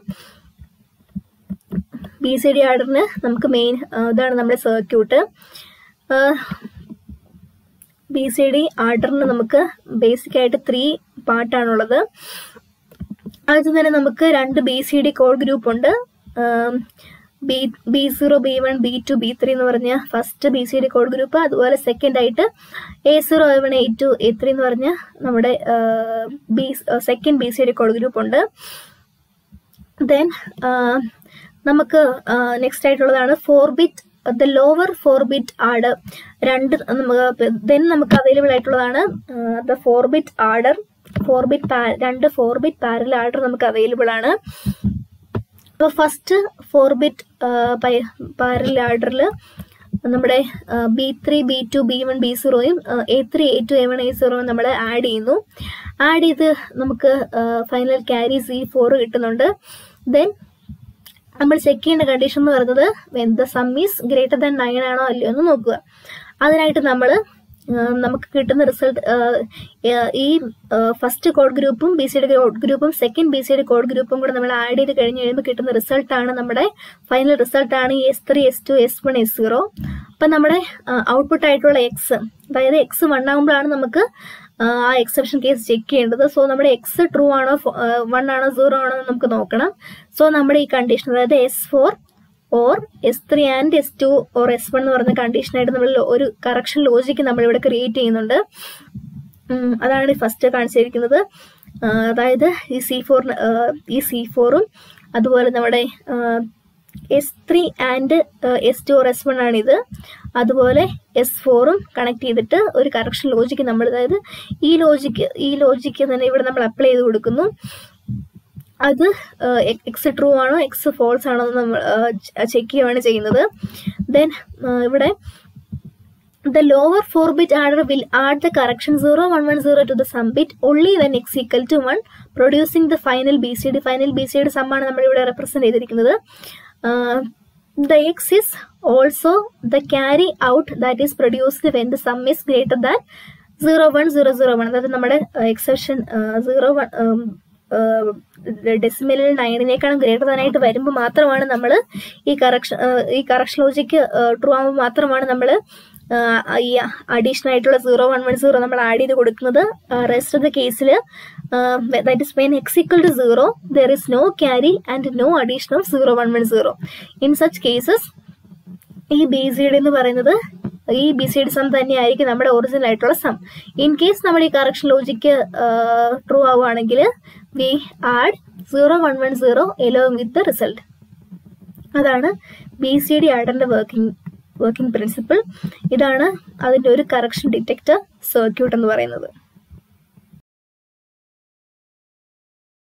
BCD ആഡറിന് നമുക്ക് മെയിൻ ഇതാണ് നമ്മുടെ സർക്യൂട്ട്. BCD ആഡറിന് നമുക്ക് ബേസിക് ആയിട്ട് 3 പാർട്ടാണുള്ളത്. ആദ്യം തന്നെ നമുക്ക് 2 BCD കോഡ് ഗ്രൂപ്പ് ഉണ്ട്. B0, B1, B2, B3 എന്ന് പറഞ്ഞ ഫസ്റ്റ് BCD കോഡ് ഗ്രൂപ്പ്, അതുപോലെ സെക്കൻഡ് ആയിട്ട് A0, A1, A2, A3 എന്ന് പറഞ്ഞ നമ്മുടെ സെക്കൻഡ് BCD കോഡ് ഗ്രൂപ്പ് ഉണ്ട്. ദെൻ നമുക്ക് നെക്സ്റ്റ് ആയിട്ടുള്ളതാണ് 4-bit the lower 4-bit adder. Then നമുക്ക് അവൈലബിൾ ആയിട്ടുള്ളതാണ് the 4-bit adder, 4-bit parallel adder നമുക്ക് അവൈലബിൾ ആണ്. അപ്പോൾ ഫസ്റ്റ് 4-bit പാരലൽ ആർഡറിൽ നമ്മുടെ B3, B2, B1, B0യും A3, A2, A1, A0യും നമ്മൾ ആഡ് ചെയ്യുന്നു. ആഡ് ചെയ്ത് നമുക്ക് ഫൈനൽ ക്യാരി C4 കിട്ടുന്നുണ്ട്. ദെൻ നമ്മൾ ചെക്ക് ചെയ്യേണ്ട കണ്ടീഷൻ എന്ന് പറയുന്നത് when the sum is greater than 9 ആണോ അല്ലയോ എന്ന് നോക്കുക. അതിനായിട്ട് നമുക്ക് കിട്ടുന്ന റിസൾട്ട് ഈ ഫസ്റ്റ് കോഡ് ഗ്രൂപ്പും BCD കോഡ് ഗ്രൂപ്പും സെക്കൻഡ് BCD കോഡ് ഗ്രൂപ്പും കൂടെ നമ്മൾ ആഡ് ചെയ്ത് കഴിഞ്ഞ് കഴിയുമ്പോൾ കിട്ടുന്ന റിസൾട്ടാണ് നമ്മുടെ ഫൈനൽ റിസൾട്ടാണ് S3, S2, S1, S0. അപ്പം നമ്മുടെ ഔട്ട്പുട്ട് ആയിട്ടുള്ള എക്സ്, അതായത് എക്സ് 1 ആകുമ്പോഴാണ് നമുക്ക് ആ എക്സെപ്ഷൻ കേസ് ചെക്ക് ചെയ്യേണ്ടത്. സോ നമ്മുടെ എക്സ് ട്രൂ ആണോ 1 ആണോ 0 ആണോ എന്ന് നമുക്ക് നോക്കണം. സോ നമ്മുടെ ഈ കണ്ടീഷൻ, അതായത് S4 or S3 and S2 or S1 എന്ന് പറയുന്ന കണ്ടീഷനായിട്ട് നമ്മൾ ഒരു കറക്ഷൻ ലോജിക്ക് നമ്മളിവിടെ ക്രിയേറ്റ് ചെയ്യുന്നുണ്ട്. അതാണ് ഫസ്റ്റ് കാണിച്ചിരിക്കുന്നത്. അതായത് ഈ C4ഉം അതുപോലെ നമ്മുടെ S3 and S2 or S1 ആണിത്. അതുപോലെ S4ഉം കണക്ട് ചെയ്തിട്ട് ഒരു കറക്ഷൻ ലോജിക്ക് നമ്മൾ, അതായത് ഈ ലോജിക്ക് തന്നെ ഇവിടെ നമ്മൾ അപ്ലൈ ചെയ്ത് കൊടുക്കുന്നു. അത് എക്സ് ട്രൂ ആണോ എക്സ് ഫോൾസ് ആണോ എന്ന് നമ്മൾ ചെക്ക് ചെയ്യുകയാണ് ചെയ്യുന്നത്. ദെൻ ഇവിടെ the lower 4-bit adder will add the correction 0, 1, 1, 0 to the sum bit only when x equal to 1, producing the final BCD. Final BCD sum ആണ് നമ്മളിവിടെ റെപ്രസെന്റ് ചെയ്തിരിക്കുന്നത്. The x is also the carry out that is produced when the sum is greater than 0, 1, 0, 0, 1. അതായത് നമ്മുടെ exception 0, 1 ഡെസിമലിൽ 9നേക്കാളും greater than ആയിട്ട് വരുമ്പോൾ മാത്രമാണ് നമ്മൾ ഈ കറക്ഷൻ ലോജിക്ക് ട്രൂ ആകുമ്പോൾ മാത്രമാണ് നമ്മൾ ഈ അഡീഷണൽ ആയിട്ടുള്ള 0, 1, 1, 0 നമ്മൾ ആഡ് ചെയ്ത് കൊടുക്കുന്നത്. റെസ്റ്റ് ഓഫ് ദ കേസിൽ that is when X equal to 0 there is no carry and no addition of 0, 1, 1, 0. In such cases ഈ BCD എന്ന് പറയുന്നത് ഈ BCD സം തന്നെയായിരിക്കും നമ്മുടെ ഒറിജിനൽ ആയിട്ടുള്ള സം. ഇൻ കേസ് നമ്മുടെ ഈ കറക്ഷൻ ലോജിക്ക് ട്രൂ ആവുകയാണെങ്കിൽ we add 0, 1, 1, 0 along with the result. അതാണ് BCD ആഡറിന്റെ വർക്കിംഗ് പ്രിൻസിപ്പിൾ. ഇതാണ് അതിന്റെ ഒരു കറക്ഷൻ ഡിറ്റക്ടർ സർക്യൂട്ട് എന്ന് പറയുന്നത്.